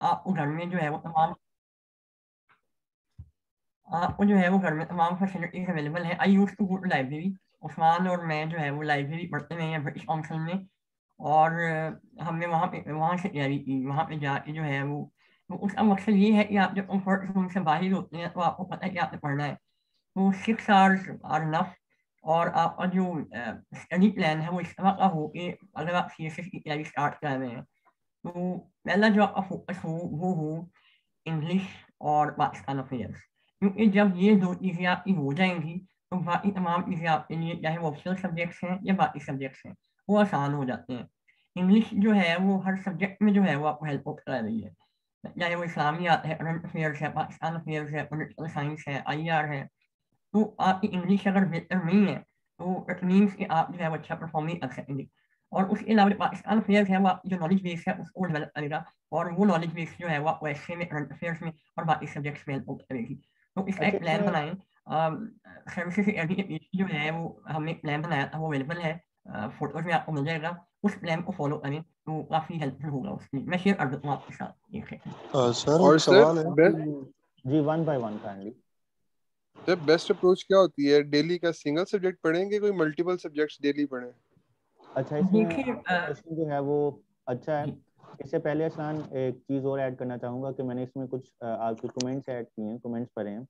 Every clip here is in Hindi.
आपको घर में जो है वो तमाम आपको जो है वो घर में तमाम फैसिलिटीज अवेलेबल है। I use to go to library. Usman और मैं जो है वो लाइब्रेरी पढ़ते रहे हैं ब्रिटिश काउंसिल में। और हमने वहाँ से तैयारी की। वहाँ पे जाके जो है वो उसका मकसद ये है कि आप जब कंफर्ट जोन से बाहर होते हैं तो आपको पता है कि आपने पढ़ना है। तो 6 आवर्स आर इनफ। और आपका जो स्टडी प्लान है वो इस तरह का हो कि अगर आप CSS की तैयारी स्टार्ट कर रहे हैं तो पहला जो आपका फोकस हो वो हो इंग्लिश और पाकिस्तान अफेयर्स। क्योंकि जब ये दो चीज़ें आपकी हो जाएंगी तो बाकी तमाम चीज़ें आपके लिए चाहे वो ऑप्शनल सब्जेक्ट्स हैं या बाकी सब्जेक्ट्स हैं वो आसान हो जाते हैं। इंग्लिश जो है वो हर सब्जेक्ट में जो है वो आपको हेल्प आउट करा रही है। चाहे वो इस्लामियात है, करंट अफेयर्स है, पाकिस्तान अफेयर्स है, पॉलिटिकल साइंस है, IR है। तो आपकी इंग्लिश अगर बेहतर नहीं है तो इट मीन्स कि आप जो है वो अच्छा परफॉर्म नहीं कर सकेंगे। और उसके अलावा पाकिस्तान अफेयर्स है वो आपकी जो नॉलेज बेस है उसको डेवलप करेगा। और वो नॉलेज बेस जो है वो आपको ऐसे में, करंट अफेयर्स में और बाकी सब्जेक्ट्स में हेल्प करेगी। तो इसका अच्छा एक प्लान इसमें बनाएं। सर्विसेज एडी के पीछे जो है वो हमने एक प्लान बनाया था, वो अवेलेबल है, फोटोज में आपको मिल जाएगा। उस प्लान को फॉलो करें तो काफ़ी हेल्पफुल होगा उसके लिए। मैं शेयर कर दूँ आपके साथ एक सेकंड। सर और एक सर सवाल है जी 1 by 1 काइंडली। बेस्ट अप्रोच क्या होती है? डेली का सिंगल सब्जेक्ट पढ़ेंगे, कोई मल्टीपल सब्जेक्ट्स डेली पढ़ें? अच्छा इसमें देखिए आपका क्वेश्चन जो है वो अच्छा है। जी इससे पहले असान एक चीज़ और ऐड करना चाहूँगा कि मैंने इसमें कुछ आपके कमेंट्स ऐड किए हैं, कमेंट्स पढ़े हैं।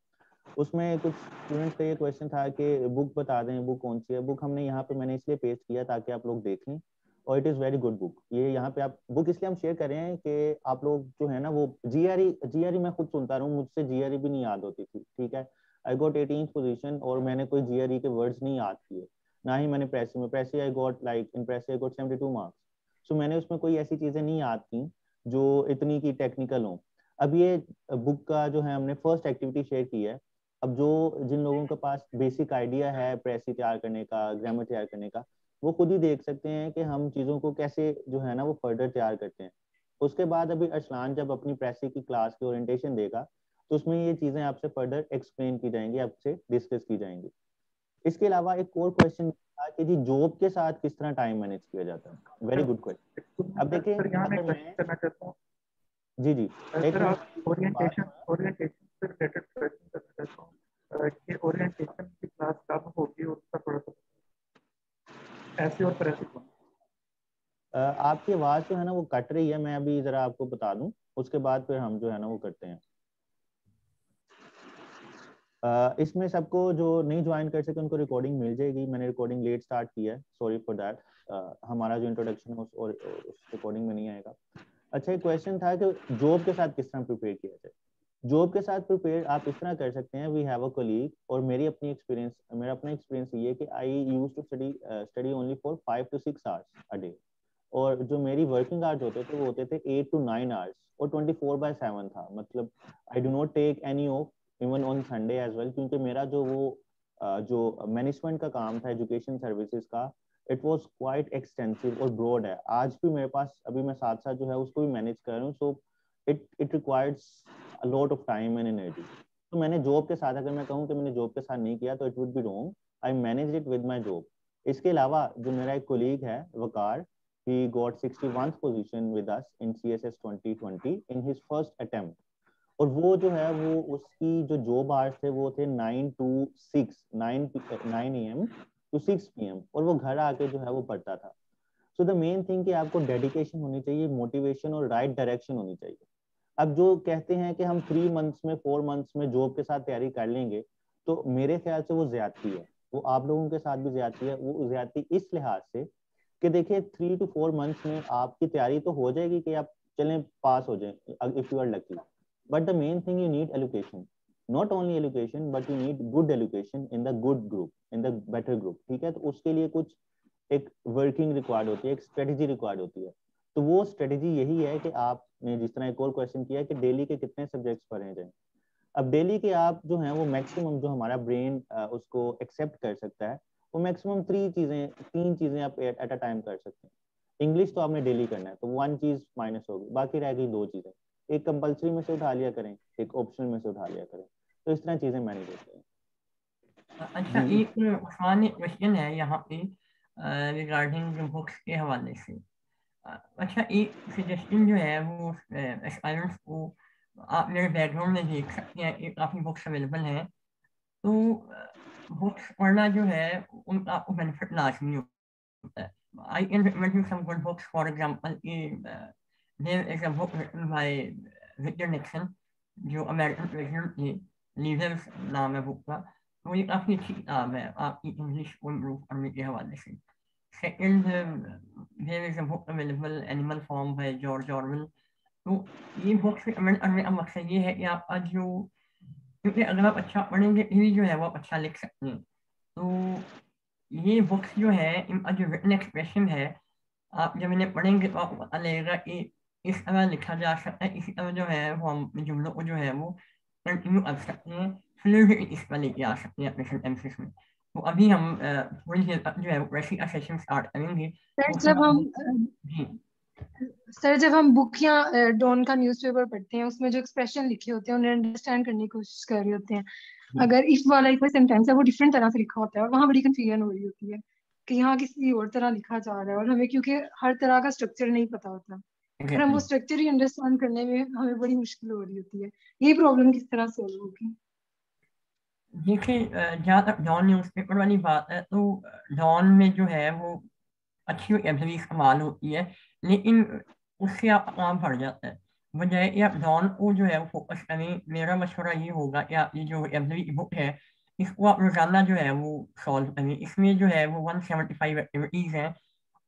उसमें कुछ स्टूडेंट्स का ये क्वेश्चन था कि बुक बता दें, बुक कौन सी है। बुक हमने यहाँ पे मैंने इसलिए पेस्ट किया ताकि आप लोग देखें, और it is very good book. ये यहाँ पे आप बुक इसलिए हम शेयर कर रहे हैं कि आप लोग जो है ना वो GRE मैं खुद सुनता रहा हूँ, मुझसे GRE भी नहीं याद होती थी, ठीक है। आई गॉट 18th पोजीशन और मैंने कोई GRE के वर्ड्स नहीं याद किए, ना ही मैंने precis I got like in precis I got 72 marks. So मैंने उसमें कोई ऐसी चीज़ें नहीं याद की जो इतनी की टेक्निकल हो। अब ये बुक का जो है हमने फर्स्ट एक्टिविटी शेयर की है। अब जो जिन लोगों के पास बेसिक आइडिया है प्रेसी तैयार करने का, ग्रामर तैयार करने का, वो खुद ही देख सकते हैं कि हम चीज़ों को कैसे जो है ना वो फर्दर तैयार करते हैं। उसके बाद अभी अरसलान जब अपनी प्रेसी की क्लास की ओरिएंटेशन देगा तो उसमें ये चीज़ें आपसे फर्दर एक्सप्लेन की जाएंगी, आपसे डिस्कस की जाएंगी। इसके अलावा एक और क्वेश्चन था कि जी जॉब के साथ किस तरह टाइम मैनेज किया जाता है। Very good question. अब देखिए सर यहाँ मैं अगर क्वेश्चन मैं करना चाहता हूँ। जी जी एक सर मिनट आप बात ओरिएंटेशन से रिलेटेड क्वेश्चन करना चाहता हूँ कि ओरिएंटेशन की क्लास कब होगी और उसका थोड़ा सा ऐसे और प्रेसी कौन। आपकी आवाज़ जो है ना वो कट रही है, मैं अभी ज़रा आपको बता दूं, उसके बाद फिर हम जो है ना वो करते हैं। इसमें सबको जो नहीं ज्वाइन कर सके उनको रिकॉर्डिंग मिल जाएगी। मैंने रिकॉर्डिंग लेट स्टार्ट किया है, सॉरी फॉर दैट। हमारा जो इंट्रोडक्शन है उस रिकॉर्डिंग में नहीं आएगा। अच्छा एक क्वेश्चन था कि जॉब के साथ किस तरह प्रिपेयर किया जाए। जॉब के साथ प्रिपेयर आप इस तरह कर सकते हैं। वी हैव अ कोलीग, और मेरा अपना एक्सपीरियंस ये है कि I use to study only for 5 to 6 hours a day. और जो मेरी वर्किंग आवर्स होते थे वो होते थे 8 to 9 आवर्स, और 24/7 था। मतलब I do not take any of even on Sunday as well, क्योंकि मेरा जो मैनेजमेंट का काम था एजुकेशन सर्विसेज का, इट वाज क्वाइट एक्सटेंसिव और ब्रॉड है। आज भी मेरे पास अभी मैं साथ साथ जो है उसको भी मैनेज कर रहा हूँ। So it requires a lot of time and energy. तो मैंने जॉब के साथ, अगर मैं कहूँ कि मैंने जॉब के साथ नहीं किया तो it would be wrong. I manage it with my job. इसके अलावा जो मेरा एक कोलीग है वकार, he got 61th position with us in CSS 2020 in his first attempt। और वो जो है वो उसकी जो जॉब आवर्स थे वो थे 9 AM to 6 PM, और वो घर आके जो है वो पढ़ता था। सो द मेन थिंग कि आपको डेडिकेशन होनी चाहिए, मोटिवेशन और राइट डायरेक्शन होनी चाहिए। अब जो कहते हैं कि हम 3 months में 4 months में जॉब के साथ तैयारी कर लेंगे, तो मेरे ख्याल से वो ज्यादती है। वो आप लोगों के साथ भी ज्यादती है। वो ज्यादती इस लिहाज से कि देखिए 3 to 4 months में आपकी तैयारी तो हो जाएगी कि आप चलें पास हो जाएं if you are lucky, but the main thing you need education. Not only education but you need good education in the good group, in the better group, ठीक है। तो उसके लिए कुछ एक वर्किंग रिक्वायर्ड होती है, एक स्ट्रेटेजी रिक्वायर्ड होती है। तो वो स्ट्रेटेजी यही है कि आपने जिस तरह एक और क्वेश्चन किया कि डेली के कितने सब्जेक्ट्स पढ़े जाएं। अब डेली के आप जो हैं वो मैक्सिमम जो हमारा ब्रेन उसको एक्सेप्ट कर सकता है, वो मैक्सिमम 3 चीजें आप एट अ टाइम कर सकते हैं। इंग्लिश तो आपने डेली करना है, तो 1 चीज माइनस होगी, बाकी रह गई 2 चीजें। एक कंपलसरी में से उठा लिया करें, एक ऑप्शनल में से उठा लिया करें। तो इस तरह चीजें मैनेज होती हैं। अच्छा जी एक उस्मान क्वेश्चन है यहाँ पे रिगार्डिंग बुक्स के हवाले से। अच्छा, एक सजेशन जो है वो एस्पायरेंट्स को आप मेरे बैकग्राउंड में देख सकते हैं, एक काफ़ी बुक्स अवेलेबल हैं। तो बुक्स पढ़ना जो है उनका आपको बेनिफिट लाजमी होता है। I can recommend you some good books. For example, there is a book written by Victor Nixon, जो अमेरिकन प्रेसिडेंट थे, लीडर्स नाम है बुक का। तो ये काफ़ी अच्छी किताब है आपकी इंग्लिश को इम्प्रूव करने के हवाले से। Second, there is a book available, Animal Farm by George Orwell. तो ये बुक्स रिकमेंड करने का मकसद ये है कि आपका जो, क्योंकि अगर आप अच्छा पढ़ेंगे तभी जो है वो आप अच्छा लिख सकते हैं। तो ये बुक्स जो है इनका जो रिटन एक्सप्रेशन है, आप जब इन्हें पढ़ेंगे तो आपको पता लगेगा कि इस तरह लिखा जा सकता है, इसी तरह जो है वो हम जुमलों को जो है वो कंटिन्यू कर सकते हैं, फ्लूइडिटी इस पर लेके आ सकते हैं अपने सेंटेंसेस में। तो अभी हम थोड़ी देर तक जो है वैसी का सेशन स्टार्ट करेंगे। सर तो जब हम जी सर जब हम बुक या डॉन का न्यूज़पेपर पढ़ते हैं, उसमें जो एक्सप्रेशन लिखे होते हैं उन्हें अंडरस्टैंड करने की कोशिश कर रहे होते हैं, अगर इफ वाला कोई सेंटेंस है वो डिफरेंट तरह से लिखा होता है और वहाँ बड़ी कंफ्यूजन हो रही होती है कि यहाँ किसी और तरह लिखा जा रहा है, और हमें क्योंकि हर तरह का स्ट्रक्चर नहीं पता होता, और हम वो स्ट्रक्चर ही अंडरस्टैंड करने में हमें बड़ी मुश्किल हो रही होती है। ये प्रॉब्लम किस तरह सोल्व होगी? देखिए, जहाँ तक डॉन न्यूज़पेपर वाली बात है, तो डॉन में जो है वो अच्छी वोकेबलरी इस्तेमाल होती है, लेकिन उससे आप काम पड़ जाता है। बजाय कि आप डॉन को जो है वो फोकस करें, मेरा मशवरा ये होगा कि आप ये जो वोकेबलरी बुक है इसको आप रोजाना जो है वो सॉल्व करें। इसमें जो है वो 175 एक्टिविटीज़ हैं,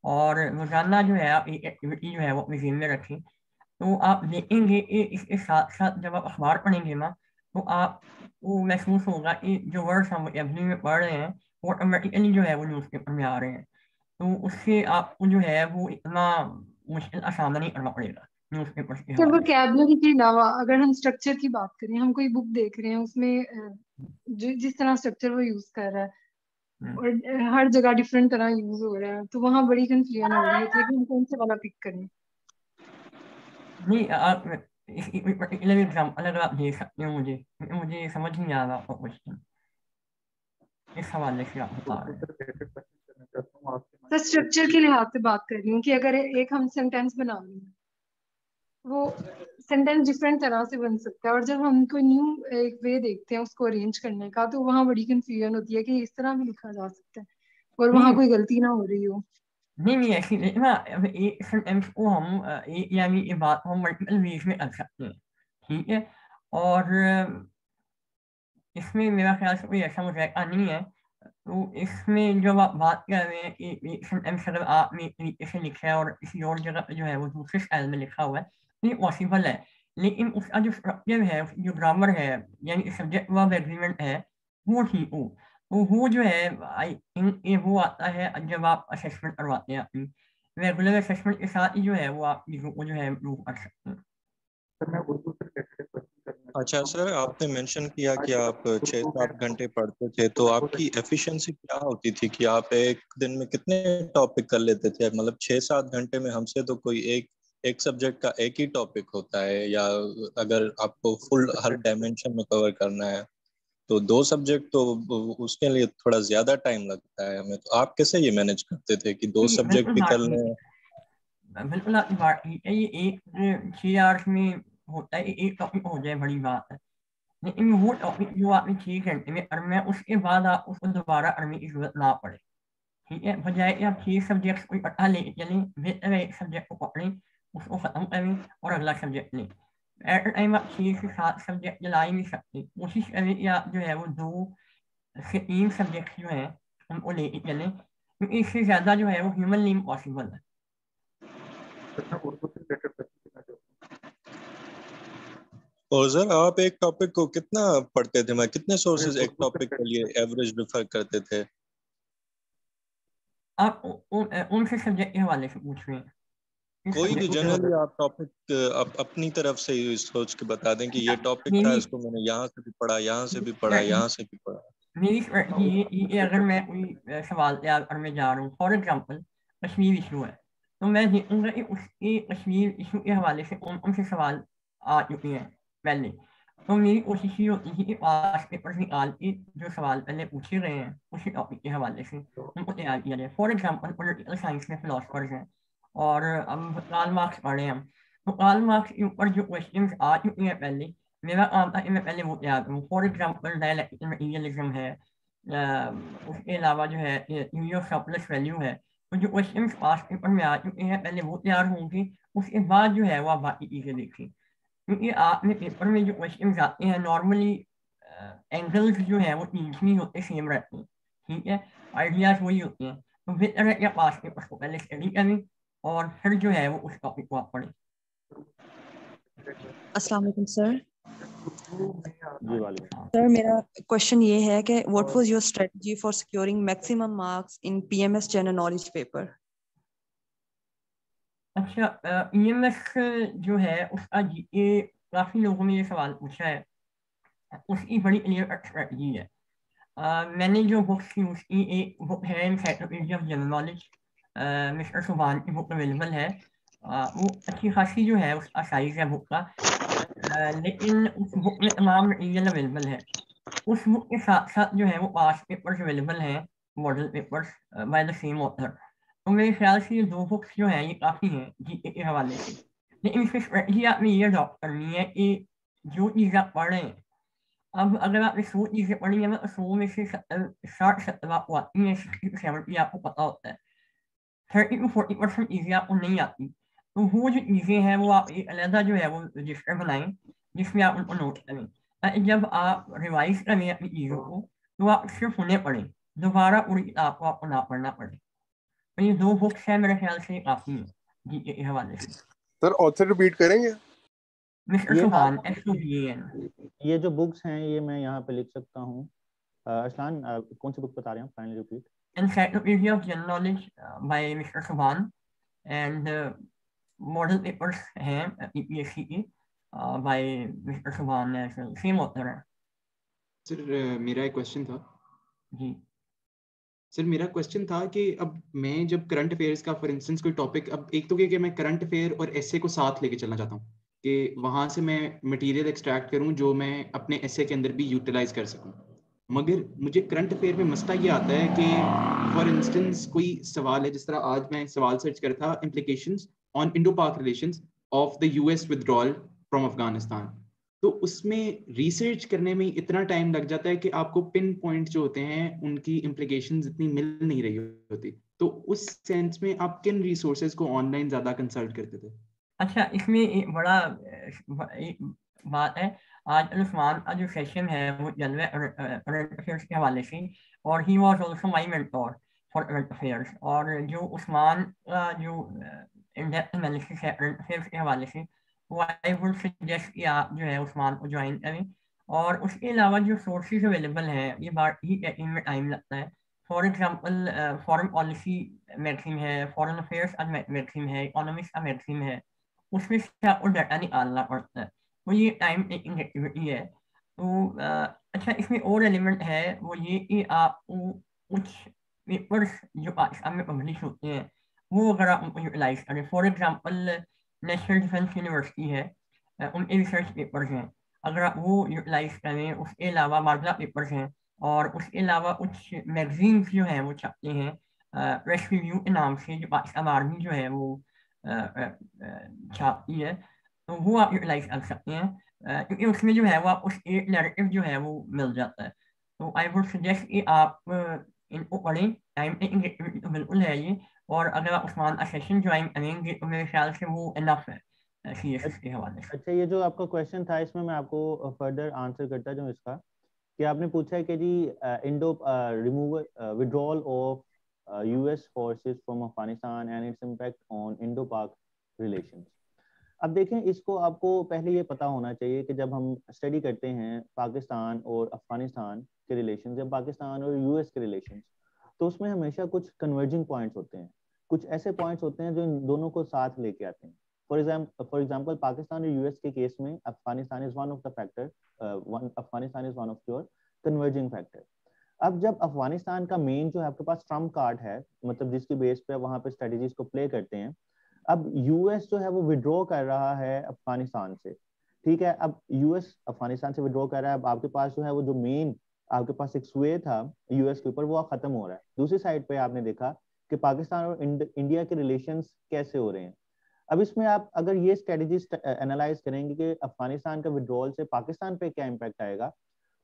और रोजाना जो है आप एक एक्टिविटी जो है वो अपने जेब में रखें। तो आप देखेंगे कि इसके साथ साथ जब आप अखबार पढ़ेंगे ना, तो आप वो महसूस होगा कि जो वर्ड्स हम वोकेबलरी में पढ़ रहे हैं वो ऑटोमेटिकली जो है वो न्यूज़पेपर में आ रहे हैं। तो उससे आपको जो है वो इतना मुश्किल का सामना नहीं करना पड़ेगा न्यूज़पेपर के तो हवाले से। वोकैबुलरी के अलावा अगर हम स्ट्रक्चर की बात करें, हम कोई बुक देख रहे हैं, उसमें जिस तरह स्ट्रक्चर वो यूज कर रहा है और हर जगह डिफरेंट तरह यूज हो रहा है, तो वहाँ बड़ी कंफ्यूजन हो रही होती है कि हम कौन से वाला पिक करें। नहीं, आप इसकी कोई पर्टिकुलर एग्जाम्पल अगर आप दे सकते हो मुझे, क्योंकि मुझे समझ नहीं आ रहा आपका क्वेश्चन इस हवाले से आप बता रहे हैं। तो स्ट्रक्चर के लिहाज से बात कर रही हूँ कि अगर एक हम सेंटेंस बना रहे हैं, वो सेंटेंस डिफरेंट तरह से बन सकता है, और जब हम कोई न्यू एक वे देखते हैं उसको अरेंज करने का, तो वहाँ बड़ी कंफ्यूजन होती है कि इस तरह भी लिखा जा सकता है और वहाँ नहीं कोई गलती ना हो रही हो। नहीं, ऐसी नहीं ना, अब एक सेंटेंस को हम एक यानी ये बात को हम मल्टीपल वेज में कर सकते हैं, ठीक है। और इसमें मेरा ख्याल से कोई ऐसा मुझे नहीं है। तो इसमें जब आप बात कर रहे हैं कि एक सेंटेंस अगर आपने एक तरीके से लिखा है और किसी और जगह पे जो है वो दूसरे स्टाइल में लिखा हुआ है, तो ये पॉसिबल है। लेकिन उसका जो स्ट्रक्चर है, उसकी जो ग्रामर है, यानी सब्जेक्ट वर्ब एग्रीमेंट है, वो ठीक हो, तो वो जो है आई थिंक ये वो आता है जब आप असेसमेंट करवाते हैं अपनी। रेगुलर असेसमेंट के साथ ही जो है वो आप चीज़ों को जो है इम्प्रूव कर सकते हैं। सर मैं उर्दू से रिलेटेड क्वेश्चन करना अच्छा चाहता हूँ। सर, आपने मेंशन किया कि आप 6-7 घंटे पढ़ते थे, तो आपकी एफिशिएंसी क्या होती थी कि आप एक दिन में कितने टॉपिक कर लेते थे? मतलब 6-7 घंटे में हमसे तो कोई एक सब्जेक्ट का एक ही टॉपिक होता है, या अगर आपको फुल हर डायमेंशन में कवर करना है तो 2 सब्जेक्ट, तो उसके लिए थोड़ा ज्यादा टाइम लगता है हमें। तो आप कैसे ये मैनेज करते थे कि 2 जी, सब्जेक्ट भी कर लें? बिल्कुल आपकी बात ठीक है। ये एक 6 आवर्स में होता है, एक टॉपिक हो जाए बड़ी बात है। लेकिन वो टॉपिक जो आपने 6 घंटे में करना है, उसके बाद आप उसको दोबारा करने की जरूरत ना पड़े, ठीक है। बजाय कि आप 6 सब्जेक्ट को इकट्ठा लेके चलें, बेहतर है एक सब्जेक्ट को पकड़ें, उसको खत्म करें और अगला सब्जेक्ट लें। एट टाइम आप 6 से 7 सब्जेक्ट चला ही नहीं सकते। कोशिश करें कि आप जो है वो 2 से 3 सब्जेक्ट जो है उनको लेके चलें, क्योंकि इससे ज़्यादा जो है वो ह्यूमनली इम्पॉसिबल है। सर मैं उर्दू से रिलेटेड क्वेश्चन करना चाहता हूँ। और सर, आप एक टॉपिक को कितना पढ़ते थे? मैं कितने सोर्सेज एक टॉपिक के लिए एवरेज रेफर करते थे? आप उनसे सब्जेक्ट के हवाले से पूछ रहे हैं, किस कोई भी सब्जेक्ट जनरली आप टॉपिक अपनी तरफ से ही सोच के बता दें कि ये टॉपिक था, मेरी इसको मैंने यहाँ से भी पढ़ा, यहाँ से भी पढ़ा, यहाँ से भी पढ़ा। मेरी ये अगर मैं कोई सवाल तैयार करने जा रहा हूँ, फॉर एग्जाम्पल कश्मीर इशू है, तो मैं देखूंगा कि उसके कश्मीर इशू के हवाले से कौन कौन से सवाल आ चुके हैं पहले। तो मेरी कोशिश ये होती थी कि पास पेपर निकाल के जो सवाल पहले पूछे गए हैं उसी टॉपिक के हवाले से उनको तैयार किया जाए। फॉर एग्जाम्पल पॉलिटिकल साइंस में फिलोसफर्स हैं, और अब कार्ल मार्क्स पढ़े हम, तो कार्ल मार्क्स के ऊपर जो क्वेश्चंस आ चुके हैं पहले, मेरा काम था कि मैं पहले वो याद करूँ। फॉर एग्जाम्पल डायलेक्टिकल मटेरियलिज्म है, उसके अलावा जो है थ्योरी ऑफ सरप्लस वैल्यू है, तो जो क्वेश्चंस पास पेपर में आ चुके हैं पहले वो तैयार होंगे, उसके बाद जो है वो आप बाकी चीज़ें देखिए। क्योंकि आपने पेपर में जो क्वेश्चंस आते हैं नॉर्मली एंगल्स जो है वो तीन ही होते सेम रहते हैं, ठीक है, आइडियाज वही होते हैं। तो बेहतर है कि आप पास पेपर को पहले स्टडी करें और फिर जो है वो उस टॉपिक को आप पढ़ें। अस्सलाम वालेकुम सर। जी वालेकुम। सर मेरा क्वेश्चन ये है कि what was your strategy for securing maximum marks in PMS general knowledge paper? अच्छा, ईएमएस जो है उसका जीके काफी लोगों ने ये सवाल पूछा है, उसकी बड़ी क्लियर स्ट्रेटजी है। मैंने जो बुक्स यूज की, एक बुक है encyclopedia of general knowledge, mister सुभान की बुक अवेलेबल है। वो अच्छी खासी जो है उसका साइज है बुक का, लेकिन उस बुक में तमाम मटीरियल अवेलेबल है। उस बुक के साथ साथ जो है वो पास पेपर्स अवेलेबल हैं, model papers by the same author. तो मेरे ख्याल से ये दो बुक्स जो हैं ये काफ़ी हैं जीके के हवाले से। लेकिन इसकी स्ट्रेटजी आपने ये अडॉप्ट करनी है कि जो चीज़ आप पढ़ रहे हैं, अब अगर आपने 100 चीज़ें पढ़ी है ना, तो 100 में से 60-70 आपको आती हैं, 60-70 आपको पता होता है, 30-40% चीज़ें आपको नहीं आती। तो वो जो चीज़ें हैं वो आप एक अलहदा जो है वो रजिस्टर बनाएं जिसमें आप उनको नोट करें, ताकि जब आप रिवाइज करें अपनी चीज़ों को तो आप सिर्फ उन्हें पढ़ें, दोबारा पूरी किताब को आपको ना पढ़ना पड़े। तो ये दो बुक्स हैं मेरे ख्याल से काफ़ी हैं जीके के हवाले से। सर ऑथर रिपीट करेंगे? मिस्टर ये सुभान, SUBAN। ये जो बुक्स हैं ये मैं यहाँ पे लिख सकता हूँ। अरसलान कौन सी बुक बता रहे हैं, finally repeat. Encyclopedia of General Knowledge by Mr. Subhan, and model papers हैं PPSC की बाय मिस्टर सुभान, सेम ऑथर है। सर मेरा एक क्वेश्चन था। जी सर मेरा क्वेश्चन था कि अब मैं जब करंट अफेयर्स का फॉर इंस्टेंस कोई टॉपिक, अब एक तो कि मैं करंट अफेयर और एसे को साथ लेके चलना चाहता हूँ कि वहाँ से मैं मटेरियल एक्सट्रैक्ट करूँ जो मैं अपने एसे के अंदर भी यूटिलाइज कर सकूँ, मगर मुझे करंट अफेयर में मसला ये आता है कि फॉर इंस्टेंस कोई सवाल है, जिस तरह आज मैं सवाल सर्च कर था, implications on Indo Pak relations of the US withdrawal from Afghanistan, तो उसमें रिसर्च करने में इतना टाइम लग जाता है कि आपको पिन पॉइंट जो होते हैं उनकी इम्प्लीकेशंस इतनी मिल नहीं रही होती। तो उस सेंस में आप किन रिसोर्सेज को ऑनलाइन ज्यादा कंसल्ट करते थे? अच्छा, इसमें एक बड़ा एक बात है, आज उस्मान का जो सेशन है वो चल रहा है करंट अफेयर्स के हवाले से, और he was also my mentor for current affairs. और जो उस्मान का जो इन डेप्थ एनालिसिस है करंट अफेयर्स के हवाले से, वो आई वुड सजेस्ट कि आप जो है उस्मान को ज्वाइन करें। और उसके अलावा जो सोर्सेज अवेलेबल हैं ये बात ही कहने में टाइम लगता है। For example foreign policy magazine है, फॉरेन अफेयर्स मैगजीन है, इकोनॉमिक्स का मैगजीन है, उसमें से आपको डाटा निकालना पड़ता है, तो ये टाइम टेकिंग एक्टिविटी है। तो अच्छा, इसमें और एलिमेंट है वो ये कि आपको कुछ पेपर्स जो पाकिस्तान में पब्लिश होते हैं वो अगर आप उनको यूटिलाइज करें, for example national defence university है, उनके रिसर्च पेपर्स हैं, अगर आप वो यूटिलाइज करें। उसके अलावा मार्जला पेपर्स हैं, और उसके अलावा कुछ मैगजीन्स जो हैं वो छपते हैं प्रेस रिव्यू के नाम से, जो पाकिस्तान आर्मी जो है वो छापती है, तो वो आप यूटिलाइज कर सकते हैं, क्योंकि उसमें जो है वो आप उस एक नैरेटिव जो है वो मिल जाता है। तो आई वुड सजेस्ट कि आप इनको पढ़ें, टाइम टेकिंग एक्टिविटी तो बिल्कुल है ये, और अगर आप उस्मान का सेशन ज्वाइन करेंगे तो मेरे ख्याल से वो इनफ है CSS के हवाले से। अच्छा, ये जो आपका क्वेश्चन था इसमें मैं आपको फर्दर आंसर करता जाऊँ इसका, कि आपने पूछा है कि जी Indo removal withdrawal of US forces from Afghanistan and its impact on Indo Pak relations. अब देखें, इसको आपको पहले ये पता होना चाहिए कि जब हम स्टडी करते हैं पाकिस्तान और अफगानिस्तान के रिलेशन या पाकिस्तान और यूएस के रिलेशन, तो उसमें हमेशा कुछ कन्वर्जिंग पॉइंट्स होते हैं, कुछ ऐसे पॉइंट्स होते हैं जो इन दोनों को साथ लेके आते हैं। फॉर एग्जाम्पल पाकिस्तान और यूएस के केस में Afghanistan is one of the factor, Afghanistan is one of your converging factor. अब जब अफगानिस्तान का मेन जो है आपके पास ट्रम्प कार्ड है, मतलब जिसकी बेस पे वहां पे स्ट्रेटेजीज को प्ले करते हैं, अब यूएस जो है वो विड्रॉ कर रहा है अफगानिस्तान से, ठीक है। अब यूएस अफगानिस्तान से विड्रॉ कर रहा है, अब आपके पास जो है वो जो मेन आपके पास एक स्वे था यूएस के ऊपर वो खत्म हो रहा है। दूसरी साइड पे आपने देखा कि पाकिस्तान और इंडिया के रिलेशंस कैसे हो रहे हैं। अब इसमें आप अगर ये स्ट्रेटजी एनालाइज करेंगे कि अफगानिस्तान का विड्रॉल से पाकिस्तान पे क्या इम्पैक्ट आएगा,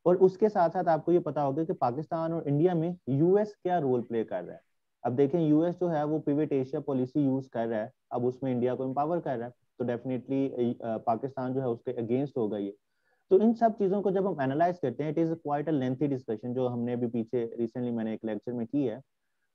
और उसके साथ साथ आपको ये पता होगा कि पाकिस्तान और इंडिया में यूएस क्या रोल प्ले कर रहा है। अब देखें यूएस जो है वो पिवट एशिया पॉलिसी यूज कर रहा है, अब उसमें इंडिया को एम्पावर कर रहा है, तो डेफिनेटली पाकिस्तान जो है उसके अगेंस्ट होगा ये। तो इन सब चीजों को जब हम एनालाइज करते हैं, it is quite a lengthy discussion जो हमने अभी पीछे रिसेंटली मैंने एक लेक्चर में की है।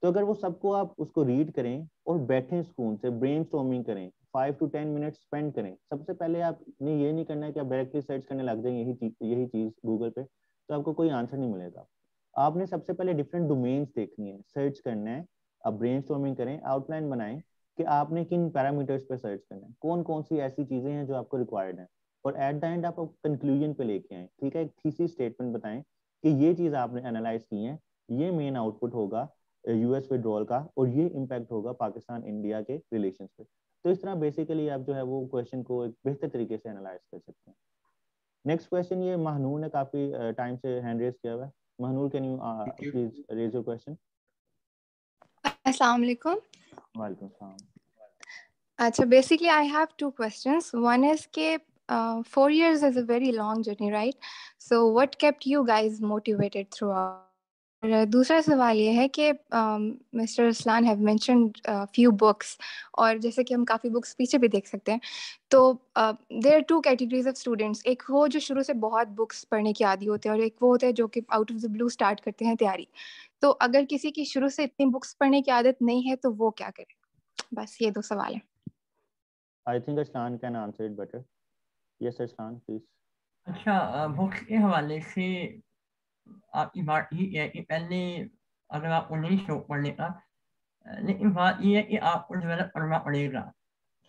तो अगर वो सबको आप उसको रीड करें और बैठें सुकून से ब्रेनस्टॉर्मिंग करें, 5 to 10 मिनट स्पेंड करें। सबसे पहले आपने ये नहीं करना है कि आप डायरेक्टली सर्च करने लग जाएं यही चीज गूगल पे, तो आपको कोई आंसर नहीं मिलेगा। आपने सबसे पहले डिफरेंट डोमेन्स देखनी है, सर्च करना है, आप ब्रेनस्टॉर्मिंग करें, आउटलाइन बनाएं कि आपने किन पैरामीटर्स पे सर्च करना है, कौन कौन सी ऐसी चीजें हैं जो आपको रिक्वायर्ड है, और एट द एंड आप कंक्लूजन पे लेके आए। ठीक है, एक थीसिस स्टेटमेंट बताएं कि ये चीज आपने एनालाइज की है, ये मेन आउटपुट होगा यूएस विड्रॉल का, और ये इम्पैक्ट होगा पाकिस्तान इंडिया के रिलेशंस पे। तो इस तरह बेसिकली आप जो है वो क्वेश्चन को एक बेहतर तरीके से एनालाइज कर सकते हैं। नेक्स्ट क्वेश्चन, ये महनूर ने काफी टाइम से हैंड रेज किया हुआ है। Mahnoor, can you please raise your question? अस्सलाम वालेकुम। वालेकुम सलाम। अच्छा, basically I have two questions. One is ke 4 years is a very long journey, right? So what kept you guys motivated throughout? और दूसरा सवाल ये है कि mister Aslan have mentioned few books, और जैसे कि हम काफ़ी बुक्स पीछे भी देख सकते हैं, तो there are two categories of students. एक वो जो शुरू से बहुत बुक्स पढ़ने की आदी होते हैं, और एक वो होते हैं जो कि out of the blue start करते हैं तैयारी। तो अगर किसी की शुरू से इतनी बुक्स पढ़ने की आदत नहीं है तो वो क्या करे? बस ये दो सवाल है। I think Aslan can answer it better. Yes, Aslan, please. अच्छा, बुक्स के हवाले से आपकी बात ठीक है कि पहले अगर आपको नहीं शौक पढ़ने का, लेकिन बात ये है कि आपको डेवलप करना पड़ेगा,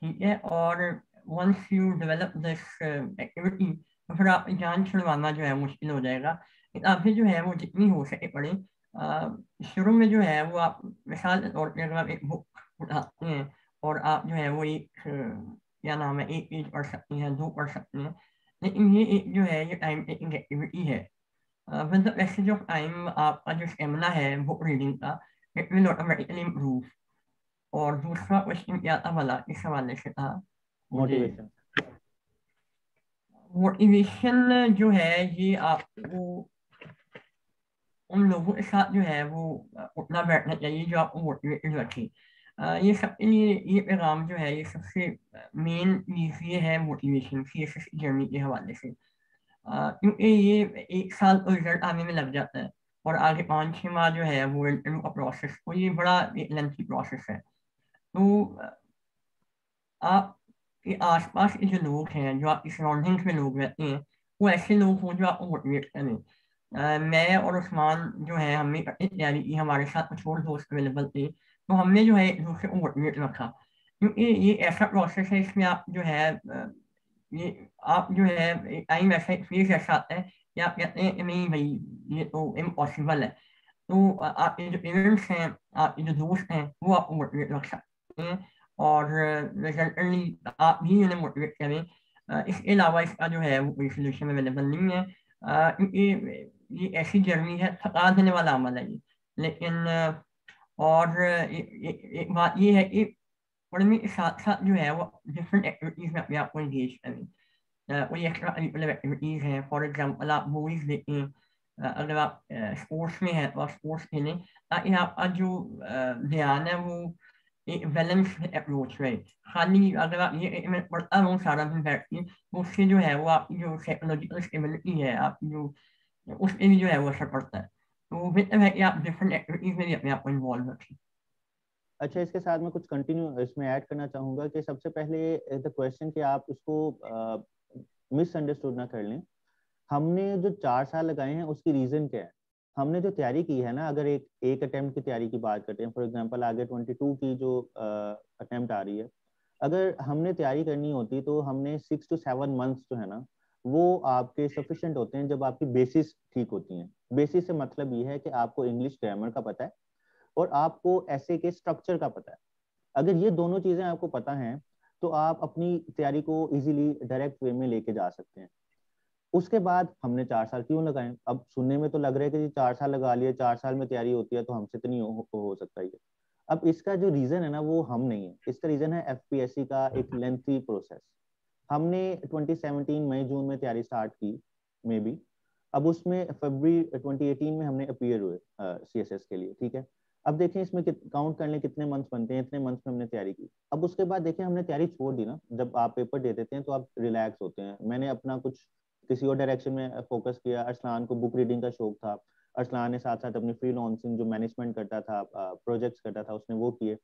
ठीक है। और once you develop this activity, तो फिर आपकी जान छुड़वाना जो है मुश्किल हो जाएगा। किताबें जो है वो जितनी हो सके पढ़ें। शुरू में जो है वो आप मिसाल के तौर पर अगर आप एक बुक उठाते हैं और आप जो है वो एक क्या नाम है, एक पेज पढ़ सकते हैं, 2 पढ़ सकते हैं, लेकिन ये एक जो है ये टाइम टेकिंग एक्टिविटी है। मतलब ऐसे जो टाइम आपका जो स्टेमिना है बुक रीडिंग का, इट विल ऑटोमेटिकली इम्प्रूव। और दूसरा क्वेश्चन क्या था वाला, इस हवाले से था मुझे। मोटिवेशन। मोटिवेशन जो है ये आपको उन लोगों के साथ जो है वो उतना बैठना चाहिए जो आपको मोटिवेटेड रखे। ये सबके लिए ये पैगाम जो है, ये सबसे मेन चीज़ ये है मोटिवेशन CSS जर्नी के हवाले से। क्योंकि ये 1 साल तो रिजल्ट आने में लग जाता है, और आगे 5-6 माह जो है वो इंटरव्यू का प्रोसेस, तो ये बड़ा लेंथी प्रोसेस है। तो आपके आसपास के जो लोग हैं, जो आपकी सराउंडिंग्स में लोग रहते हैं, वो ऐसे लोग हों जो आपको मोटिवेट करें। मैं और उस्मान जो है हमने तैयारी की, हमारे साथ कुछ और दोस्त अवेलेबल थे, तो हमने जो है एक दूसरे को मोटिवेट रखा। क्योंकि ये ऐसा प्रोसेस है, इसमें आप जो है ये आप जो है टाइम ऐसा फेज ऐसा आता है कि आप कहते हैं कि नहीं भाई ये तो इम्पॉसिबल है। तो आपके जो पेरेंट्स हैं, आपके जो दोस्त हैं, वो आपको मोटिवेट रख सकते हैं, और रिजल्टली आप भी उन्हें मोटिवेट करें। इसके अलावा इसका जो है वो कोई सोल्यूशन अवेलेबल नहीं है, क्योंकि ये ऐसी जर्नी है, थका देने वाला अमल है ये। लेकिन और एक बात ये है कि पढ़ने के साथ साथ जो है वो डिफरेंट एक्टिविटीज में अपने आप को इंगेज करें। कोई एक्स्ट्रा करिकुलर एक्टिविटीज हैं, फॉर एग्जांपल आप मूवीज देखें, अगर आप स्पोर्ट्स में हैं तो आप स्पोर्ट्स खेलें, ताकि आपका जो ध्यान है वो एक बैलेंस अप्रोच रहे। खाली अगर आप ये मैं पढ़ता रहूँ सारा दिन बैठ के, तो उससे जो है वो आपकी जो साइकोलॉजिकल स्टेबिलिटी है आपकी जो, उस पर भी जो है वो असर पड़ता है। तो बेहतर है कि आप डिफरेंट एक्टिविटीज में भी अपने आप को इन्वॉल्व रखें। अच्छा, इसके साथ मैं कुछ कंटिन्यू इसमें ऐड करना चाहूँगा कि सबसे पहले द क्वेश्चन कि आप उसको मिसअंडरस्टूड ना कर लें। हमने जो 4 साल लगाए हैं उसकी रीज़न क्या है? हमने जो तैयारी की है ना, अगर एक अटेम्प्ट की तैयारी की बात करते हैं, फॉर एग्जांपल आगे 22 की जो अटेम्प्ट आ रही है, अगर हमने तैयारी करनी होती तो हमने 6 to 7 मंथ्स जो है ना वो आपके सफिशिएंट होते हैं जब आपकी बेसिस ठीक होती हैं। बेसिस से मतलब ये है कि आपको इंग्लिश ग्रामर का पता है और आपको ऐसे के स्ट्रक्चर का पता है। अगर ये दोनों चीजें आपको पता हैं तो आप अपनी तैयारी को इजीली डायरेक्ट वे में लेके जा सकते हैं। उसके बाद हमने 4 साल क्यों लगाए? अब सुनने में तो लग रहा है कि जी 4 साल लगा लिए, 4 साल में तैयारी होती है तो हमसे तो नहीं हो सकता ये। अब इसका जो रीजन है ना वो हम नहीं है, इसका रीजन है एफपीएससी का एक लेंथी प्रोसेस। हमने 2017 मई जून में तैयारी स्टार्ट की मे बी, अब उसमें फरवरी 2018 में हमने अपीयर हुए सीएसएस के लिए, ठीक है। अब देखें इसमें काउंट कर लें कितने मंथ्स बनते हैं, इतने मंथ्स में हमने तैयारी की। अब उसके बाद देखें हमने तैयारी छोड़ दी ना, जब आप पेपर दे देते हैं तो आप रिलैक्स होते हैं। मैंने अपना कुछ किसी और डायरेक्शन में फोकस किया, अरसलान को बुक रीडिंग का शौक था, अरसलान ने साथ साथ अपनी फ्रीलांसिंग जो मैनेजमेंट करता था, प्रोजेक्ट्स करता था, उसने वो किए,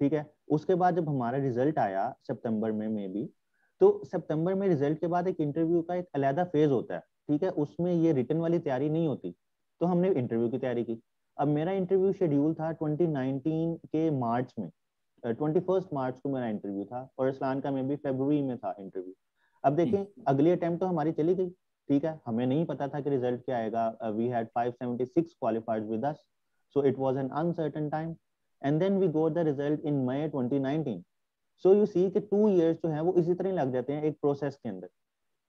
ठीक है। उसके बाद जब हमारा रिजल्ट आया सितंबर में मे बी, तो सितंबर में रिजल्ट के बाद एक इंटरव्यू का एक अलग फेज होता है, ठीक है, उसमें ये रिटन वाली तैयारी नहीं होती। तो हमने इंटरव्यू की तैयारी की। अब मेरा इंटरव्यू शेड्यूल था 2019 के मार्च में, 21 मार्च को मेरा इंटरव्यू था, और इस्लान का मे बी फरवरी में था इंटरव्यू। अब देखें अगली अटेम्प्ट तो हमारी चली गई, ठीक है, हमें नहीं पता था कि रिजल्ट क्या आएगा। We had 576 qualified with us, so it was an uncertain time, and then we got the result in May 2019। So you see कि 2 इयर्स जो है वो इसी तरह लग जाते हैं एक प्रोसेस के अंदर।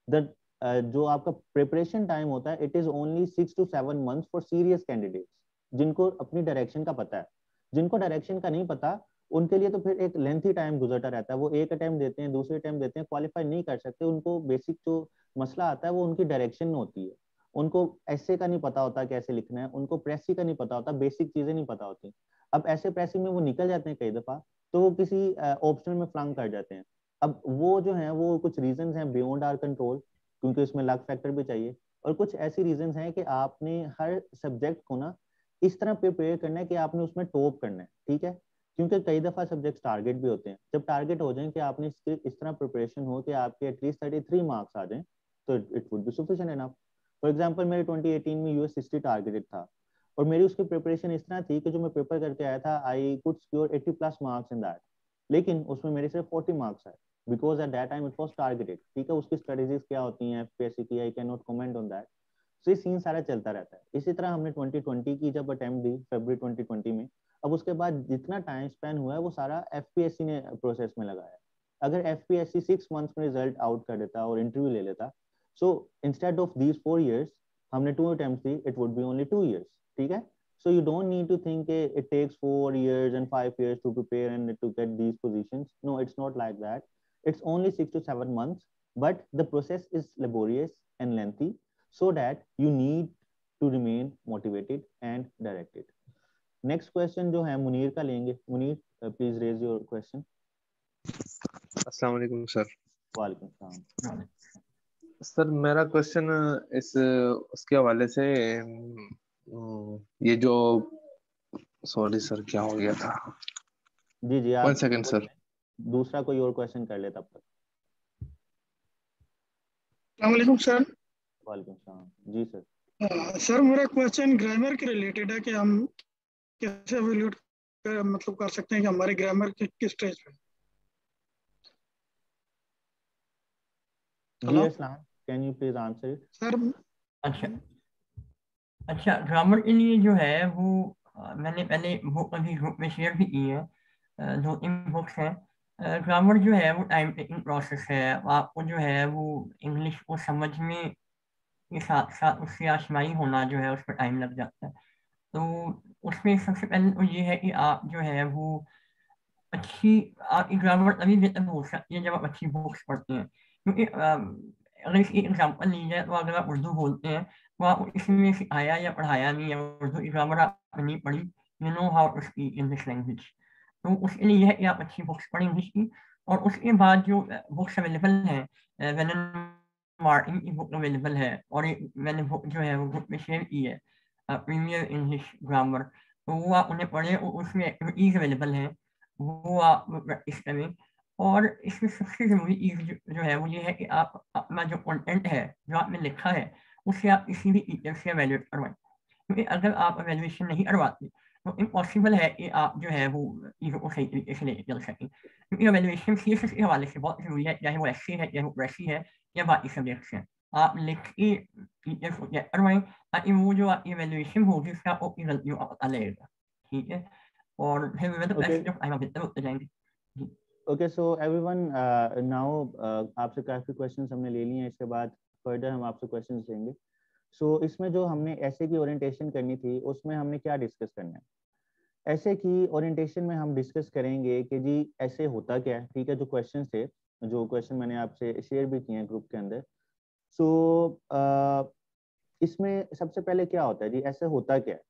द जो आपका प्रिपरेशन टाइम होता है it is only 6 to 7 months for serious candidates, जिनको अपनी डायरेक्शन का पता है। जिनको डायरेक्शन का नहीं पता उनके लिए तो फिर एक लेंथी टाइम गुजरता रहता है। वो एक अटेम्प्ट देते हैं, दूसरे अटेम्प्ट देते हैं, क्वालिफाई नहीं कर सकते। उनको बेसिक जो मसला आता है वो उनकी डायरेक्शन में होती है। उनको ऐसे का नहीं पता होता कैसे लिखना है, उनको प्रेसी का नहीं पता होता, बेसिक चीजें नहीं पता होती। अब ऐसे प्रेसी में वो निकल जाते हैं कई दफा, तो वो किसी ऑप्शनल में फ्लंक कर जाते हैं। अब वो जो है वो कुछ रीजन हैं बियॉन्ड आवर कंट्रोल, क्योंकि उसमें लक फैक्टर भी चाहिए, और कुछ ऐसी रीजन हैं कि आपने हर सब्जेक्ट को ना इस तरह प्रिपेयर करना है कि आपने उसमें टॉप करना है, ठीक है। क्योंकि कई दफा सब्जेक्ट टारगेट भी होते हैं। जब टारगेट हो जाए कि आपने इसके इस तरह प्रिपरेशन हो कि आपके एटलीस्ट 33 मार्क्स आ जाएं, तो it would be sufficient enough. For example मेरे 2018 में यूएस हिस्ट्री टारगेटेड था, और मेरी उसकी प्रिपरेशन इस तरह थी कि जो मैं पेपर करके आया था I could secure 80+ marks in that, लेकिन उसमें मेरे सिर्फ 40 मार्क्स आए, because at that time it was targeted, ठीक है। उसकी स्ट्रेटजीज क्या होती हैं एफपीएससी की, I can not comment on that. So ये सीन सारा चलता रहता है। इसी तरह हमने 2020 की जब अटेम्प्ट दी फरवरी 2020 में, अब उसके बाद जितना टाइम स्पेंड हुआ है वो सारा एफपीएससी ने प्रोसेस में लगाया। अगर एफपीएससी 6 मंथ्स में रिजल्ट आउट कर देता और इंटरव्यू ले लेता, so instead of these 4 years हमने 2 attempt the, it would be only 2 years, ठीक है। So you don't need to think it takes 4 years and 5 years to prepare and to get these positions. No, it's not like that. It's only 6 to 7 months, but the process is laborious and lengthy, so that you need to remain motivated and directed. Next question जो है मुनीर का लेंगे। Munir, please raise your question. अस्सलाम वालेकुम सर। वालेकुम सलाम। सर मेरा क्वेश्चन इस उसके हवाले से ये जो सॉरी सर क्या हो गया था, जी जी आप 1 सेकंड सर। दूसरा कोई और क्वेश्चन कर ले तब तक। अस्सलाम सर। वालेकुम सलाम। जी सर। सर मेरा क्वेश्चन ग्रामर के रिलेटेड है कि हम कैसे एवेल्यूएट मतलब कर सकते हैं कि हमारे ग्रामर किस स्टेज पे। जी अस्सलाम, can you please answer it sir? अच्छा ग्रामर के लिए जो है वो मैंने पहले बुक अभी ग्रुप में शेयर भी की है, 2-3 बुक्स हैं। ग्रामर जो है वो टाइम टेकिंग प्रोसेस है। आपको जो है वो इंग्लिश को समझने के साथ साथ उससे आशनाई होना जो है उस पर टाइम लग जाता है। तो उसमें सबसे पहले तो ये है कि आप जो है वो अच्छी आपकी ग्रामर तभी बेहतर हो सकती है जब आप अच्छी बुक्स पढ़ते हैं। क्योंकि अगर इसकी एग्जाम्पल ली जाए तो अगर आप उर्दू बोलते हैं तो आपको इसमें सिखाया या पढ़ाया नहीं है, उर्दू की ग्रामर आपने नहीं पढ़ी, you know how to speak in this language. तो उसके लिए यह है कि आप अच्छी बुक्स पढ़ें इंग्लिश की। और उसके बाद जो बुक्स अवेलेबल हैं, वेलन मार्टिन की बुक अवेलेबल है, और मैंने बुक जो है वो ग्रुप में शेयर की है, प्रीमियर इंग्लिश ग्रामर। तो वो आप उन्हें पढ़ें और उसमें एक्टिविटीज अवेलेबल हैं, वो आप प्रैक्टिस करें। और इसमें सबसे ज़रूरी चीज़ जो है वो ये है कि आप अपना जो कंटेंट है जो आपने लिखा है उससे आप किसी भी टीचर से एवेल्यूएट करवाएं। क्योंकि अगर आप एवेल्यूएशन नहीं करवाते तो इम्पॉसिबल है कि आप जो है वो चीज़ों को सही तरीके से लेके चल सकें। क्योंकि एवेल्यूएशन सीएसएस के हवाले से बहुत ज़रूरी है, चाहे वो एससी है, चाहे वो प्रेसी है, या बाकी सब्जेक्ट्स हैं। आप लिख के टीचर को चेक करवाएं ताकि वो जो आपकी एवेल्यूएशन होगी उसका आपको अपनी गलतियों का पता लगेगा, ठीक है। और फिर मतलब Okay. ऐसे जो टाइम बेहतर होते जाएंगे। ओके सो एवरीवन नाउ आपसे काफी क्वेश्चंस हमने ले लिए हैं, इसके बाद फर्दर हम आपसे क्वेश्चंस लेंगे। सो इसमें जो हमने ऐसे की ओरिएंटेशन करनी थी उसमें हमने क्या डिस्कस करना है। ऐसे की ओरिएंटेशन में हम डिस्कस करेंगे कि जी ऐसे होता क्या है, ठीक है। जो क्वेश्चन थे, जो क्वेश्चन मैंने आपसे शेयर भी किए हैं ग्रुप के अंदर। सो इसमें सबसे पहले क्या होता है जी, ऐसे होता क्या है।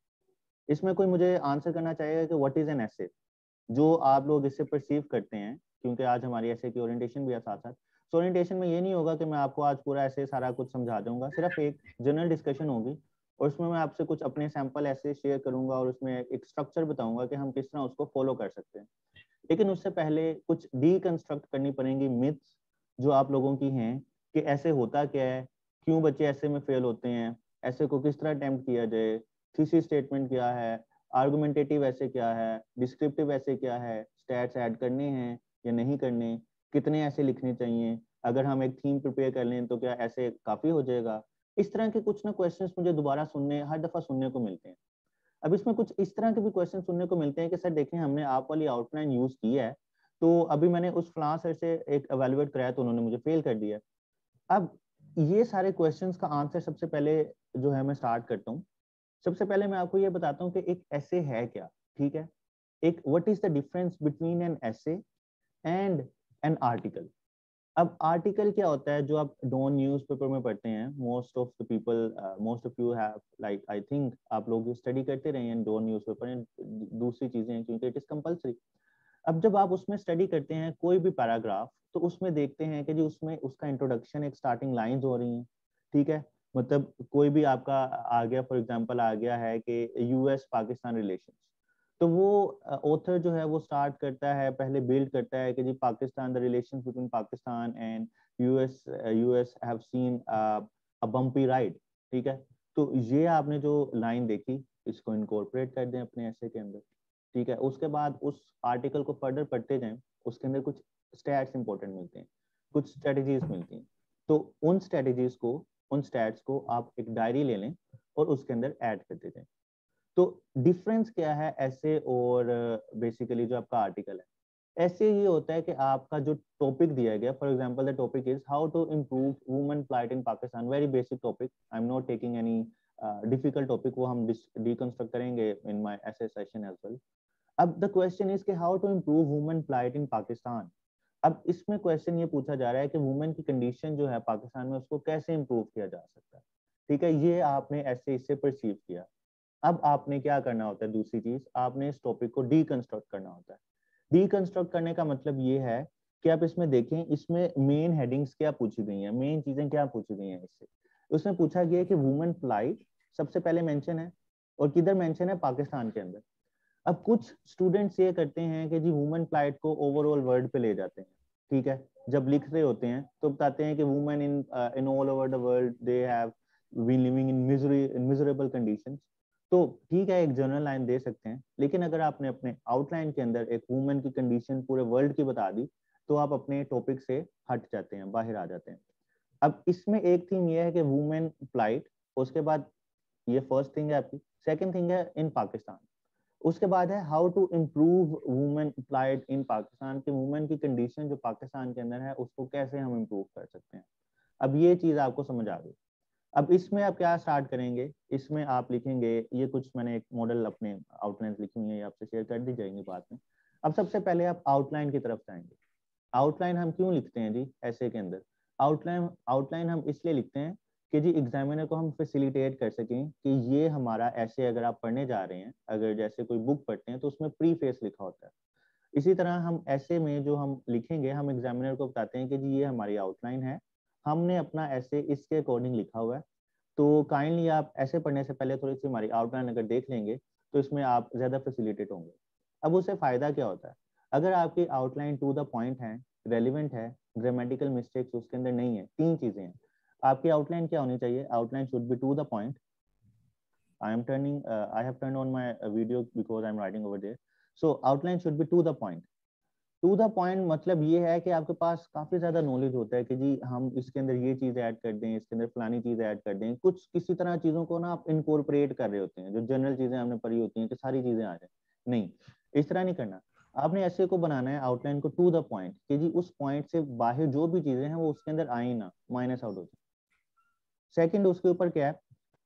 इसमें कोई मुझे आंसर करना चाहेगा कि व्हाट इज एन ऐसे, जो आप लोग इससे परसीव करते हैं, क्योंकि आज हमारी ऐसे की ओरिएंटेशन भी है साथ साथ। सो ओरिएंटेशन में ये नहीं होगा कि मैं आपको आज पूरा ऐसे सारा कुछ समझा दूंगा, सिर्फ एक जनरल डिस्कशन होगी और उसमें मैं आपसे कुछ अपने सैंपल ऐसे शेयर करूंगा और उसमें एक स्ट्रक्चर बताऊंगा कि हम किस तरह उसको फॉलो कर सकते हैं। लेकिन उससे पहले कुछ डीकंस्ट्रक्ट करनी पड़ेंगी मिथ्स जो आप लोगों की हैं, कि ऐसे होता क्या है, क्यों बच्चे ऐसे में फेल होते हैं, ऐसे को किस तरह अटेम्प्ट किया जाए, थीसिस स्टेटमेंट क्या है, आर्गुमेंटेटिव ऐसे क्या है, डिस्क्रिप्टिव ऐसे क्या है, स्टैट्स ऐड करने हैं या नहीं करने, कितने ऐसे लिखने चाहिए, अगर हम एक थीम प्रिपेयर कर लें तो क्या ऐसे काफी हो जाएगा। इस तरह के कुछ ना क्वेश्चंस मुझे दोबारा सुनने, हर दफा सुनने को मिलते हैं। अब इसमें कुछ इस तरह के भी क्वेश्चन सुनने को मिलते हैं कि सर देखें हमने आप वाली आउटलाइन यूज की है, तो अभी मैंने उस फलां सर से एक एवेलुएट कराया तो उन्होंने मुझे फेल कर दिया। अब ये सारे क्वेश्चंस का आंसर सबसे पहले जो है मैं स्टार्ट करता हूँ। सबसे पहले मैं आपको ये बताता हूँ कि एक ऐसे है क्या, ठीक है। एक what is the difference between an essay and an article. अब आर्टिकल क्या होता है, जो आप डॉन न्यूज़पेपर में पढ़ते हैं, most of the people, most of you have like I think आप लोग स्टडी करते रहे हैं डॉन न्यूज़पेपर एंड दूसरी चीजें हैं, क्योंकि इट इज कंपलसरी। अब जब आप उसमें स्टडी करते हैं कोई भी पैराग्राफ, तो उसमें देखते हैं कि जी उसमें उसका इंट्रोडक्शन, एक स्टार्टिंग लाइंस हो रही हैं, ठीक है। मतलब कोई भी आपका आ गया, फॉर एग्जांपल आ गया है कि यूएस पाकिस्तान रिलेशंस, तो वो ऑथर जो है वो स्टार्ट करता है, पहले बिल्ड करता है कि जी Pakistan, the relations between Pakistan and US have seen a bumpy ride, ठीक है। तो ये आपने जो लाइन देखी, इसको इनकॉर्पोरेट कर दें अपने ऐसे के अंदर, ठीक है। उसके बाद उस आर्टिकल को फर्दर पढ़ते जाएं, उसके अंदर कुछ स्टैट्स इंपॉर्टेंट मिलते हैं, कुछ स्ट्रेटजीज मिलती हैं। तो उन स्ट्रेटजीज को, उन स्टैट्स को आप एक डायरी ले लें और उसके अंदर ऐड करते जाएं। तो डिफरेंस क्या है ऐसे और बेसिकली जो आपका आर्टिकल है। ऐसे ये होता है कि आपका जो टॉपिक दिया गया, for example the topic is how to improve women plight in Pakistan, very basic topic, I am not taking any difficult topic, वो हम डिकंस्ट्रक्ट करेंगे in my essay session as well. अब द क्वेश्चन इज कि how to improve women plight in Pakistan. अब इसमें क्वेश्चन ये पूछा जा रहा है कि वुमेन की कंडीशन जो है पाकिस्तान में, उसको कैसे इम्प्रूव किया जा सकता है, ठीक है। ये आपने ऐसे इससे परसीव किया। अब आपने क्या करना होता है, दूसरी चीज आपने इस टॉपिक को डीकंस्ट्रक्ट करना होता है। डीकंस्ट्रक्ट करने का मतलब ये है कि आप इसमें देखें, इसमें मेन हेडिंग्स क्या पूछी गई हैं, मेन चीजें क्या पूछी गई हैं इससे। उसमें पूछा गया है कि वुमेन फ्लाइट सबसे पहले मेंशन है, और किधर मेंशन है, पाकिस्तान के अंदर। अब कुछ स्टूडेंट्स ये करते हैं कि जी वुमेन फ्लाइट को ओवरऑल वर्ल्ड पे ले जाते हैं, ठीक है। जब लिख रहे होते हैं तो बताते हैं कि women in all over the world they have been living in miserable conditions. तो ठीक है, एक जनरल लाइन दे सकते हैं, लेकिन अगर आपने अपने आउटलाइन के अंदर एक वुमेन की कंडीशन पूरे वर्ल्ड की बता दी, तो आप अपने टॉपिक से हट जाते हैं, बाहर आ जाते हैं। अब इसमें एक थिंग ये है कि वुमेन फ्लाइट, उसके बाद ये फर्स्ट थिंग है आपकी, सेकंड थिंग है इन पाकिस्तान, उसके बाद है how to improve women plight in Pakistan, की वुमेन की कंडीशन जो पाकिस्तान के अंदर है उसको कैसे हम इम्प्रूव कर सकते हैं। अब ये चीज आपको समझ आ गई। अब इसमें आप क्या स्टार्ट करेंगे, इसमें आप लिखेंगे, ये कुछ मैंने एक मॉडल अपने आउटलाइन लिखी हुई है, आपसे शेयर कर दी जाएंगी बाद में। अब सबसे पहले आप आउटलाइन की तरफ जाएंगे। आउटलाइन हम क्यों लिखते हैं जी ऐसे के अंदर, आउटलाइन आउटलाइन हम इसलिए लिखते हैं कि जी एग्जामिनर को हम फैसिलिटेट कर सकें कि ये हमारा ऐसे अगर आप पढ़ने जा रहे हैं, अगर जैसे कोई बुक पढ़ते हैं तो उसमें प्रीफेस लिखा होता है, इसी तरह हम ऐसे में जो हम लिखेंगे, हम एग्जामिनर को बताते हैं कि जी ये हमारी आउटलाइन है, हमने अपना ऐसे इसके अकॉर्डिंग लिखा हुआ है। तो काइंडली आप ऐसे पढ़ने से पहले थोड़ी सी हमारी आउटलाइन अगर देख लेंगे तो इसमें आप ज्यादा फैसिलिटेट होंगे। अब उससे फायदा क्या होता है, अगर आपकी आउटलाइन टू द पॉइंट है, रेलिवेंट है, ग्रामेटिकल मिस्टेक्स उसके अंदर नहीं है, तीन चीजें हैं। आपकी आउटलाइन क्या होनी चाहिए, outline should be to the point. I have turned on my video because I'm writing over there. So outline should be to the point. To the point मतलब ये है कि आपके पास काफी ज्यादा नॉलेज होता है कि जी हम इसके अंदर ये चीज ऐड कर दें, इसके अंदर फलानी चीज ऐड कर दें, कुछ किसी तरह चीजों को ना आप इनकॉर्पोरेट कर रहे होते हैं, जो जनरल चीजें हमने पढ़ी होती हैं कि सारी चीजें आ जाए, नहीं, इस तरह नहीं करना। आपने ऐसे को बनाना है आउटलाइन को टू द पॉइंट, कि जी उस पॉइंट से बाहर जो भी चीजें हैं वो उसके अंदर आई ना, माइनस आउट हो जाए। सेकेंड उसके ऊपर क्या है,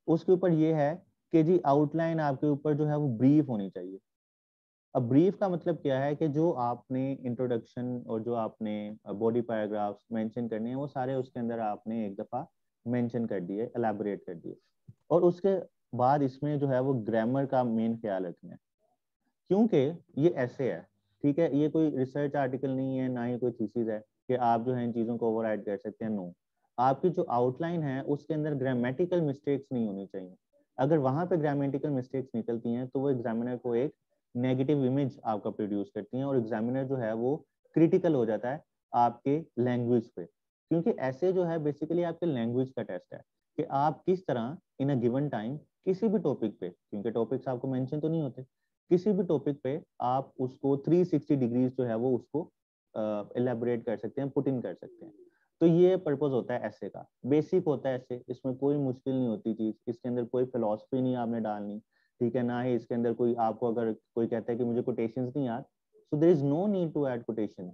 उसके ऊपर ये है कि जी आउटलाइन आपके ऊपर जो है वो ब्रीफ होनी चाहिए। अब ब्रीफ का मतलब क्या है कि जो आपने इंट्रोडक्शन और जो आपने बॉडी पैराग्राफ्स मेंशन करने हैं वो सारे उसके अंदर आपने एक दफा मेंशन कर दिए, एलैबोरेट कर दिए, और उसके बाद इसमें जो है वो ग्रामर का मेन ख्याल रखना है, क्योंकि ये ऐसे है, ठीक है, ये कोई रिसर्च आर्टिकल नहीं है, ना ही कोई थीसिस है कि आप जो है इन चीज़ों को ओवरराइड कर सकते हैं। नो, आपकी जो आउटलाइन है उसके अंदर ग्रामेटिकल मिस्टेक्स नहीं होनी चाहिए। अगर वहां पे ग्रामेटिकल मिस्टेक्स निकलती हैं तो वो एग्जामिनर को एक नेगेटिव इमेज आपका प्रोड्यूस करती हैं, और एग्जामिनर जो है वो क्रिटिकल हो जाता है आपके लैंग्वेज पे, क्योंकि ऐसे जो है बेसिकली आपके लैंग्वेज का टेस्ट है कि आप किस तरह इन अ गिवन टाइम किसी भी टॉपिक पे, क्योंकि टॉपिक्स आपको मेंशन तो नहीं होते, किसी भी टॉपिक पे आप उसको 360 डिग्रीज जो है वो उसको एलेबोरेट कर सकते हैं, पुट इन कर सकते हैं। तो ये पर्पस होता है ऐसे का, बेसिक होता है ऐसे, इसमें कोई मुश्किल नहीं होती चीज, इसके अंदर कोई फिलॉसफी नहीं आपने डालनी, ठीक है, ना ही इसके अंदर कोई आपको अगर कोई कहता है कि मुझे कोटेशंस नहीं याद, so there is no need to add quotation.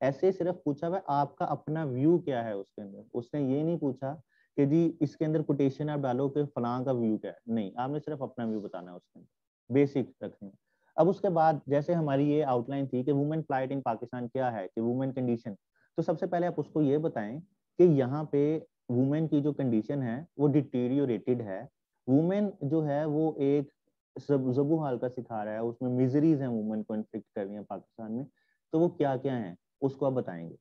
ऐसे सिर्फ पूछा हुआ आपका अपना व्यू क्या है उसके अंदर, उसने ये नहीं पूछा कि जी इसके अंदर कोटेशन आप डालो कि फलां का व्यू क्या है, नहीं, आपने सिर्फ अपना व्यू बताना है उसके अंदर, बेसिक रखनी है। अब उसके बाद जैसे हमारी ये आउटलाइन थी कि वुमेन फ्लाइट इन पाकिस्तान क्या है, कि वुमेन कंडीशन, तो सबसे पहले आप उसको ये बताएं कि यहाँ पे वुमेन की जो कंडीशन है वो डिटीरियोरेटेड है, वुमेन जो है वो एक जबू हाल का शिकार है, उसमें मिजरीज हैं वुमेन को इन्फ्लिक्ट कर रही है पाकिस्तान में, तो वो क्या क्या है उसको आप बताएंगे।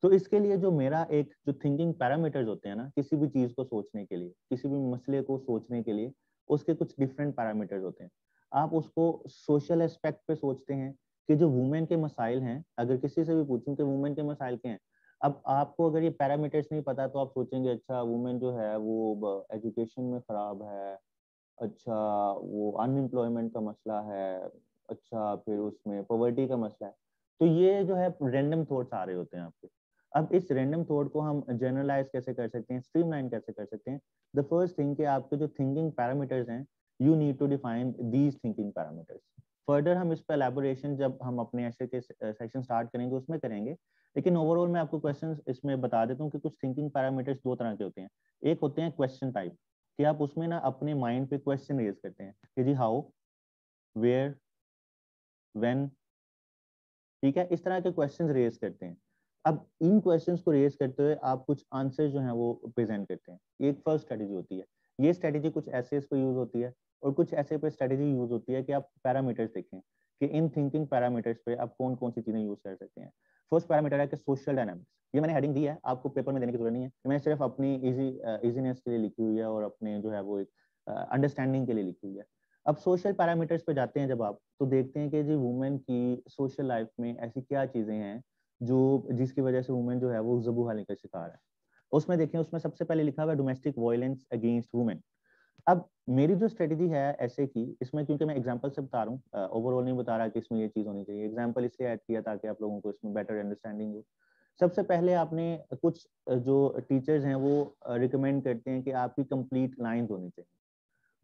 तो इसके लिए जो मेरा एक जो थिंकिंग पैरामीटर्स होते हैं ना, किसी भी चीज को सोचने के लिए, किसी भी मसले को सोचने के लिए, उसके कुछ डिफरेंट पैरामीटर्स होते हैं। आप उसको सोशल एस्पेक्ट पे सोचते हैं कि जो वुमेन के मसाइल हैं, अगर किसी से भी पूछूं कि वुमेन के मसाइल क्या हैं, अब आपको अगर ये पैरामीटर्स नहीं पता तो आप सोचेंगे अच्छा वुमेन जो है वो एजुकेशन में खराब है, अच्छा वो अनएम्प्लॉयमेंट का मसला है, अच्छा फिर उसमें पॉवर्टी का मसला है। तो ये जो है रैंडम थॉट्स आ रहे होते हैं आपके। अब इस रैंडम थॉट को हम जनरलाइज कैसे कर सकते हैं, स्ट्रीमलाइन कैसे कर सकते हैं? द फर्स्ट थिंग कि आपके जो थिंकिंग पैरामीटर्स हैं, you need to define these thinking parameters. Further हम इस पर एलैबोरेशन जब हम अपने ऐसे के सेक्शन स्टार्ट करेंगे उसमें करेंगे, लेकिन ओवरऑल मैं आपको क्वेश्चन इसमें बता देता हूँ कि कुछ थिंकिंग पैरामीटर्स दो तरह के होते हैं। एक होते हैं क्वेश्चन टाइप, कि आप उसमें ना अपने माइंड पे क्वेश्चन रेज करते हैं कि जी हाउ, वेयर, व्हेन, ठीक है, इस तरह के क्वेश्चंस रेज करते हैं। अब इन क्वेश्चंस को रेज करते हुए आप कुछ आंसर जो हैं वो प्रेजेंट करते हैं, ये एक फर्स्ट स्ट्रेटेजी होती है। ये स्ट्रेटेजी कुछ ऐसे पे यूज होती है और कुछ ऐसे पे स्ट्रेटेजी यूज होती है कि आप पैरामीटर्स देखें कि इन थिंकिंग पैरामीटर्स पे आप कौन कौन सी चीजें यूज कर सकते हैं। फर्स्ट पैरामीटर है कि सोशल डायनामिक्स, ये मैंने हेडिंग दी है, आपको पेपर में देने की जरूरत नहीं है, मैंने सिर्फ अपनी इजीनेस के लिए लिखी हुई है और अपने जो है वो एक अंडरस्टैंडिंग के लिए लिखी हुई है। अब सोशल पैरामीटर्स पे जाते हैं जब आप, तो देखते हैं कि जी वुमेन की सोशल लाइफ में ऐसी क्या चीजें हैं जो जिसकी वजह से वुमेन जो है वो ज़बूहाली का शिकार है। उसमें देखें, उसमें सबसे पहले लिखा हुआ है डोमेस्टिक वायलेंस अगेंस्ट वुमेन। अब मेरी जो स्ट्रेटेजी है ऐसे की, इसमें क्योंकि मैं एग्जांपल से बता रहा हूँ, ओवरऑल नहीं बता रहा कि इसमें ये चीज होनी चाहिए, एग्जांपल इसलिए ऐड किया ताकि आप लोगों को इसमें बेटर अंडरस्टैंडिंग हो। सबसे पहले आपने कुछ जो टीचर्स हैं वो रिकमेंड करते हैं कि आपकी कंप्लीट लाइंस होनी चाहिए।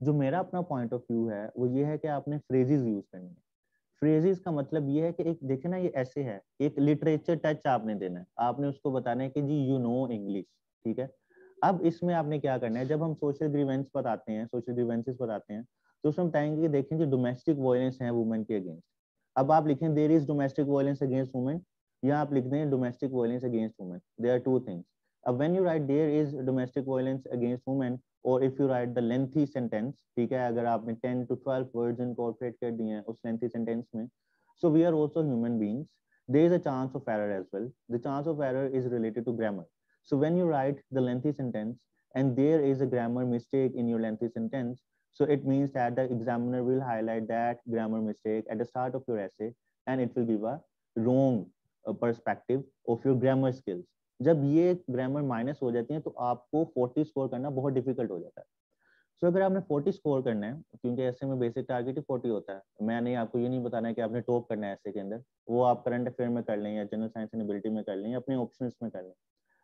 जो मेरा अपना पॉइंट ऑफ व्यू है वो ये है कि आपने फ्रेजेस यूज करनी है। फ्रेजेस का मतलब ये है कि एक देखे ना, ये ऐसे है, एक लिटरेचर टच आपने देना है, आपने उसको बताना है कि जी यू नो इंग्लिश, ठीक है। अब इसमें आपने क्या करना है, जब हम सोशल ग्रीवेंस बताते हैं, सोशल ग्रीवेंसेस बताते हैं, तो उसमें बताएंगे कि देखें जी डोमेस्टिक वायलेंस है वुमेन के अगेंस्ट। अब आप लिखें there is domestic violence against women, या आप लिख दें domestic violence against women, there are two things. अब when you write there is domestic violence against women, और if you write the lengthy sentence, ठीक है, अगर आपने 10 to 12 वर्ड्स इनकॉर्पोरेट कर दिए हैं उस लेंथी सेंटेंस में, so we are also human beings, there is a chance of error as well. The chance of error is related to grammar. So when you write the lengthy sentence and there is a grammar mistake in your lengthy sentence, so it means that the examiner will highlight that grammar mistake at the start of your essay, and it will give a wrong perspective of your grammar skills. जब ये ग्रामर माइनस हो जाती है तो आपको 40 स्कोर करना बहुत डिफिकल्ट हो जाता है। सो अगर आपने 40 स्कोर करना है, क्योंकि ऐसे में बेसिक टारगेट ही 40 होता है, मैंने आपको ये नहीं बताना है कि आपने टॉप करना है ऐसे के अंदर, वो आप करंट अफेयर में कर लें या जनरल साइंस एंड एबिलिटी में कर लें या अपने ऑप्शंस में कर लें।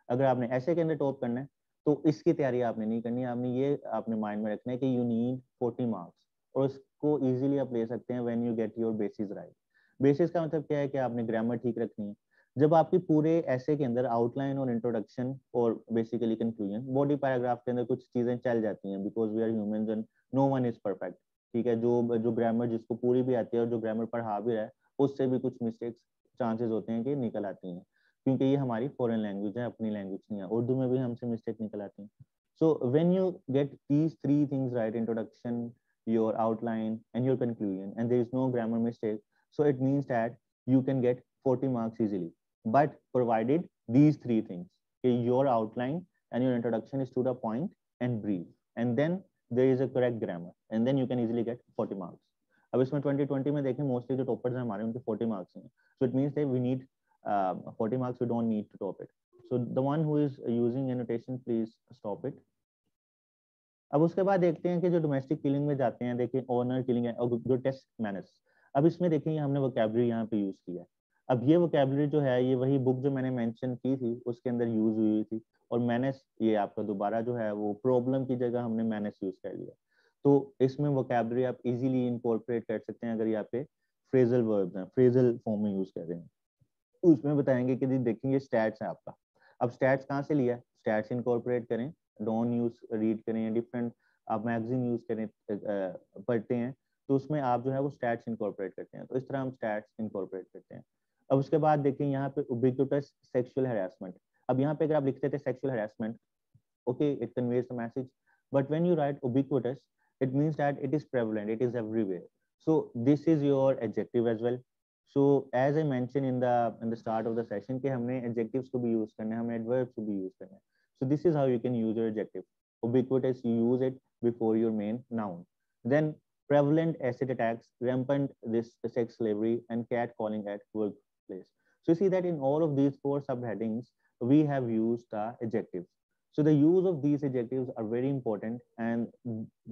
अगर आपने ऐसे के अंदर टॉप करना है तो इसकी तैयारी आपने नहीं करनी है, आपने ये अपने माइंड में रखना है कि यू नीड 40 मार्क्स, और उसको ईजिली आप ले सकते हैं when you get your basis right. Basis का मतलब क्या है कि आपने ग्रामर ठीक रखनी है। जब आपकी पूरे ऐसे के अंदर आउटलाइन और इंट्रोडक्शन और बेसिकली कंक्लूजन, बॉडी पैराग्राफ के अंदर कुछ चीजें चल जाती हैं, because we are humans and no one is perfect, ठीक है, जो ग्रामर जिसको पूरी भी आती है और जो ग्रामर पढ़ा भी रहा है उससे भी कुछ मिस्टेक्स चांसेस होते हैं कि निकल आती हैं, क्योंकि ये हमारी फॉरेन लैंग्वेज है, अपनी लैंग्वेज नहीं है। उर्दू में भी हमसे मिस्टेक निकल आती हैं। So when you get these 3 things right, introduction, your outline and your conclusion, and there is no grammar mistake, so it means that you can get 40 marks easily, but provided these 3 things, okay, your outline and your introduction is to the point and brief, and then there is a correct grammar, and then you can easily get 40 marks. अब इसमें 2020 में देखें मोस्टली जो टॉपर्स हैं हमारे उनके 40 मार्क्स हैं, so it means that we need 40 marks, we don't need to top it. So the one who is using annotation, please stop it. अब उसके बाद देखते हैं कि जो डोमेस्टिक किलिंग में जाते हैं, देखिए ऑनर किलिंग है और ग्रोटेस्क मैनर्स। अब इसमें देखेंगे हमने वोकैबुलरी यहाँ पे यूज किया है। अब ये वोकैबुलरी जो है ये वही बुक जो मैंने मेंशन की थी उसके अंदर यूज हुई थी, और मैनेस ये आपका दोबारा जो है वो प्रॉब्लम की जगह हमने मैनेस यूज कर लिया। तो इसमें वोकैबुलरी आप इजीली इनकॉर्पोरेट कर सकते हैं अगर यहाँ पे फ्रेजल वर्ब्स हैं, फ्रेजल फॉर्म में यूज कर रहे हैं। उसमें बताएंगे कि देखेंगे स्टैट्स है आपका। अब स्टैट्स कहाँ से लिया है, स्टैट्स इनकॉर्पोरेट करें, डॉन यूज रीड करें या डिफरेंट आप मैगजीन यूज करें पढ़ते हैं तो उसमें आप जो है वो स्टैट्स इनकॉर्पोरेट करते हैं, तो इस तरह हम स्टैट्स इनकॉर्पोरेट करते हैं। अब उसके बाद देखिए यहाँ पे उबिक्विटस सेक्सुअल हैरेसमेंट। अब यहाँ पे अगर आप लिखते थे sexual harassment, okay, it conveys the message, but when you write ubiquitous it means that it is prevalent, it is everywhere, so this is your adjective as well. So as I mentioned in the start of the session कि हमने adjectives को भी use करना है, हमने adverbs को भी use करना है। So this is how you can use your adjective. Ubiquitous, you use it before your main noun. Then prevalent acid attacks, rampant this sex slavery, and catcalling at workplace. So you see that in all of these 4 subheadings, we have used the adjectives. So the use of these adjectives are very important, and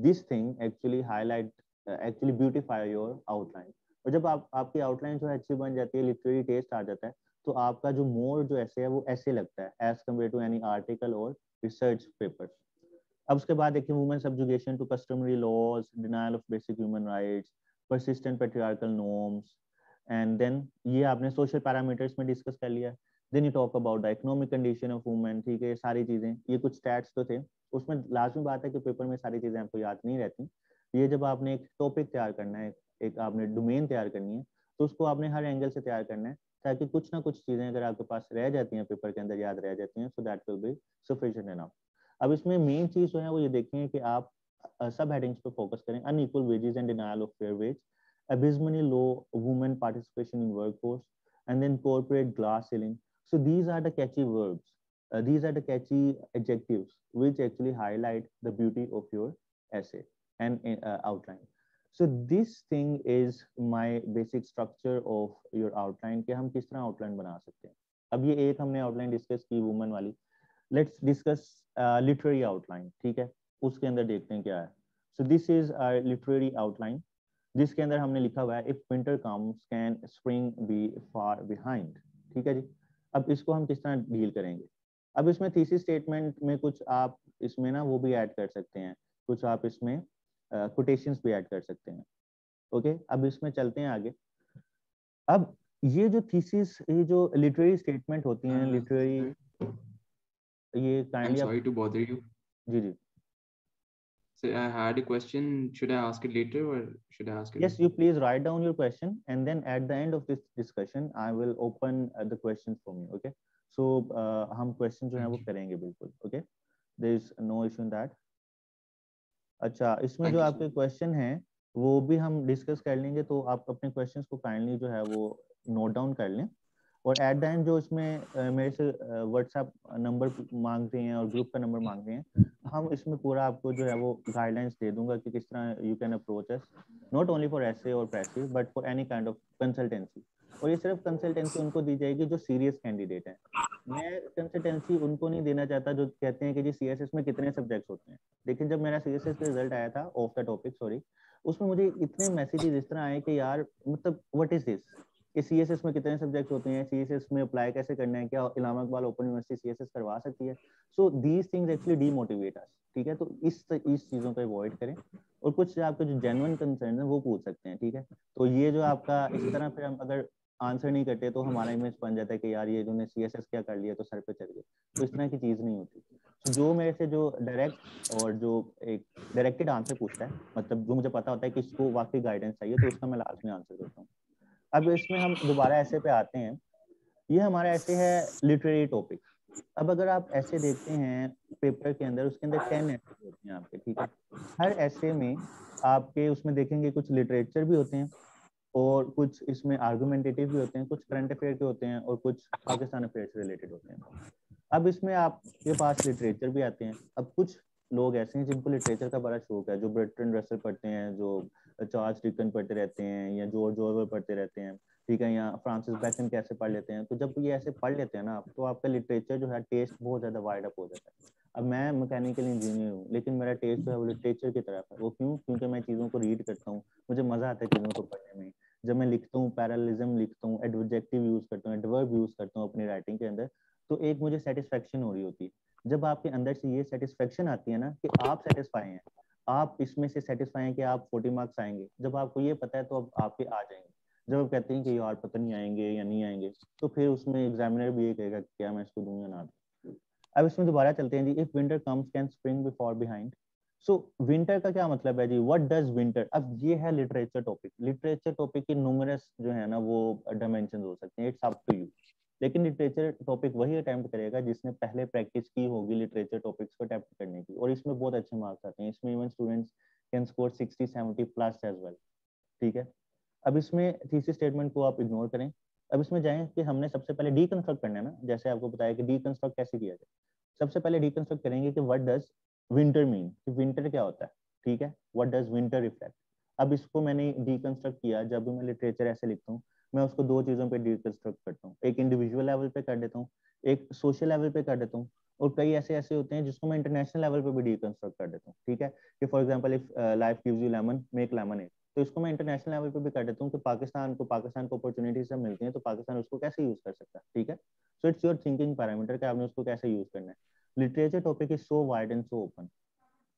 this thing actually actually beautify your outline. और जब आपकी आउटलाइन जो है अच्छी बन जाती है, लिटरेरी टेस्ट आ जाता है, तो आपका जो मोर जो ऐसे है वो ऐसे लगता है as compare to any article और रिसर्च पेपर। अब उसके बाद देखिए women subjugation to customary laws, denial of basic human rights, persistent patriarchal norms, and then ये आपने सोशल पैरामीटर्स में डिस्कस कर लिया। Then you talk about the economic condition of women, ठीक है, सारी चीजें, ये कुछ स्टैट्स तो थे। उसमें लाजमी बात है कि पेपर में सारी चीजें आपको याद नहीं रहती। ये जब आपने एक टॉपिक तैयार करना है, एक आपने डोमेन तैयार करनी है, तो उसको आपने हर एंगल से तैयार करना है ताकि कुछ ना कुछ चीजें अगर आपके पास रह जाती हैं पेपर के अंदर, याद रह जाती हैं, so that will be sufficient enough. अब इसमें मेन चीज जो है वो ये देखें कि आप सब हेडिंग्स पे फोकस करें। Unequal wages and denial of fair wage, abysmally low women participation in workforce, and then corporate glass ceiling. So these are the catchy verbs. These are the catchy adjectives which actually highlight the beauty of your essay and outline. So this thing is my basic structure of your outline कि हम किस तरह outline बना सकते हैं। अब ये एक हमने outline discuss की woman वाली। Let's discuss literary outline, ठीक है, उसके अंदर देखते हैं क्या है। So this is our literary outline जिसके अंदर हमने लिखा हुआ है if winter comes can spring be far behind, ठीक है जी। अब इसको हम किस तरह डील करेंगे। अब इसमें थीसिस स्टेटमेंट में कुछ आप इसमें ना वो भी ऐड कर सकते हैं, कुछ आप इसमें कोटेशंस भी ऐड कर सकते हैं। ओके, अब इसमें चलते हैं आगे। अब ये जो थीसिस, ये जो लिटरेरी स्टेटमेंट होती हैं, लिटरेरी, ये kindly sorry to bother you. जी जी। So I had a question. Should I ask it later or should I ask it? Yes, you please write down your question, and then at the end of this discussion, I will open the questions for me. Okay. So हम questions जो हैं वो करेंगे बिल्कुल. Okay. There is no issue in that. अच्छा, इसमें जो आपके question हैं वो भी हम discuss कर लेंगे, तो आप अपने questions को kindly जो है वो note down कर लें। और एट द एंड जो इसमें मेरे से व्हाट्सएप नंबर मांग रहे हैं और ग्रुप का नंबर मांग रहे हैं, हम इसमें पूरा आपको जो है वो गाइडलाइंस दे दूंगा कि किस तरह you can approach us, not only for essay और passive but for any kind of consultancy. और ये सिर्फ कंसल्टेंसी उनको दी जाएगी जो सीरियस कैंडिडेट हैं। मैं कंसल्टेंसी उनको नहीं देना चाहता जो कहते हैं कि जी सीएसएस में कितने सब्जेक्ट्स होते हैं। लेकिन जब मेरा सीएसएस का रिजल्ट आया था ऑफ द टॉपिक, सॉरी, उसमें मुझे इतने मैसेजेस इस तरह आए कि यार मतलब व्हाट इज दिस, कि सीएसएस में कितने सब्जेक्ट होते हैं, सीएसएस में अप्लाई कैसे करना है, क्या Allahabad Iqbal open university CSS करवा सकती है। So these things actually demotivate us, ठीक है। तो इस चीज़ों को अवॉइड करें और कुछ आपके जो जेन्युइन कंसर्न है वो पूछ सकते हैं, ठीक है। तो ये जो आपका इस तरह फिर हम अगर आंसर नहीं करते तो हमारा इमेज बन जाता है कि यार ये इन्होंने सीएसएस क्या कर लिया तो सर पे चढ़ गए, तो इस तरह की चीज़ नहीं होती। तो जो मेरे से जो डायरेक्ट और जो एक डायरेक्टेड आंसर पूछता है, मतलब जो मुझे पता होता है कि इसको वाकई गाइडेंस चाहिए, तो उसका मैं लास्ट में आंसर देता हूँ। अब इसमें हम दोबारा ऐसे पे आते हैं। ये हमारा ऐसे है लिटरेरी टॉपिक। अब अगर आप ऐसे देखते हैं पेपर के अंदर, उसके अंदर 10 ऐसे होते हैं आपके, ठीक है। हर ऐसे में आपके उसमें देखेंगे कुछ लिटरेचर भी होते हैं और कुछ इसमें आर्गुमेंटेटिव भी होते हैं, कुछ करंट अफेयर के होते हैं और कुछ पाकिस्तान अफेयर से रिलेटेड होते हैं। अब इसमें आपके पास लिटरेचर भी आते हैं। अब कुछ लोग ऐसे हैं जिनको लिटरेचर का बड़ा शौक है, जो बर्ट्रैंड रसल पढ़ते हैं, जो चार्ल्स डिकन पढ़ते रहते हैं, या जॉर्ज ऑरवेल पढ़ते रहते हैं, ठीक है, या फ्रांसिस बैकन कैसे पढ़ लेते हैं। तो जब ये ऐसे पढ़ लेते हैं ना आप, तो आपका लिटरेचर जो है टेस्ट बहुत ज्यादा वाइड अप हो जाता है। अब मैं मैकेनिकल इंजीनियर हूँ, लेकिन मेरा टेस्ट जो है वो लिटरेचर की तरफ है। वो क्यों? क्योंकि मैं चीज़ों को रीड करता हूँ, मुझे मजा आता है चीज़ों को पढ़ने में। जब मैं लिखता हूँ, पैरालिज्म लिखता हूँ, एडजेक्टिव यूज करता हूँ, एडवर्ब यूज करता हूँ अपनी राइटिंग के अंदर, तो एक मुझे सेटिस्फेक्शन हो रही होती है। जब आपके अंदर से ये सेटिस्फेक्शन आती है ना कि आप सेटिस्फाई हैं, आप इसमें से सेटिस्फाई हैं कि आप 40 मार्क्स आएंगे, जब आपको ये पता है तो अब आपके आ जाएंगे। जब आप कहते हैं कि यार पता नहीं आएंगे या नहीं आएंगे, तो फिर उसमें एग्जामिनर भी ये कहेगा कि क्या मैं इसको दूं या ना दूं। अब इसमें दोबारा चलते हैं जी। If winter comes can spring be far behind. So winter का क्या मतलब है जी? What does winter. अब ये है लिटरेचर टॉपिक। लिटरेचर टॉपिक की न्यूमरस जो है ना वो डायमेंशन हो सकते हैं, इट्स अप टू यू। लेकिन लिटरेचर टॉपिक वही अटेम्प्ट करेगा जिसने पहले प्रैक्टिस की होगी लिटरेचर टॉपिक्स को अटेम्प्ट करने की, और इसमें बहुत अच्छे मार्क्स आते हैं। इसमें even students can score 60-70 plus as well, ठीक है। अब इसमें थीसिस स्टेटमेंट को आप इग्नोर करें। अब इसमें जाएं कि हमने सबसे पहले डीकंस्ट्रक्ट करना है ना, जैसे आपको बताया कि डीकंस्ट्रक्ट कैसे किया जाए। सबसे पहले डीकंस्ट्रक्ट करेंगे कि व्हाट डज विंटर मीन, कि विंटर क्या होता है, ठीक है। What does winter reflect. अब इसको मैंने डीकंस्ट्रक्ट किया। जब भी मैं लिटरेचर ऐसे लिखता हूँ, मैं उसको दो चीजों पे डीकंस्ट्रक्ट करता हूँ। एक इंडिविजुअल लेवल पे कर देता हूँ, एक सोशल लेवल पे कर देता हूँ, और कई ऐसे ऐसे होते हैं जिसको मैं इंटरनेशनल लेवल पे भी डीकंस्ट्रक्ट कर देता हूँ, ठीक है। कि for example if life gives you lemon make lemonade, तो इसको मैं इंटरनेशनल लेवल पे भी कर देता हूँ कि पाकिस्तान को अपॉर्चुनिटीज जब मिलती हैं तो पाकिस्तान उसको कैसे यूज कर सकता है, ठीक है। So it's your thinking parameter कि आपने उसको कैसे यूज करना है। Literature topic is so wide and so open.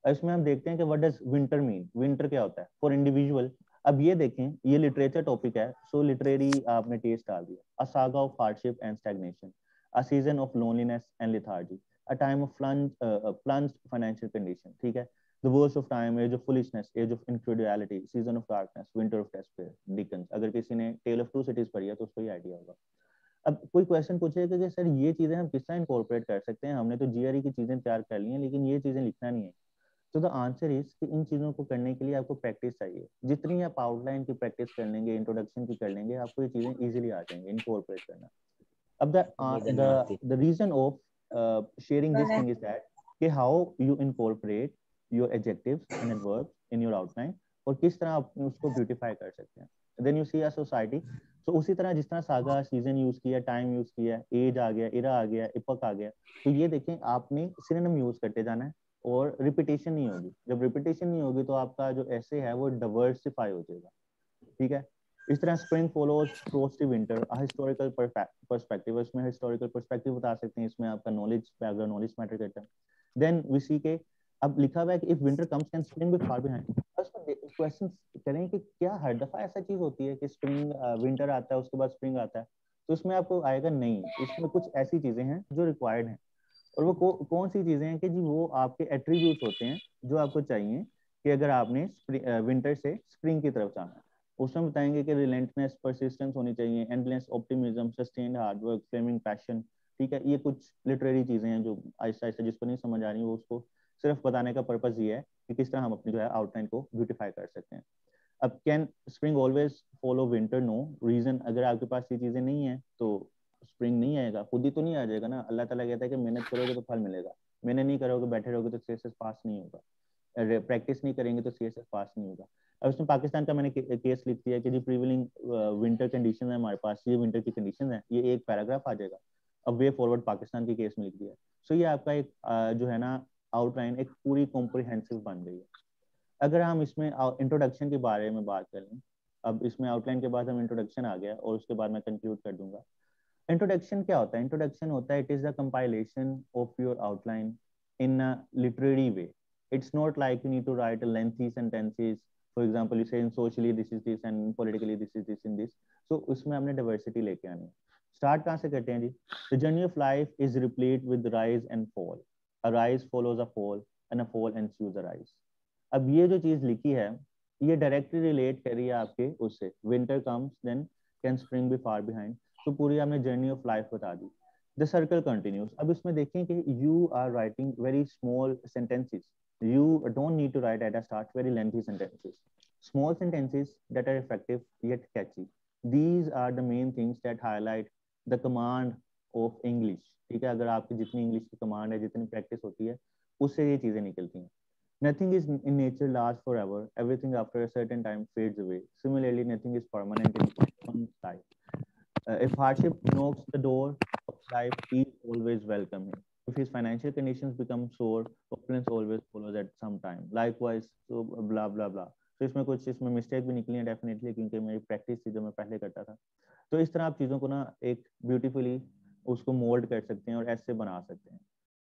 इसमें हम देखते हैं कि what does winter mean, winter क्या होता है फॉर इंडिविजुअल। अब ये देखें, ये लिटरेचर टॉपिक है, सो लिटरेरी आपने टेस्ट डाल दिया। A saga of hardship and stagnation, a season of loneliness and lethargy, a time of plunged financial condition, ठीक है। The worst of time, age of foolishness, age of incredulity, season of darkness, winter of despair, Dickens। अगर किसी ने टेल ऑफ टू सिटीज पढ़ी है तो उसको ये आइडिया होगा। अब कोई क्वेश्चन पूछेगा कि सर ये चीजें हम किस तरह इनकॉर्पोरेट कर सकते हैं, हमने तो जीआरई की चीजें तैयार कर ली हैं लेकिन ये चीजें लिखना नहीं है। तो द आंसर इज कि इन चीजों को करने के लिए आपको प्रैक्टिस चाहिए। जितनी आप आउटलाइन की प्रैक्टिस कर लेंगे, इंट्रोडक्शन की कर लेंगे, आपको ये चीजें इजीली आ जाएंगी इनकॉर्पोरेट करना। अब the reason of sharing this thing is that कि how you incorporate your adjectives and adverbs in your outline, और किस तरह आप उसको ब्यूटीफाई कर सकते हैं। then you see a society, so उसी तरह जिस तरह सागा सीजन यूज किया, टाइम यूज किया, एज आ गया, इरा आ गया, इपक आ गया, तो ये देखें आपने सिनोनिम यूज करते जाना है और रिपीटेशन नहीं होगी। जब रिपीटेशन नहीं होगी तो आपका जो ऐसे है वो डाइवर्सिफाई हो जाएगा, ठीक है। इस तरह spring follows frosty winter, historical perspective, इसमें हिस्टोरिकल पर्सपेक्टिव बता सकते हैं, इसमें आपका नॉलेज, बैकग्राउंड नॉलेज मैटर करता है। देन वी सी के अब लिखा हुआ है कि if winter comes can spring be far behind. Question करें कि क्या हर दफा ऐसा चीज होती है कि स्प्रिंग विंटर आता है उसके बाद स्प्रिंग आता है, तो इसमें आपको आएगा नहीं। इसमें कुछ ऐसी चीजें हैं जो रिक्वायर्ड हैं, और वो कौन सी चीजें हैं कि जी वो आपके एट्रीब्यूट्स होते हैं जो आपको चाहिए कि अगर आपने विंटर से स्प्रिंग की तरफ जाना है। उसमें बताएंगे कि रिलेंटनेस, परसिस्टेंस होनी चाहिए, endless optimism, sustained hard work, flaming passion, ठीक है। ये कुछ लिटरेरी चीजें हैं जो आहिस्ता आहिस्ता जिसको नहीं समझ आ रही वो उसको सिर्फ बताने का पर्पज ये है कि किस तरह हम अपनी जो है आउटलाइन को ब्यूटीफाई कर सकते हैं। अब can spring always follow winter, no reason. अगर आपके पास ये चीजें नहीं है तो स्प्रिंग नहीं आएगा, खुद ही तो नहीं आ जाएगा ना। अल्लाह ताला कहता है कि मेहनत करोगे तो फल मिलेगा, मेहनत नहीं करोगे, बैठे रहोगे तो सीएसएस पास नहीं होगा, प्रैक्टिस नहीं करेंगे तो सीएसएस पास नहीं होगा। अब इसमें पाकिस्तान का मैंने केस लिख दिया कि जी प्रीवेलिंग विंटर कंडीशन है हमारे पास, ये विंटर की कंडीशन है, ये एक पैराग्राफ आ जाएगा। अब वे फॉरवर्ड पाकिस्तान की केस में लिख दिया। सो ये आपका एक जो है ना आउटलाइन एक पूरी कॉम्प्रिहेंसिव बन गई है। अगर हम इसमें इंट्रोडक्शन के बारे में बात कर लें, अब इसमें आउटलाइन के बाद हम इंट्रोडक्शन आ गया और उसके बाद मैं कंक्लूड कर दूंगा। इंट्रोडक्शन क्या होता है? इंट्रोडक्शन होता है it is the compilation of your outline in a literary way. It's not like you need to write a lengthy sentences. For example, you say in socially this is this and politically this is this in this. So उसमें हमने diversity लेके आनी है। Start कहाँ से करते हैं जी? The journey of life is replete with rise and fall. a rise follows a fall and a fall ensues a rise. अब ये जो चीज लिखी है ये डायरेक्टली रिलेट कर रही है आपके उससे, winter comes then can spring be far behind. तो पूरी आपने जर्नी ऑफ लाइफ बता दी। The circle continues. अब इसमें देखें कि you are writing very small sentences, you don't need to write at a start very lengthy sentences, small sentences that are effective yet catchy. These are the main things that highlight the command of English. ठीक है, अगर आपकी जितनी इंग्लिश की कमांड है, जितनी प्रैक्टिस होती है, उससे ये चीजें निकलती हैं। Nothing is in nature lasts forever. Everything after a certain time fades away. Similarly, nothing is permanent in one's life. If hardship knocks the door of life, he is always welcome here. If his financial conditions become sore, opulence always follows at some time. Likewise, so blah blah blah. तो इसमें कुछ इसमें मिस्टेक भी निकली है डेफिनेटली, क्योंकि मेरी प्रैक्टिस थी जो मैं पहले करता था। तो इस तरह आप चीज़ों को ना एक ब्यूटीफुली उसको मोल्ड कर सकते हैं और ऐसे बना सकते हैं।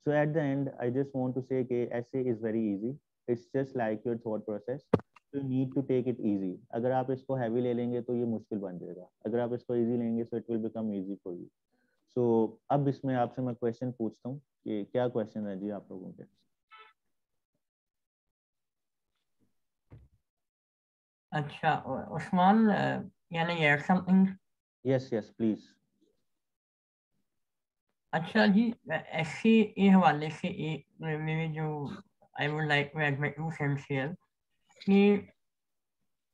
So at the end, I just want to say कि essay is very easy. It's just like your thought process. You need to take it easy. अगर आप इसको हैवी ले लेंगे तो ये मुश्किल बन जाएगा, अगर आप इसको इजी लेंगे so it will become easy for you. So अब इसमें आपसे मैं क्वेश्चन पूछता हूँ कि क्या क्वेश्चन है जी आप लोगों के? अच्छा उस्मान, यानी add something? Yes, yes, please. अच्छा जी, ऐसे ये हवाले से एक मेरे जो I would like to add my 2 cents here कि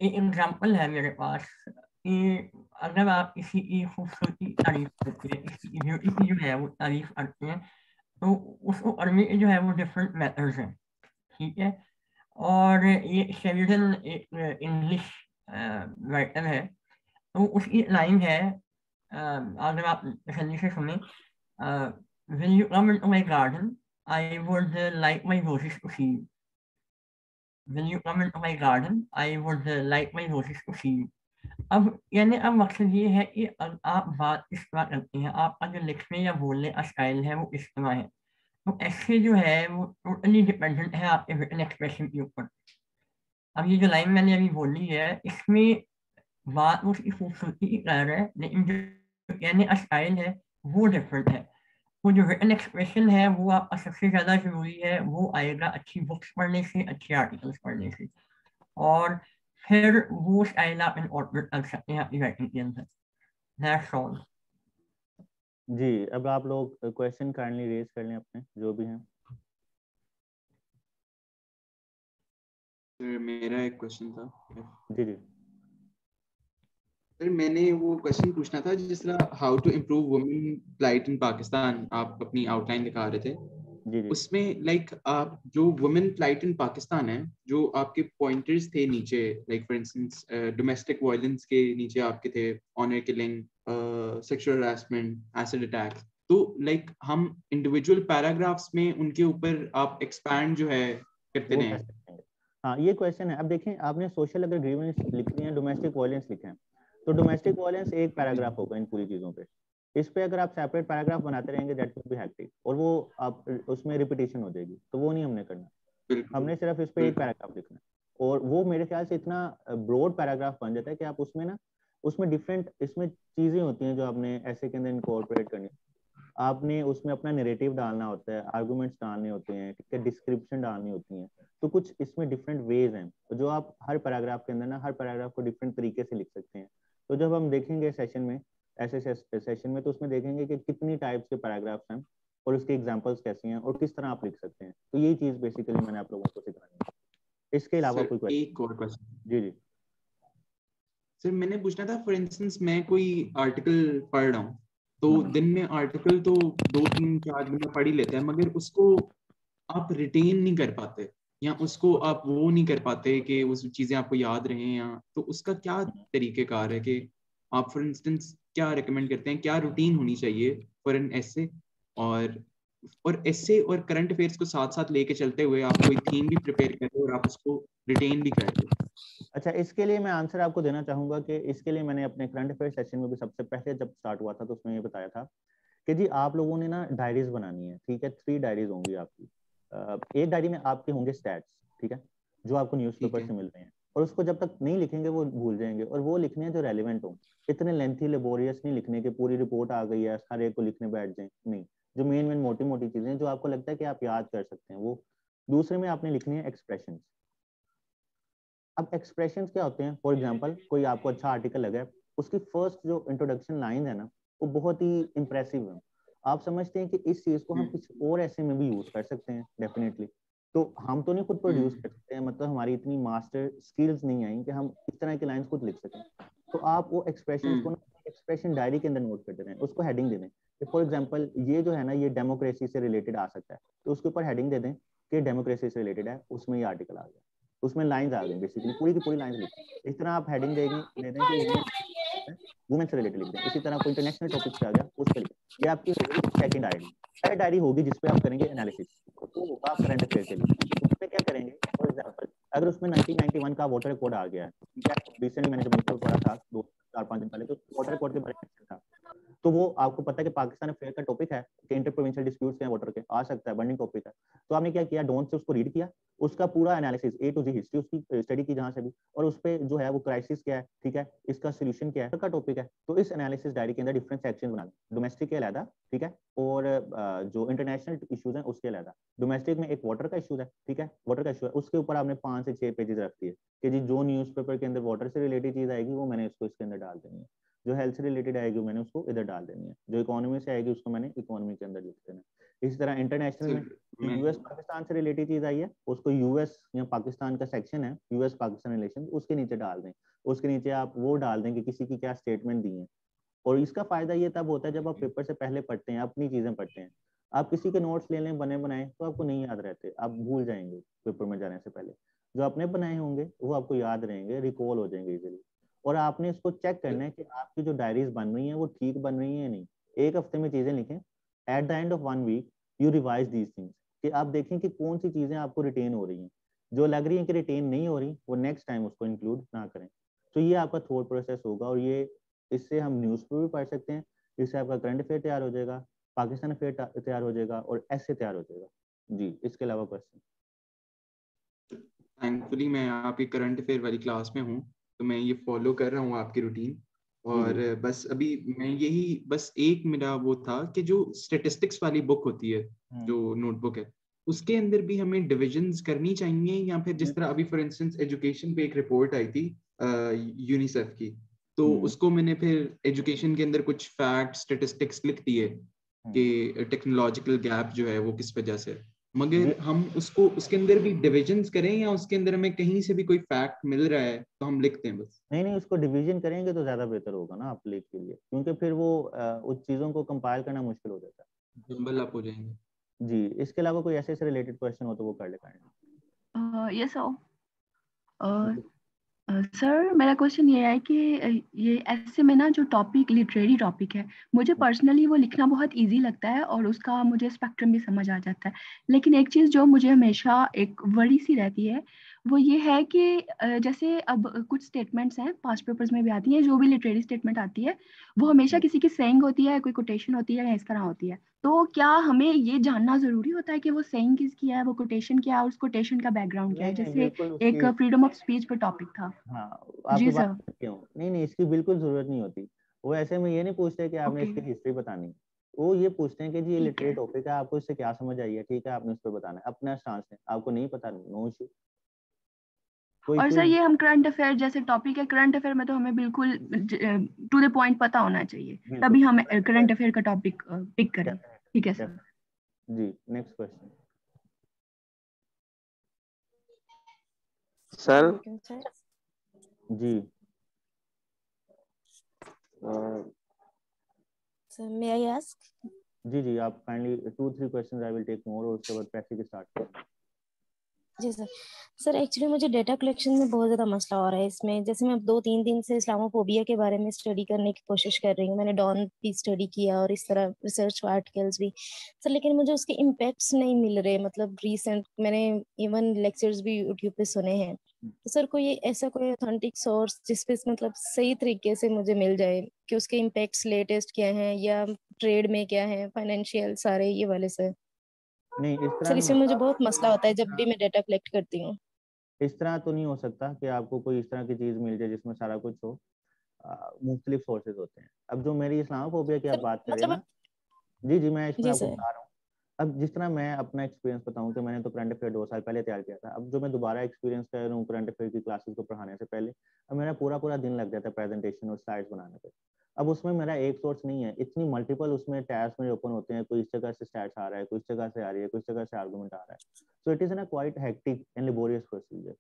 एक एग्जांपल है मेरे पास कि अगर आप किसी की खूबसूरती तारीफ करते हैं, किसी की ब्यूटी की जो है वो तारीफ करते हैं, तो उसको करने के जो है वो डिफरेंट मेथड्स हैं, ठीक है। और ये शेरिडन एक इंग्लिश राइटर है, तो उसकी लाइन है, अगर आप जल्दी से सुने, Will you come into my garden? I would like my roses to see you. Will you come into my garden? I would like my roses to see you. अब यानी अब मकसद ये है कि आप बात इस तरह करते हैं, आपका जो लिखने या बोलने का स्टाइल है वो इस तरह है, तो ऐसे जो है वो टोटली डिपेंडेंट है आपके रिटन एक्सप्रेशन के ऊपर। अब ये जो लाइन मैंने अभी बोली है इसमें बात उसकी खूबसूरती की कर रहा है, लेकिन जो कहने का स्टाइल है वो डिफरेंट है। वो जो रिटन एक्सप्रेशन है वो आपका सबसे ज़्यादा ज़रूरी है, वो आएगा अच्छी बुक्स पढ़ने से, अच्छे आर्टिकल्स पढ़ने से, और फिर वो स्टाइल आप इनकॉर्पोरेट कर सकते हैं अपनी राइटिंग के अंदर। दैट्स ऑल जी। अब आप लोग क्वेश्चन काइंडली रेज कर लें अपने जो भी हैं। सर मेरा एक क्वेश्चन था। जी जी सर मैंने वो क्वेश्चन पूछना था जिस तरह how to improve women plight in Pakistan आप अपनी आउटलाइन दिखा रहे थे, जी जी। उसमें लाइक आप जो वुमेन प्लाइट इन पाकिस्तान है, जो आपके पॉइंटर्स थे नीचे, like for instance domestic violence के नीचे आपके थे honour killing, sexual harassment, acid attacks, तो लाइक हम इंडिविजुअल पैराग्राफ्स में उनके ऊपर आप एक्सपैंड जो है करते वो रहे। कर सकते हैं। हाँ ये क्वेश्चन है। अब देखें आपने सोशल अगर ग्रीवेंस लिखी है, डोमेस्टिक वायलेंस लिखे हैं, तो डोमेस्टिक वायलेंस एक पैराग्राफ होगा इन पूरी चीजों पे। इस पे अगर आप सेपरेट पैराग्राफ बनाते रहेंगे दैट विल बी हेक्टिक, और वो आप उसमें रिपीटेशन हो जाएगी, तो वो नहीं हमने करना। हमने सिर्फ इस पे एक पैराग्राफ लिखना है, और वो मेरे ख्याल से इतना ब्रॉड पैराग्राफ बन जाता है कि आप उसमें ना उसमें डिफरेंट इसमें चीजें होती हैं जो आपने ऐसे के अंदर इनकॉर्पोरेट करनी। आपने उसमें अपना नैरेटिव डालना होता है, आर्गुमेंट्स डालने होते हैं, ठीक है, डिस्क्रिप्शन डालनी होती है, तो कुछ इसमें डिफरेंट वेज हैं जो आप हर पैराग्राफ के अंदर ना हर पैराग्राफ को डिफरेंट तरीके से लिख सकते हैं। तो जब हम देखेंगे सेशन में, ऐसे सेशन में, तो उसमें देखेंगे कि कितनी टाइप्स के पैराग्राफ्स हैं और उसके एग्जांपल्स कैसे हैं और किस तरह आप लिख सकते हैं। तो यही चीज बेसिकली मैंने आप लोगों को सिखानी है। इसके अलावा कोई क्वेश्चन? एक और क्वेश्चन। जी जी सर मैंने पूछना था, फॉर इंस्टेंस मैं कोई आर्टिकल पढ़ रहा हूँ, तो दिन में आर्टिकल तो 2-3-4 दिन में पढ़ ही लेते हैं, मगर उसको आप रिटेन नहीं कर पाते, या उसको आप वो नहीं कर पाते कि उस चीजें आपको याद रहें, या तो उसका क्या तरीकेकार है कि आप फॉर इंस्टेंस क्या रिकमेंड करते हैं, क्या रूटीन होनी चाहिए फॉर एन एसे, और एसे और करंट अफेयर्स को साथ साथ लेके चलते हुए आप कोई थीम भी प्रिपेयर करते हो और आप उसको रिटेन भी करते हो? अच्छा, इसके लिए मैं आंसर आपको देना चाहूंगा कि इसके लिए मैंने अपने करंट अफेयर सेशन में भी सबसे पहले जब स्टार्ट हुआ था तो उसमें ये बताया था कि जी आप लोगों ने ना डायरीज बनानी है, ठीक है, 3 डायरीज होंगी आपकी। एक डायरी में आपके होंगे स्टैट्स, ठीक है, जो आपको न्यूज़पेपर से मिल रहे हैं, और उसको जब तक नहीं लिखेंगे वो भूल जाएंगे, और वो लिखने हैं जो रेलिवेंट हो। इतने लेंथी लेबोरियस नहीं लिखने के पूरी रिपोर्ट आ गई है हर एक को लिखने बैठ जाए, नहीं, जो मेन मोटी मोटी चीजें जो आपको लगता है कि आप याद कर सकते हैं वो। दूसरे में आपने लिखनी है एक्सप्रेशंस। अब एक्सप्रेशंस क्या होते हैं? फॉर एग्जांपल कोई आपको अच्छा आर्टिकल लगा है, उसकी फर्स्ट जो इंट्रोडक्शन लाइन है ना वो बहुत ही इंप्रेसिव है। आप समझते हैं कि इस चीज को हम किसी और ऐसे में भी यूज कर सकते हैं डेफिनेटली। तो हम तो नहीं खुद प्रोड्यूस कर सकते हैं, मतलब हमारी इतनी मास्टर स्किल्स नहीं आई कि हम इस तरह की लाइंस खुद लिख सकें। तो आप वो एक्सप्रेशंस को ना एक्सप्रेशन डायरी के अंदर नोट कर दे रहे हैं, उसको हेडिंग दे दें। फॉर एग्जांपल ये जो है ना ये डेमोक्रेसी से रिलेटेड आ सकता है, तो उसके ऊपर हेडिंग दे दें कि डेमोक्रेसी से रिलेटेड है, उसमें ये आर्टिकल आ गया, उसमें लाइंस आ गई, बेसिकली पूरी की पूरी लाइंस लिखी। इस तरह आप हेडिंग देंगे दे दें कि वुमेन से रिलेटेड लिख दें। इसी तरह कोई इंटरनेशनल टॉपिक पे आ गया उस पर लिखें। ये आपकी सेकंड डायरी डायरी होगी जिसपे आप करेंगे एनालिसिस, तो होगा करंट अफेयर के लिए। उसमें क्या करेंगे? फॉर एग्जांपल अगर उसमें 1991 का वाटर रिकॉर्ड आ गया है, ठीक है, रिसेंटली मैंने जब न्यूज़पेपर पढ़ा था 4-5 दिन पहले, तो वाटर रिकॉर्ड के बारे में था, तो वो आपको पता है कि पाकिस्तान अफेयर का टॉपिक है कि इंटर प्रोविंशियल डिस्प्यूट्स हैं वाटर के, आ सकता है बर्निंग टॉपिक है। तो आपने क्या किया? डॉन से उसको रीड किया, उसका पूरा analysis A to Z history उसकी स्टडी की जहां से भी, और उस पे जो है वो क्राइसिस क्या है, ठीक है, इसका सोल्यूशन क्या है, का टॉपिक है। तो इस एनालिसिस डायरी के अंदर डिफरेंट सेक्शन बना दें, डोमेस्टिक के अलग, ठीक है, और जो इंटरनेशनल इश्यूज हैं उसके अलग। डोमेस्टिक में एक वाटर का इशू है, ठीक है, वाटर का इशू है, उसके ऊपर आपने 5 से 6 पेजेस रख दिए कि जी जो न्यूज़पेपर के अंदर वाटर से रिलेटेड चीज आएगी वो मैंने इसको इसके अंदर डाल देनी है, जो हेल्थ से रिलेटेड आएगी मैंने उसको इधर डाल देनी है, जो इकोनॉमी से आएगी उसको मैंने इकोनॉमी के अंदर लिख देना है। इसी तरह इंटरनेशनल में यूएस पाकिस्तान से रिलेटेड चीज आई है, उसको यूएस या पाकिस्तान का सेक्शन है यूएस पाकिस्तान रिलेशन, उसके नीचे डाल दें। उसके नीचे आप वो डाल दें कि किसी की क्या स्टेटमेंट दी है। और इसका फायदा ये तब होता है जब आप पेपर से पहले पढ़ते हैं, अपनी चीजें पढ़ते हैं। आप किसी के नोट्स ले लें बने बनाए तो आपको नहीं याद रहते, आप भूल जाएंगे पेपर में जाने से पहले। जो अपने बनाए होंगे वो आपको याद रहेंगे, रिकॉल हो जाएंगे इजीली। और आपने इसको चेक करना है कि आपकी जो डायरीज बन रही हैं वो ठीक बन रही हैं या नहीं। एक हफ्ते में चीजें लिखें, at the end of 1 week you revise these things, कि आप देखें कि कौन सी चीजें आपको रिटेन हो रही हैं, जो लग रही है कि रिटेन नहीं हो रही वो नेक्स्ट टाइम उसको इंक्लूड ना करें। तो ये आपका थॉट प्रोसेस होगा, और ये इससे हम न्यूज़ पेपर भी पढ़ सकते हैं, इससे आपका करंट अफेयर तैयार हो जाएगा, पाकिस्तान अफेयर तैयार हो जाएगा, और ऐसे तैयार हो जाएगा। जी, इसके अलावा क्वेश्चन? थैंकफुली मैं आपकी करंट अफेयर वाली क्लास में हूँ, तो मैं ये फॉलो कर रहा हूँ आपकी रूटीन। और बस अभी मैं यही बस एक मेरा वो था कि जो स्टेटिस्टिक्स वाली बुक होती है, जो नोटबुक है, उसके अंदर भी हमें डिविजन्स करनी चाहिए, या फिर जिस तरह अभी फॉर इंस्टेंस एजुकेशन पे एक रिपोर्ट आई थी यूनिसेफ की, तो उसको मैंने फिर एजुकेशन के अंदर कुछ फैक्ट स्टेटिस्टिक्स लिख दिए कि टेक्नोलॉजिकल गैप जो है वो किस वजह से, मगर हम उसको उसके अंदर भी डिविजन्स करें, या उसके अंदर हमें कहीं से भी कोई फैक्ट मिल रहा है तो हम लिखते हैं बस? नहीं, उसको डिवीजन करेंगे तो ज्यादा बेहतर होगा ना आप लिख के लिए, क्योंकि फिर वो उस चीजों को कंपाइल करना मुश्किल हो जाता है, जंबल अप हो जाएंगे। जी। इसके अलावा कोई ऐसे से रिलेटेड क्वेश्चन हो तो वो कर ले। यस सर, मेरा क्वेश्चन ये है कि ये ऐसे में ना जो टॉपिक लिटरेरी टॉपिक है, मुझे पर्सनली वो लिखना बहुत इजी लगता है और उसका मुझे स्पेक्ट्रम भी समझ आ जाता है। लेकिन एक चीज़ जो मुझे हमेशा एक वरी सी रहती है वो ये है कि जैसे अब कुछ स्टेटमेंट्स हैं, पास्ट पेपर्स में भी आती हैं, जो भी लिटरेरी स्टेटमेंट आती है वो हमेशा किसी की सेइंग होती है, कोई कोटेशन होती है, या इस तरह होती है। तो क्या हमें ये जानना जरूरी होता है कि वो सेइंग किसकी है, वो कोटेशन क्या है, और उस कोटेशन का बैकग्राउंड क्या है? जैसे एक फ्रीडम ऑफ स्पीच पे टॉपिक था। हाँ, आपकी जी बात सर। क्यों नहीं, इसकी बिल्कुल जरूरत नहीं होती। वो ऐसे में ये नहीं पूछते कि आपने इसकी हिस्ट्री बतानी, वो ये पूछते हैं कि जी ये लिटरेरी टॉपिक है, आपको इससे क्या समझ आई है, ठीक है, आपने इस पर बताना है अपना स्टांस है, आपको नहीं पता, नो इशू। और सर ये हम करंट अफेयर जैसे टॉपिक है, करंट अफेयर में तो हमें बिल्कुल टू द पॉइंट पता होना चाहिए, तभी हम करंट अफेयर का टॉपिक पिक करें। ठीक है सर। जी, नेक्स्ट क्वेश्चन सर। जी सर मे आई आस्क? जी, आप kindly 2-3 questions I will take more, और उसके बाद प्रैक्टिस स्टार्ट करें। जी सर एक्चुअली मुझे डेटा कलेक्शन में बहुत ज़्यादा मसला हो रहा है इसमें। जैसे मैं 2-3 दिन से इस्लामोफोबिया के बारे में स्टडी करने की कोशिश कर रही हूँ, मैंने डॉन भी स्टडी किया और इस तरह रिसर्च आर्टिकल्स भी सर, लेकिन मुझे उसके इम्पैक्ट्स नहीं मिल रहे। मतलब रिसेंट मैंने इवन लेक्चर्स भी यूट्यूब पे सुने हैं, तो सर कोई ऐसा कोई ऑथेंटिक सोर्स जिसपे मतलब सही तरीके से मुझे मिल जाए कि उसके इम्पैक्ट्स लेटेस्ट क्या हैं, या ट्रेड में क्या है, फाइनेंशियल सारे ये वाले सर। नहीं, इस तरह सर नहीं इसमें मुझे होता, बहुत मसला होता है जब भी मैं डाटा कलेक्ट करती हूँ। इस तरह तो नहीं हो सकता कि आपको कोई इस तरह की चीज मिल जाए जिसमें सारा कुछ हो। मुख्तलिफ सोर्सेज होते हैं। अब जो मेरी इस्लामोफोबिया की आप बात कर रहे हैं ना, जी मैं इसमें जी आपको सर। बता रहा हूँ। अब जिस तरह मैं अपना एक्सपीरियंस बताऊं कि मैंने तो करंट अफेयर 2 साल पहले तैयार किया था, अब जो मैं दोबारा एक्सपीरियंस कर रहा हूँ करंट अफेयर की क्लासेस को पढ़ाने से पहले, अब मेरा पूरा दिन लग जाता है प्रेजेंटेशन और स्लाइड्स बनाने पे। अब उसमें मेरा एक सोर्स नहीं है, इतनी मल्टीपल उसमें टैब्स मेरे ओपन होते हैं, कोई इस जगह से स्टैट्स आ रहा है, कोई इस जगह से आ रही है, कोई इस जगह से आर्गुमेंट आ रहा है। So it is an quite hectic and laborious procedure.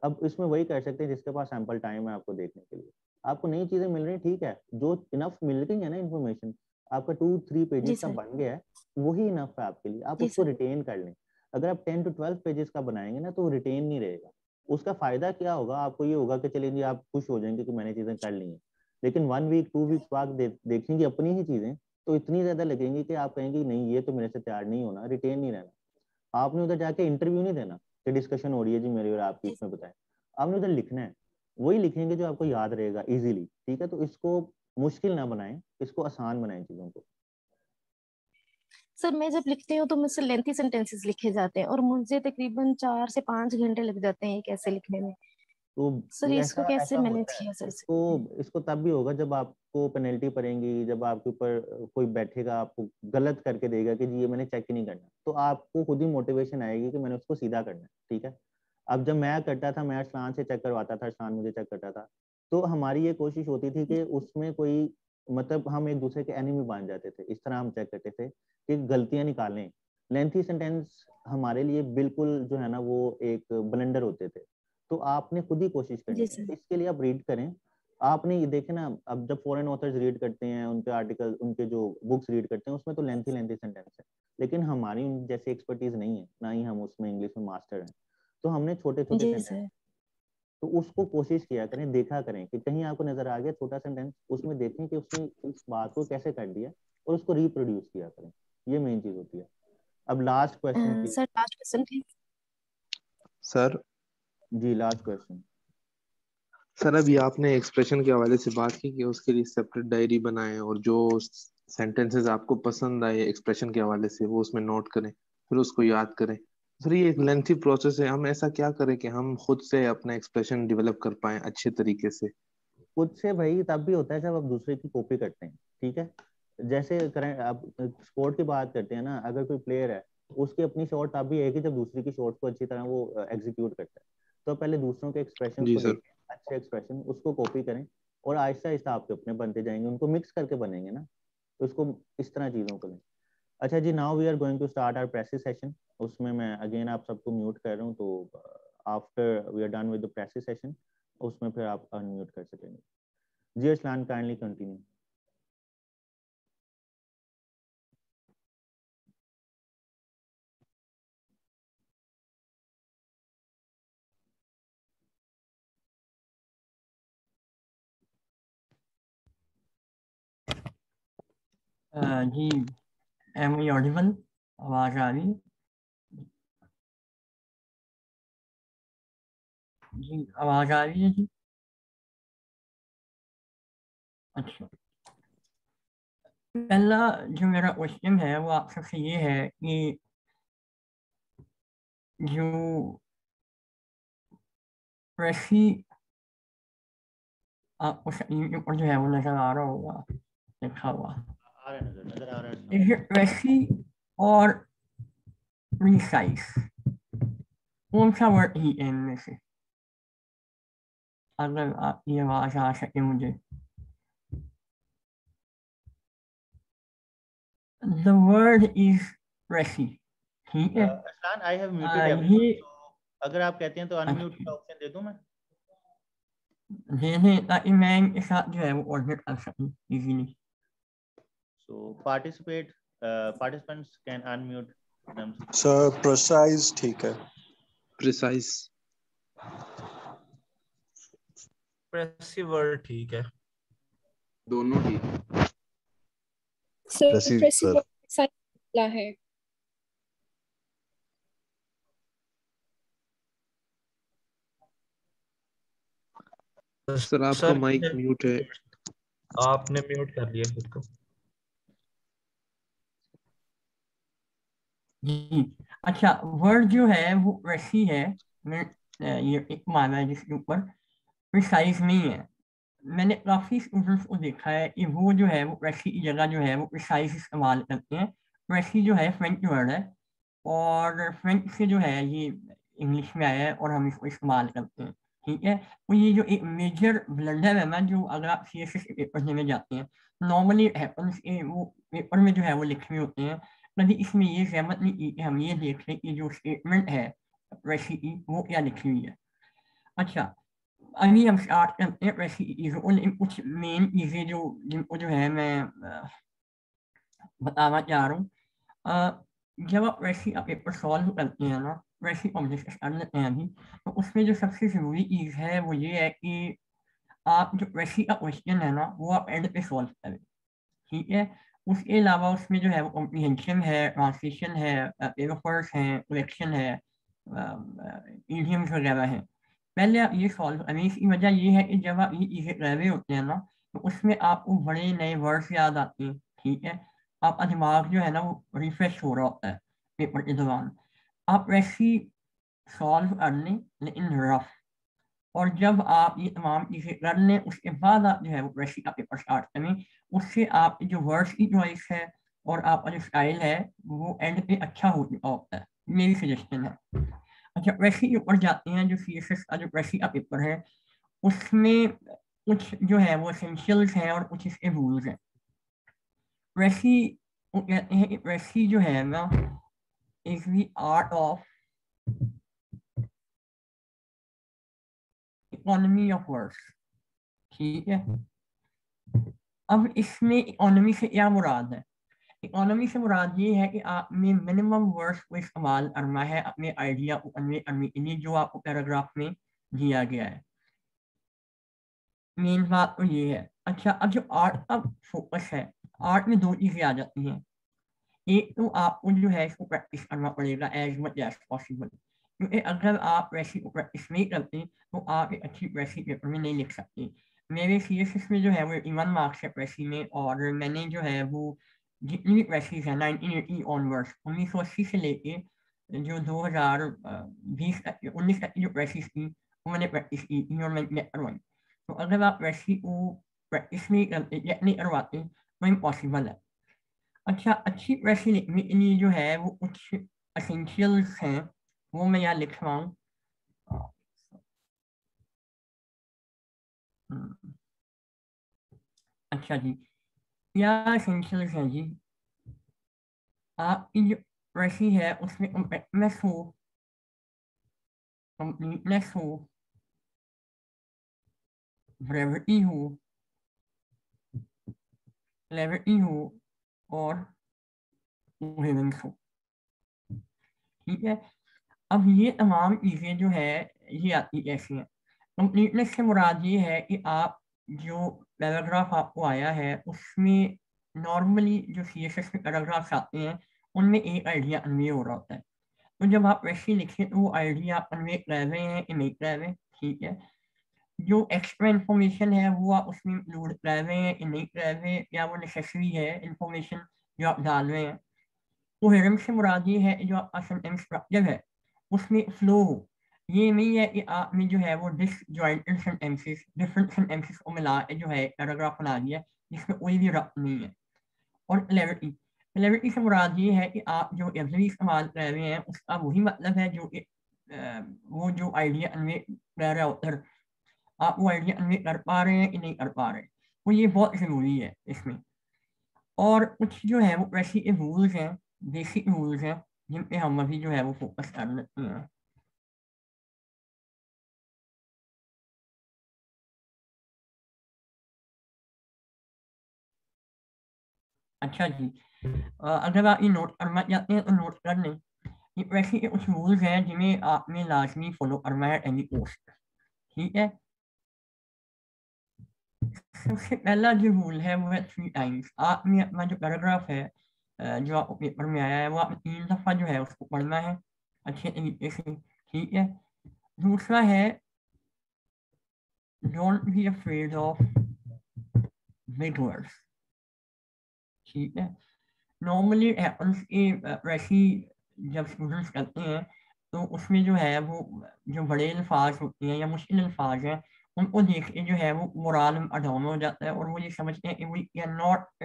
अब इसमें वही कर सकते हैं जिसके पास सैंपल टाइम है आपको देखने के लिए। आपको नई चीजें मिल रही है, ठीक है, जो इनफ मिल गई है ना इन्फॉर्मेशन, आपका 2-3 जी पेजेस का सर। बन गया है, वही इनफ है आपके लिए, आप जी उसको सर। रिटेन कर लें। अगर आप 10 to 12 पेजेस का बनाएंगे ना तो रिटेन नहीं रहेगा। उसका फायदा क्या होगा आपको, ये होगा कि चलिए जी आप खुश हो जाएंगे कि मैंने चीजें कर ली हैं, लेकिन 1 वीक 2 वीक्स बाद देखेंगे अपनी ही चीजें तो इतनी ज्यादा लगेंगी कि आप कहेंगे नहीं ये तो मेरे से तैयार नहीं होना, रिटेन नहीं रहना। आपने उधर जाके इंटरव्यू नहीं देना कि डिस्कशन हो रही है जी मेरी और आपकी, इसमें बताएं। आपने उधर लिखना है, वही लिखेंगे जो आपको याद रहेगा इजीली, ठीक है। तो इसको मुश्किल ना बनाएं, इसको आसान बनाएं चीजों को। सर मैं जब लिखती हूँ तो मुझसे लेंथी सेंटेंसेस लिखे जाते हैं और मुझे तकरीबन 4 से 5 घंटे लग जाते हैं एक ऐसे लिखने में। तो सर ये इसको ऐसा कैसे ऐसा मैनेज होता है, किया सर? इसको तब भी होगा जब आपको पेनल्टी पड़ेगी, जब आपके ऊपर कोई बैठेगा आपको गलत करके देगा कि जी ये मैंने चेक ही नहीं करना, तो आपको खुद ही मोटिवेशन आएगी कि मैंने उसको सीधा करना है, ठीक है। अब जब मैं करता था, मैं अरसलान से चेक करवाता था, अरसलान मुझे चेक करता था, तो हमारी ये कोशिश होती थी कि उसमें कोई मतलब हम एक दूसरे के एनिमी बन जाते थे, इस तरह हम चेक करते थे कि गलतियां निकालें। लेंथी सेंटेंस हमारे लिए बिल्कुल जो है ना वो एक ब्लेंडर होते थे। तो आपने खुद ही कोशिश करनी जी है, सर। इसके लिए आप रीड करें। आपने ये देखे ना, अब जब फॉरेन ऑथर्स रीड करते हैं, उनके आर्टिकल, उनके जो बुक्स रीड करते हैं, उसमें तो लेंथी सेंटेंस है, लेकिन हमारी उन जैसी एक्सपर्टीज नहीं है, ना ही हम उसमें इंग्लिश में मास्टर हैं, तो हमने छोटे छोटे जी सेंटेंस, सर। तो उसको कोशिश किया करें, देखा करें कि कहीं आपको नजर आ गया छोटा सेंटेंस, उसमें देखें कि उसने इस बात को कैसे कर दिया और उसको रिप्रोड्यूस किया करें। ये मेन चीज होती है। अब last question please. Sir last question please. Sir जी लास्ट क्वेश्चन। सर अभी आपने एक्सप्रेशन के हवाले से बात की कि उसके लिए सेपरेट डायरी बनाएं और जो सेंटेंसेस आपको पसंद आए एक्सप्रेशन के हवाले से वो उसमें नोट करें, फिर उसको याद करें। सर ये एक लेंथी प्रोसेस है, हम ऐसा क्या करें कि हम खुद से अपना एक्सप्रेशन डेवलप कर पाएं अच्छे तरीके से? खुद से भाई तब भी होता है जब आप दूसरे की कॉपी करते हैं, ठीक है। जैसे करें, आप स्पोर्ट की बात करते हैं ना, अगर कोई प्लेयर है, उसकी अपनी शॉट तब भी है कि जब दूसरी की शॉट को अच्छी तरह वो एग्जीक्यूट करता है। तो पहले दूसरों के एक्सप्रेशन जी को सर। देखें, अच्छे एक्सप्रेशन, उसको कॉपी करें, और आहिस्ता आहिस्ता आपके अपने बनते जाएंगे, उनको मिक्स करके बनेंगे ना, तो इसको इस तरह चीजों को लें। अच्छा जी, now we are going to start our precis session. उसमें मैं अगेन आप सबको म्यूट कर रहा हूँ, तो after we are done with the precis session उसमें फिर आप अनम्यूट कर सकेंगे। जी अस्लान, काइंडली कंटिन्यू। जी एम आई ऑडिबल, आवाज आ रही? जी आवाज आ रही है जी? अच्छा, पहला जो मेरा क्वेश्चन है वो आप सबसे ये है कि जो प्रेसी आपको स्क्रीन के ऊपर जो है वो नजर आ रहा होगा लिखा हुआ, नजर आ रहा है। इज इट प्रेसी और प्रीसाइज? कौन सा वर्ड ही है इनमें से? अगर आप ये आवाज आ सके मुझे। The word is प्रेसी, ठीक है। अस्लान, आई हैव म्यूटेड एवरीवन, ये तो अगर आप कहते हैं तो अनम्यूट का ऑप्शन दे दूं मैं? दे दें ताकि मैं इनके साथ जो है वो ऑर्डर कर सकूं easily. So participants can unmute themselves. Sir precise ठीक है। प्रिसाइज। प्रेसी वर्ड ठीक है। दोनों ठीक है। सर प्रेसी सर वर्ड है। सर आपका सर माइक म्यूट है। आपने म्यूट कर लिया खुद को। जी अच्छा, वर्ड जो है वो प्रेसी है, मैं ये एक माना है जिसके ऊपर प्रिसाइज नहीं है। मैंने काफ़ी स्टूडेंट्स को देखा है कि वो जो है वो रशी की जगह जो है वो प्रिसाइज इस्तेमाल करते हैं। रशी जो है फ्रेंच वर्ड है और फ्रेंच से जो है ये इंग्लिश में आया है और हम इसको इस्तेमाल करते हैं, ठीक है। तो ये जो एक मेजर ब्लंडर है ना, जो अगर आप CSS के पेपर देने जाते हैं नॉर्मली हैपन्स वो पेपर में जो है वो लिखे हुए होते हैं, कभी इसमें ये जहमत नहीं की कि हम ये देख लें कि जो स्टेटमेंट है रशी की वो क्या लिखी हुई है। अच्छा, अभी हम स्टार्ट करते हैं रशी की चीज़ों को, कुछ मेन चीज़ें जो जिनको जो है मैं बताना चाह रहा हूँ। जब आप रशी का पेपर सॉल्व करते हैं ना, रशी ऑब्जेक्ट कर लेते हैं अभी, तो उसमें जो सबसे ज़रूरी चीज़ है वो ये है कि आप जो रशी का क्वेश्चन है ना वो आप एंड पे सॉल्व करें, ठीक है। उसके अलावा उसमें जो है वो कॉम्प्रीहेंशन है, ट्रांसलेशन है, पेपर्स हैं, कलेक्शन है, इडियम्स वगैरह हैं। पहले आप ये सॉल्व करें। इसकी वजह ये है कि जब आप ये चीज़ें कर रहे होते हैं ना तो उसमें आपको बड़े नए वर्ड्स याद आते हैं, ठीक है। आपका दिमाग जो है ना वो रिफ्रेश हो रहा होता है पेपर के दौरान। आप वैसी सॉल्व कर लें लेकिन रफ, और जब आप ये तमाम चीज़ें कर लें उसके बाद आप जो है वो वैसी का पेपर स्टार्ट करें। उससे आप जो वर्ड्स की चॉइस है और आपका जो स्टाइल है वो एंड पे अच्छा हो चुका होता है, मेरी सजेशन है। अच्छा, वैसे के ऊपर जाते हैं। जो CSS का जो वैसी का पेपर है उसमें कुछ जो है वो एसेंशियल्स हैं और कुछ इसके रूल्स हैं। वैसी वो कहते हैं कि वैसी जो है ना is the art of economy of words, ठीक है। अब इसमें इकोनॉमी से क्या मुराद है? इकोनॉमी से मुराद ये है कि आपने मिनिमम वर्ड्स को इस्तेमाल करना है अपने आइडिया को कन्वे करने के लिए जो आपको पैराग्राफ में दिया गया है। मेन बात तो ये है। अच्छा, अब जो आर्ट का फोकस है, आर्ट में दो चीज़ें आ जाती हैं। एक तो आपको जो है इसको प्रैक्टिस करना पड़ेगा एज मच एज पॉसिबल, क्योंकि अगर आप वैसी को प्रैक्टिस नहीं करते तो आप एक अच्छी वैसी पेपर में नहीं लिख सकते। मेरे CSS में जो है वो 81 मार्क्स है वैसी में, और मैंने जो है वो जितनी भी वैसीज है 1980 ऑनवर्ड्स 1980 से लेके जो 2020 19 तक की जो वैसीज थी वो मैंने प्रैक्टिस की थी और मैंने करवाई। तो अगर आप वैसी को प्रैक्टिस नहीं करते या नहीं करवाते तो इम्पॉसिबल है। अच्छा, अच्छी वैसी लिखने के लिए जो है वो कुछ एसेंशियल्स हैं वो मैं यहाँ लिख रहा हूँ। अच्छा जी, क्या एसेंशियल्स हैं जी? आपकी जो वैसी है उसमें कंप्लीटनेस हो, ब्रेविटी हो, क्लैरिटी हो और कोहेरेंस हो, ठीक है। अब ये तमाम चीज़ें जो है ये आती कैसी हैं? कंप्लीटनेस से मुराद ये है कि आप जो पैराग्राफ आपको आया है उसमें नॉर्मली जो CSS में पैराग्राफ्स आते हैं उनमें एक आइडिया कन्वे हो रहा होता है। तो जब आप वैसे लिखें तो वो आइडिया कन्वे कर रहे हैं कि नहीं कर रहे हैं, ठीक है। जो एक्स्ट्रा इंफॉर्मेशन है वो आप उसमें इंक्लूड कर रहे हैं कि नहीं कर रहे हैं, या वो नेसेसरी है इंफॉर्मेशन जो आप डाल रहे हैं। कोहेरेंस से मुराद ये है जो आपका सेंटेंस स्ट्रक्चर है उसमें फ्लो हो। ये नहीं है कि आपने जो है वो डिसजॉइंटेड सेंटेंसेस डिफरेंट सेंटेंसेस को मिला के जो है पैराग्राफ बना दिया जिसमें कोई भी रब्त नहीं है। और क्लैरिटी से मुराद ये है कि आप जो एवरी इस्तेमाल कर रहे हैं उसका वही मतलब है जो वो जो आइडिया कन्वे कर रहा होता है, आप वो आइडिया कन्वे कर पा रहे हैं कि नहीं कर पा रहे। तो ये बहुत ज़रूरी है इसमें। और कुछ जो है वो वैसे रूल्स हैं, बेसिक रूल्स हैं जिन पे हम अभी जो है वो फोकस कर लेते हैं। अच्छा जी, अगर आप ये नोट करना चाहते हैं तो नोट कर लें। ये वैसे के कुछ रूल्स हैं जिन्हें आपने लाजमी फॉलो करना है एनी पोस्ट, ठीक है। सबसे पहला जो रूल है वो है 3 टाइम्स। आपने अपना जो पैराग्राफ है जो आपको पेपर में आया है वो आपने 3 दफ़ा जो है उसको पढ़ना है अच्छे तरीके से, ठीक है। दूसरा है don't be afraid of big words, ठीक है। नॉर्मली हैपन्स कि वैसी जब स्टूडेंट्स करते हैं तो उसमें जो है वो जो बड़े अल्फाज होते हैं या मुश्किल अल्फाज हैं उनको देख के जो है वो मोराल डाउन हो जाता है और वो ये समझते हैं कि we can not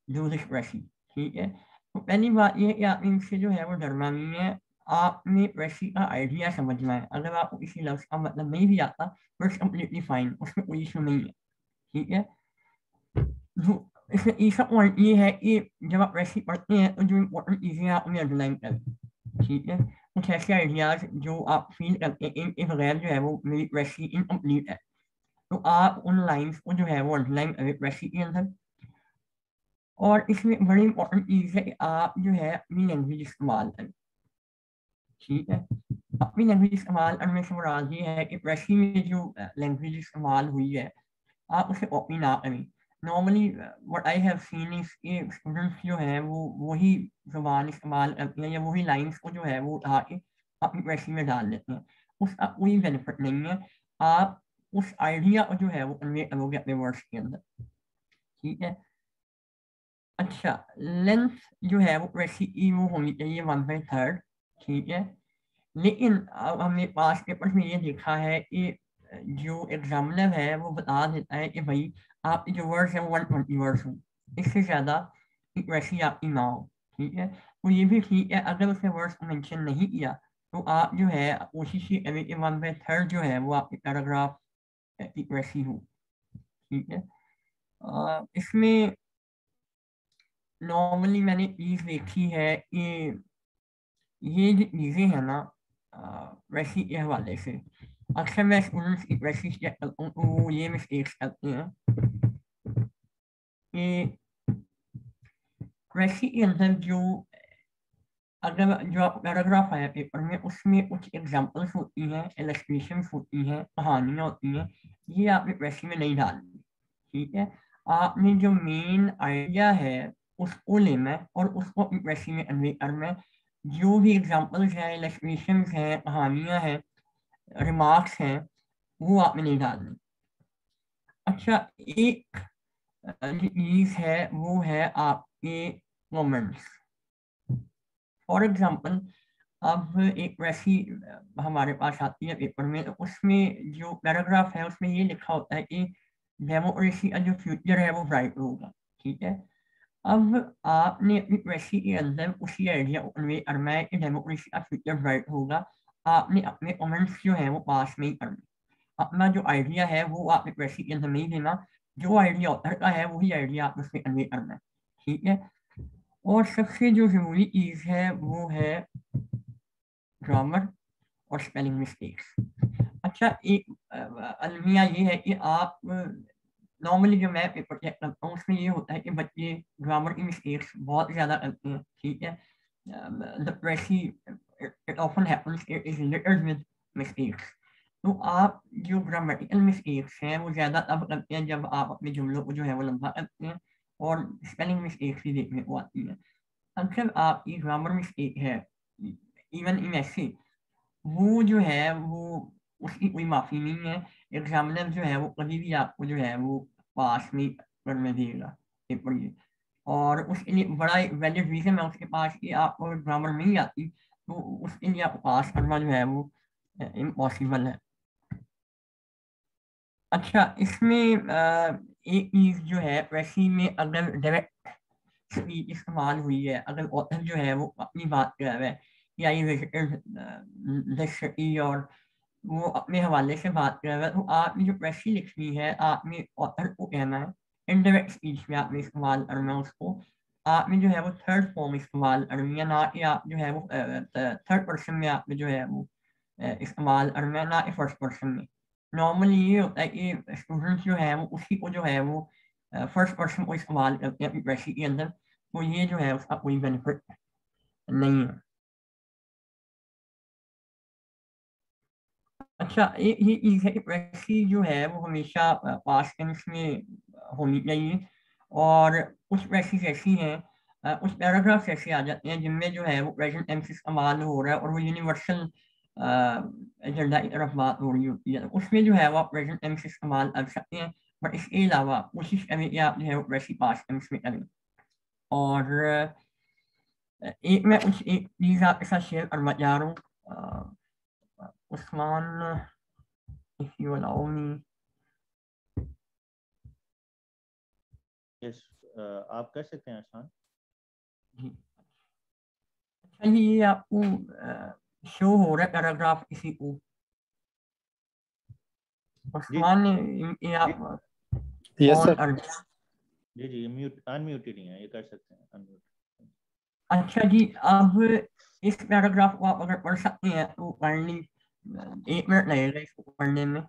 do this precis, ठीक है। तो पहली बात ये है कि आपने इससे जो है वो डरना नहीं है, आपने प्रेसी का आइडिया समझना है। अगर आपको किसी लफ्ज का मतलब नहीं भी आता तो इट्स कम्प्लीटली फाइन, उसमें कोई इशू नहीं है, ठीक है। इसमें तीसरा पॉइंट ये है कि जब आप प्रेसी पढ़ते हैं तो जो इम्पोर्टेंट चीज़ें आपने अंडरलाइन करें, ठीक है। कुछ ऐसे आइडियाज जो आप फील करते हैं इनके बगैर जो है वो मेरी प्रेसी इनकम्प्लीट है, तो आप उन लाइंस को जो है वो अंडरलाइन करें प्रेसी के अंदर। और इसमें बड़ी इंपॉर्टेंट चीज़ है कि आप जो है अपनी लैंग्वेज इस्तेमाल करें, ठीक है। अपनी लैंग्वेज इस्तेमाल करने से मुराद ये है कि प्रेसी में जो लैंग्वेज इस्तेमाल हुई है आप उसे कॉपी ना करें। Normally what I have seen is कि स्टूडेंट्स जो हैं वो वही ज़ुबान इस्तेमाल करते हैं या वही लाइंस को जो है वो उठा के अपनी प्रेसी में डाल देते हैं, उसका कोई बेनिफिट नहीं है। आप उस आइडिया को जो है वो कन्वे करोगे अपने वर्ड्स के अंदर, ठीक है। अच्छा, लेंथ जो है वो प्रेसी की वो होनी चाहिए 1/3, ठीक है। लेकिन अब हमने पास पेपर में ये देखा है कि जो एग्जामिनर है वो बता देता है कि भाई आपके जो वर्ड्स हैं वो 120 वर्ड्स हों, इससे ज़्यादा वैसी आपकी ना हो, ठीक है। तो ये भी ठीक है, अगर उसने वर्ड्स को मेंशन नहीं किया तो आप जो है कोशिश ये करें कि 1/3 जो है वो आपके पैराग्राफ वैसी हो, ठीक है। इसमें नॉर्मली मैंने चीज़ देखी है कि ये जो चीज़ें हैं ना वैसी के हवाले से अक्सर मैं स्टूडेंट्स की वैसी चेक करता हूँ तो वो ये मिस्टेक्स करते हैं कि वैसी के अंदर जो अगर जो पैराग्राफ आया पेपर में उसमें कुछ एग्जांपल्स होती हैं, इलस्ट्रेशंस होती हैं, कहानियाँ होती हैं, ये आपने वैसी में नहीं डालनी, ठीक है। आपने जो मेन आइडिया है उसको लेना है और उसको वैसी में कन्वे करना है। जो भी एग्जांपल्स हैं, इलस्ट्रेशंस हैं, कहानियाँ हैं, रिमार्क्स हैं, वो आपने नहीं डालनी। अच्छा, एक चीज़ है वो है आपके कमेंट्स। फॉर एग्जांपल अब एक वैसी हमारे पास आती है पेपर में, तो उसमें जो पैराग्राफ है उसमें ये लिखा होता है कि डेमोक्रेसी का जो फ्यूचर है वो ब्राइट होगा, ठीक है। अब आपने अपनी प्रेसी के अंदर उसी आइडिया को कन्वे करना है कि डेमोक्रेसी का फ्यूचर ब्राइट होगा। आपने अपने कमेंट्स जो है वो पास नहीं करने, अपना जो आइडिया है वो आपने प्रेसी के अंदर नहीं देना, जो आइडिया ऑथर का है वही आइडिया आप उसमें कन्वे करना है, ठीक है। और सबसे जो जरूरी चीज़ है वो है ग्रामर और स्पेलिंग मिस्टेक्स। अच्छा, एक अलमिया ये है कि आप नॉर्मली जो मैं पेपर चेक करता हूँ उसमें ये होता है कि बच्चे ग्रामर की मिस्टेक्स बहुत ज़्यादा करते हैं, ठीक है। The precis it often happens it is littered with mistakes. तो आप जो ग्रामेटिकल मिस्टेक्स हैं वो ज़्यादा तब करते हैं जब आप अपने जुमलों को जो है वो लंबा करते हैं, और स्पेलिंग मिस्टेक्स भी देखने को आती है। अक्सर आपकी ग्रामर मिस्टेक है इवन इन ऐसे वो जो है वो उसकी कोई माफ़ी नहीं है। एग्जामिनर जो है वो कभी भी आपको जो है वो पास नहीं करने देगा पेपर ये, और उसके लिए बड़ा वैलिड रीज़न है उसके पास कि आपको ग्रामर नहीं आती तो उसके लिए आपको पास करना जो है वो इम्पॉसिबल है। अच्छा, इसमें एक चीज़ जो है वैसी में अगर डायरेक्ट स्पीच इस्तेमाल हुई है, अगर ऑथर जो है वो अपनी बात कर रहा है या ये विजिटेड दिस सिटी और वो अपने हवाले से बात कर रहा है, तो आपने जो प्रेसी लिखनी है आपने ऑथर को कहना है, इनडायरेक्ट स्पीच में आपने इस्तेमाल करना है उसको। आपने जो है वो थर्ड फॉर्म इस्तेमाल करनी है, ना कि आप जो है वो थर्ड पर्सन में आपने जो है वो इस्तेमाल करना है, ना कि फर्स्ट पर्सन में। नॉर्मली ये होता है कि स्टूडेंट्स जो है वो उसी को जो है वो फर्स्ट पर्सन को इस्तेमाल करते हैं अपनी प्रेसी के अंदर, तो ये जो है उसका कोई बेनिफिट नहीं है। अच्छा, ये चीज़ है कि प्रेसी जो है वो हमेशा पास्ट टेंस में होनी चाहिए, और कुछ प्रेसीज ऐसी हैं, कुछ पैराग्राफ्स ऐसे आ जाते हैं जिनमें जो है वो प्रेजेंट टेंस इस्तेमाल हो रहा है और वो यूनिवर्सल एजेंडा की तरफ बात हो रही होती है, तो उसमें जो है वो आप प्रेजेंट टेंस इस्तेमाल कर सकते हैं। बट इसके अलावा कोशिश करें कि आप जो है वो प्रेसी पास्ट टेंस में करें। और एक मैं कुछ एक चीज़ आपके साथ शेयर करना चाह रहा हूँ। Usman if you allow me. Yes आप कर सकते हैं आसान। जी अच्छा जी, ये आपको शो हो रहा है पैराग्राफ इसी को उस्मान ये आप यस सर। जी जी म्यूट अनम्यूटेड ही है, ये कर सकते हैं अनम्यूट। अच्छा जी, अब इस पैराग्राफ को आप अगर पढ़ सकते हैं तो पढ़नी 1 मिनट लगेगा इसको पढ़ने में।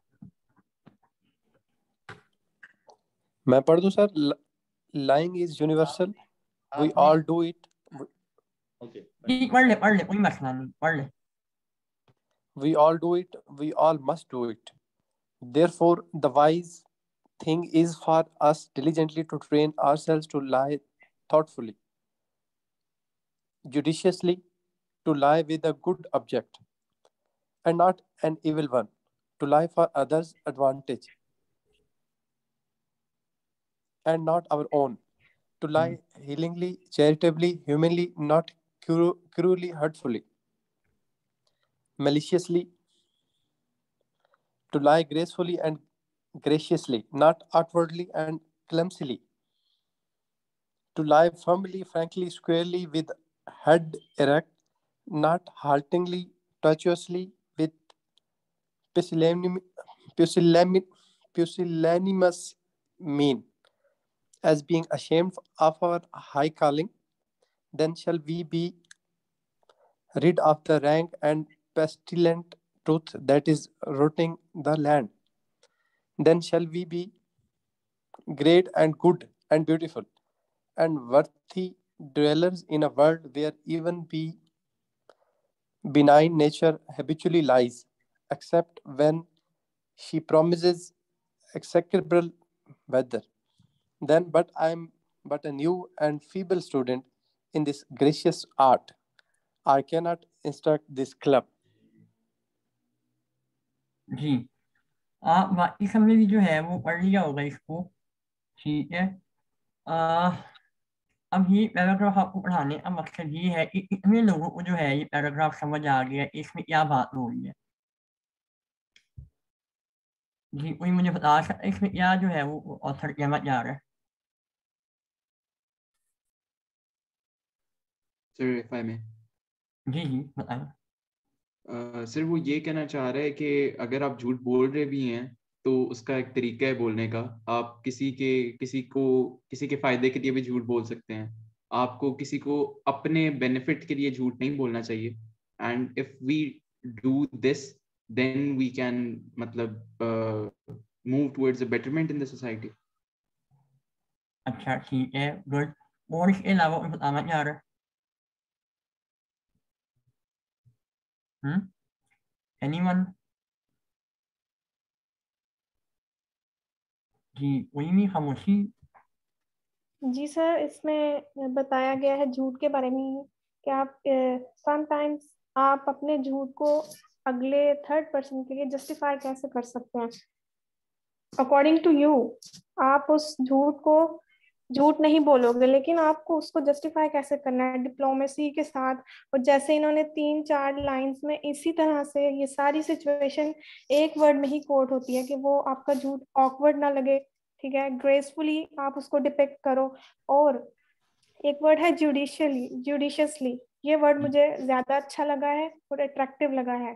मैं पढ़ दूं sir. Lying is universal, we all do it. Okay जी पढ़ ले कोई मसला नहीं, पढ़ ले। We all do it, we all must do it. Therefore, the wise thing is for us diligently to train ourselves to lie thoughtfully, judiciously, to lie with a good object, and not an evil one, to lie for others' advantage, and not our own, to lie healingly, charitably, humanly, not cruelly, hurtfully, maliciously, to lie gracefully and graciously, not outwardly and clumsily, to lie firmly, frankly, squarely, with head erect, not haltingly, tortuously, with pusillanimous mien, as being ashamed of our high calling. Then shall we be rid of the rank and pestilent truth that is rotting the land. Then shall we be great and good and beautiful and worthy dwellers in a world where even benign nature habitually lies, except when she promises execrable weather. Then, but I am but a new and feeble student in this gracious art. I cannot instruct this club. जी आप बाकी सबने भी जो है वो पढ़ लिया होगा इसको, ठीक है। अब ये पैराग्राफ आपको पढ़ाने का मकसद ये है कि इतने लोगों को जो है ये पैराग्राफ समझ आ गया इसमें क्या बात हो रही है। जी कोई मुझे बता सकता है इसमें क्या जो है वो ऑथर कहना चाह रहा है। सर इफ आई मे। जी जी बताएं। सर वो ये कहना चाह रहा है कि अगर आप झूठ बोल रहे भी हैं तो उसका एक तरीका है बोलने का। आप किसी के फायदे के लिए भी झूठ बोल सकते हैं। आपको किसी को अपने बेनिफिट के लिए झूठ नहीं बोलना चाहिए। And if we do this then we can मतलब move towards a betterment in the society. अच्छा ठीक है, गुड। और इसके अलावा कुछ बताना चाह रहा है? एनीवन? जी कोई नहीं, खामोशी। जी सर, इसमें बताया गया है झूठ के बारे में कि आप समटाइम्स आप अपने झूठ को अगले थर्ड पर्सन के लिए जस्टिफाई कैसे कर सकते हैं। अकॉर्डिंग टू यू आप उस झूठ को झूठ नहीं बोलोगे, लेकिन आपको उसको जस्टिफाई कैसे करना है डिप्लोमेसी के साथ। और जैसे इन्होंने 3-4 लाइंस में इसी तरह से ये सारी सिचुएशन एक वर्ड में ही कोट होती है कि वो आपका झूठ ऑकवर्ड ना लगे, ठीक है, ग्रेसफुली आप उसको डिपिक्ट करो। और एक वर्ड है जुडिशियसली, ये वर्ड मुझे ज्यादा अच्छा लगा है और अट्रैक्टिव लगा है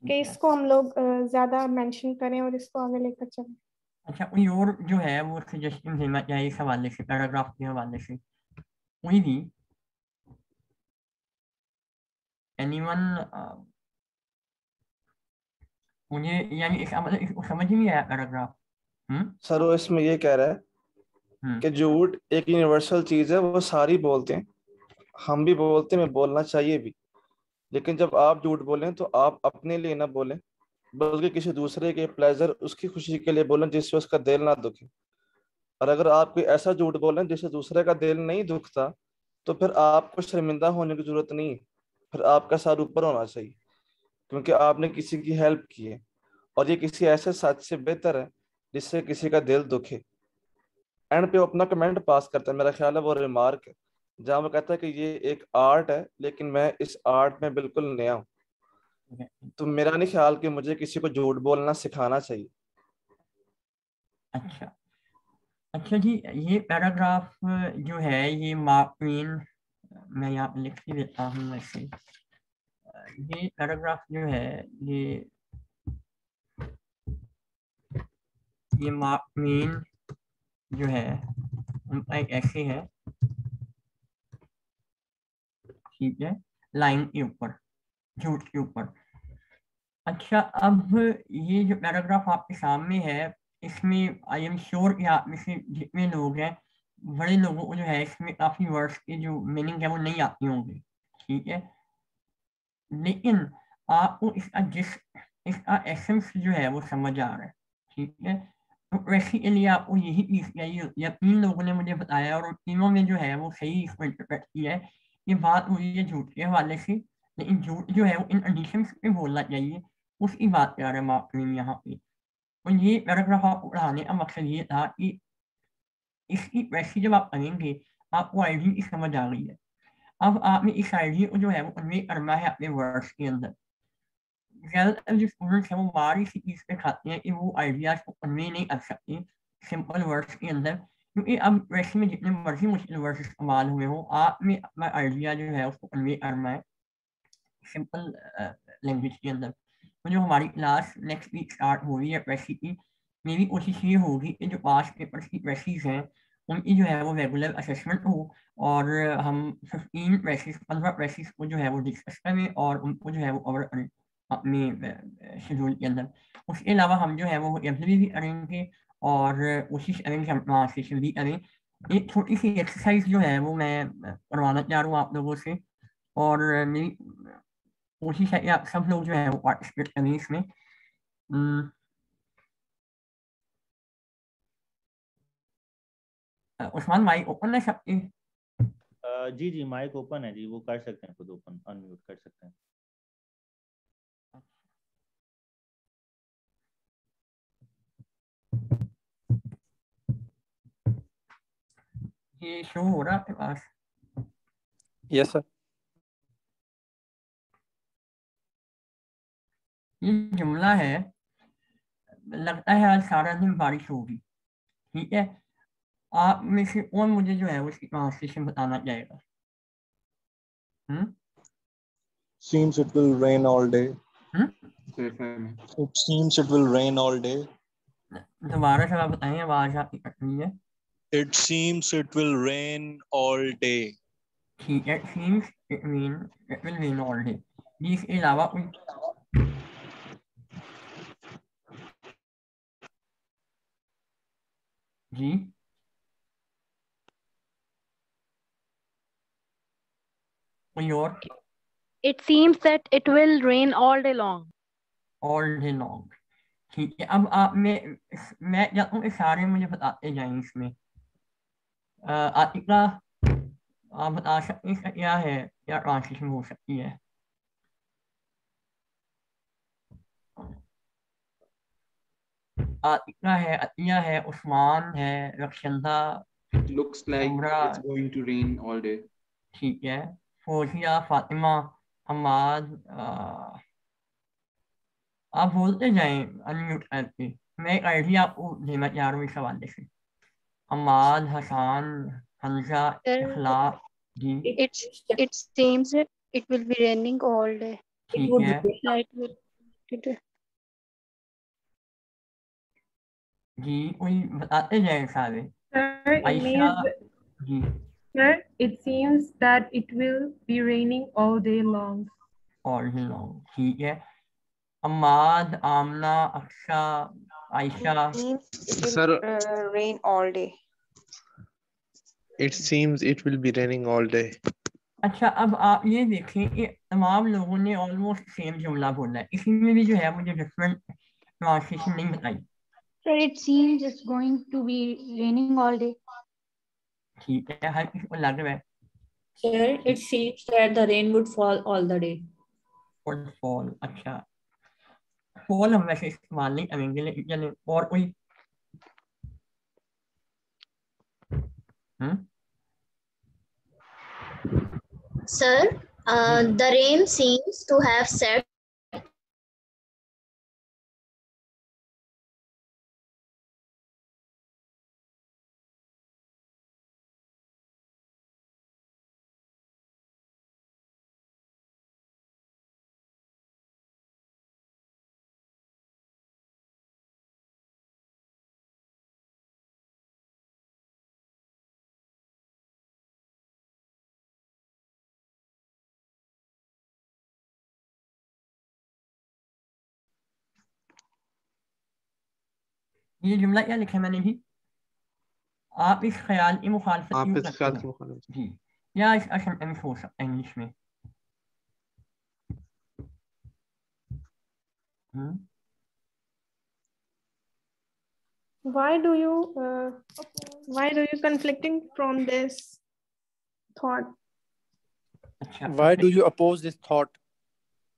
कि इसको हम लोग ज्यादा मेंशन करें और इसको आगे लेकर चलें। अच्छा कोई और जो है वो सजेशन देना चाहिए इस हवाले से, पैराग्राफ के हवाले से कोई भी? एनीवन? मुझे यानी इसको समझ नहीं आया पैराग्राफ। सर वो इसमें ये कह रहा है कि झूठ एक यूनिवर्सल चीज है, वो सारी बोलते हैं, हम भी बोलते हैं, बोलना चाहिए भी। लेकिन जब आप झूठ बोलें तो आप अपने लिए ना बोलें, बल्कि किसी दूसरे के प्लेजर, उसकी खुशी के लिए बोलें जिससे उसका दिल ना दुखे। और अगर आप कोई ऐसा झूठ बोलें जिससे दूसरे का दिल नहीं दुखता तो फिर आपको शर्मिंदा होने की जरूरत नहीं है, फिर आपका सर ऊपर होना चाहिए, क्योंकि आपने किसी की हेल्प की है। और ये किसी ऐसे सच से बेहतर है जिससे किसी का दिल दुखे। एंड पे अपना कमेंट पास करता है, मेरा ख्याल है वो रिमार्क है, जहाँ वो कहता है कि ये एक आर्ट है लेकिन मैं इस आर्ट में बिल्कुल नया हूँ। तो मेरा नहीं ख्याल कि मुझे किसी को झूठ बोलना सिखाना चाहिए। अच्छा अच्छा जी, ये पैराग्राफ जो है ये मार्क ट्वेन, मैं यहाँ पे लिख ही देता हूँ वैसे। ये पैराग्राफ जो है ये मार्क ट्वेन जो है उनका एक ऐसे है, ठीक है, लाइन के ऊपर, झूठ के ऊपर। अच्छा, अब ये जो पैराग्राफ आपके सामने है इसमें आई एम श्योर कि आप में से जितने लोग हैं, बड़े लोगों को जो है इसमें काफी वर्ड्स के जो मीनिंग है वो नहीं आती होंगे, ठीक है, लेकिन आपको इसका एसेंस जो है वो समझ आ रहा है, ठीक है। तो वैसे के लिए आपको यही चीज चाहिए होती है। 3 लोगों ने मुझे बताया और तीनों में जो है वो सही इसको इंटरप्रेट किया है। ये बात हुई है झूठ के हवाले से, लेकिन झूठ जो है वो इन कंडीशंस पे बोलना चाहिए, उसकी बात कर रहे हैं मार्क ट्वेन यहाँ पे। तो ये पैराग्राफ आपको पढ़ाने का मकसद ये था कि इसकी वैसे जब आप पढ़ेंगे आपको आइडिया की समझ आ गई है। अब आपने इस आइडिया को जो है वो कन्वे करना है अपने वर्ड्स के अंदर। ज्यादातर जो स्टूडेंट्स हैं वो बाहरी सी चीज पे खाते हैं कि वो आइडियाज को कन्वे नहीं कर सकते सिंपल वर्ड्स के अंदर, क्योंकि अब वैसे में जितने मर्जी मुश्किल वर्ड्स इस्तेमाल हुए हो, आपने अपना आइडिया जो है उसको कन्वे करना है सिंपल लैंग्वेज के अंदर। तो जो हमारी क्लास नेक्स्ट वीक स्टार्ट हो रही है वैसी की, मेरी कोशिश ये होगी कि जो पास पेपर्स की वैसीज हैं उनकी जो है वो रेगुलर असेसमेंट हो और हम 15 वैसीज को जो है वो डिस्कस करें और उनको जो है वो कवर करें अपने शेड्यूल के अंदर। उसके अलावा हम जो है वो एवरी भी करेंगे और कोशिश करेंगे हम वहाँ से जल्दी करें। एक छोटी सी एक्सरसाइज जो है वो मैं करवाना चाह रहा हूँ आप लोगों से, और मेरी कोशिश है कि आप सब लोग जो है वो पार्टिसिपेट करें इसमें। उस्मान माइक ओपन है सबके? जी जी माइक ओपन है जी, वो कर सकते हैं, खुद ओपन अनम्यूट कर सकते हैं। ये शो हो रहा है आपके पास? Yes sir. ये जुमला है, लगता है आज सारा दिन बारिश होगी, ठीक है। आप में से कौन मुझे जो है उसकी ट्रांसलेशन बताना चाहेगा? Seems it will rain all day. It seems it will rain all day. दोबारा से आप बताएं, आवाज आपकी कट रही है। It seems it will rain all day. ठीक है, seems it will rain all day। जी, इसके अलावा कोई? जी कोई और? It seems that it will rain all day long. All day long, ठीक है। अब आप मैं चाहता हूँ सारे मुझे बताते जाएं इसमें। आतिका आप बता सकते हैं क्या है, क्या ट्रांसलेशन हो सकती है? आतिका है, अतिया है, उस्मान है, Rakshanda. Looks like it's going to rain all day. ठीक है, फौजिया, फातिमा, हमाद, आप बोलते जाएं अनम्यूट करके। मैं एक आइडिया आपको देना चाह रहा हूँ इस हवाले से। हमाद, हसान, हमजा, इखलाक। जी, It seems it will be raining all day. ठीक है जी, कोई बताते जाए सारे। आयशा जी। Sir, it seems that it will be raining all day long. All day long, ठीक है। अम्माद, आमना, अक्शा, Ayesha. Sir, rain all day. It seems it will be raining all day. अच्छा, अब आप ये देखें कि तमाम लोगों ने ऑलमोस्ट सेम जुमला बोला है, इसी में भी जो है मुझे डिफरेंट ट्रांसलेशन नहीं बताई। Sir, it seems it's going to be raining all day. ठीक है, हर किसी को लग रहा है। Sir, it seems that the rain would fall all the day. Would fall, अच्छा, fall हम वैसे इस्तेमाल नहीं करेंगे, लेकिन चले और कोई? Sir, the rain seems to have set ये जुमला क्या लिखा है मैंने जी? आप इस ख्याल की मुखालफत आप क्यों इस करते ख्याल हैं? की मुखालिफत जी, या इसका सेंटेंस हो सकता है इंग्लिश में। Why do you conflicting from this thought? अच्छा, Why do you oppose this thought?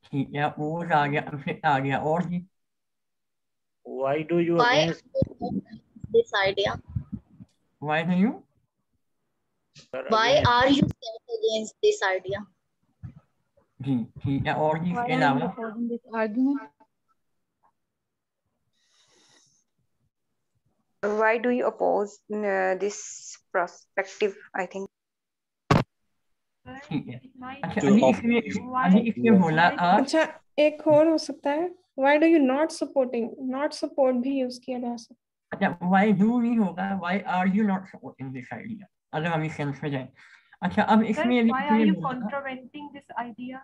ठीक है, ओज आ गया, कंफ्लिक्ट आ गया, और जी? Why do you Why against this idea? Why do you? Why are you set against this idea? जी, ठीक है, और जी Why इसके are you अलावा? opposing this argument? Why do you oppose this perspective? I think. ठीक है, अच्छा To अभी इसमें बोला आप। अच्छा, एक और हो सकता है, why do you not supporting? not support भी यूज किया जा सकता है। अच्छा, why do नहीं होगा, why are you not supporting this idea, अगर हम इस सेंस में जाएं। अच्छा, अब Sir, इसमें अभी why are इसमें you बोला था, contraventing this idea?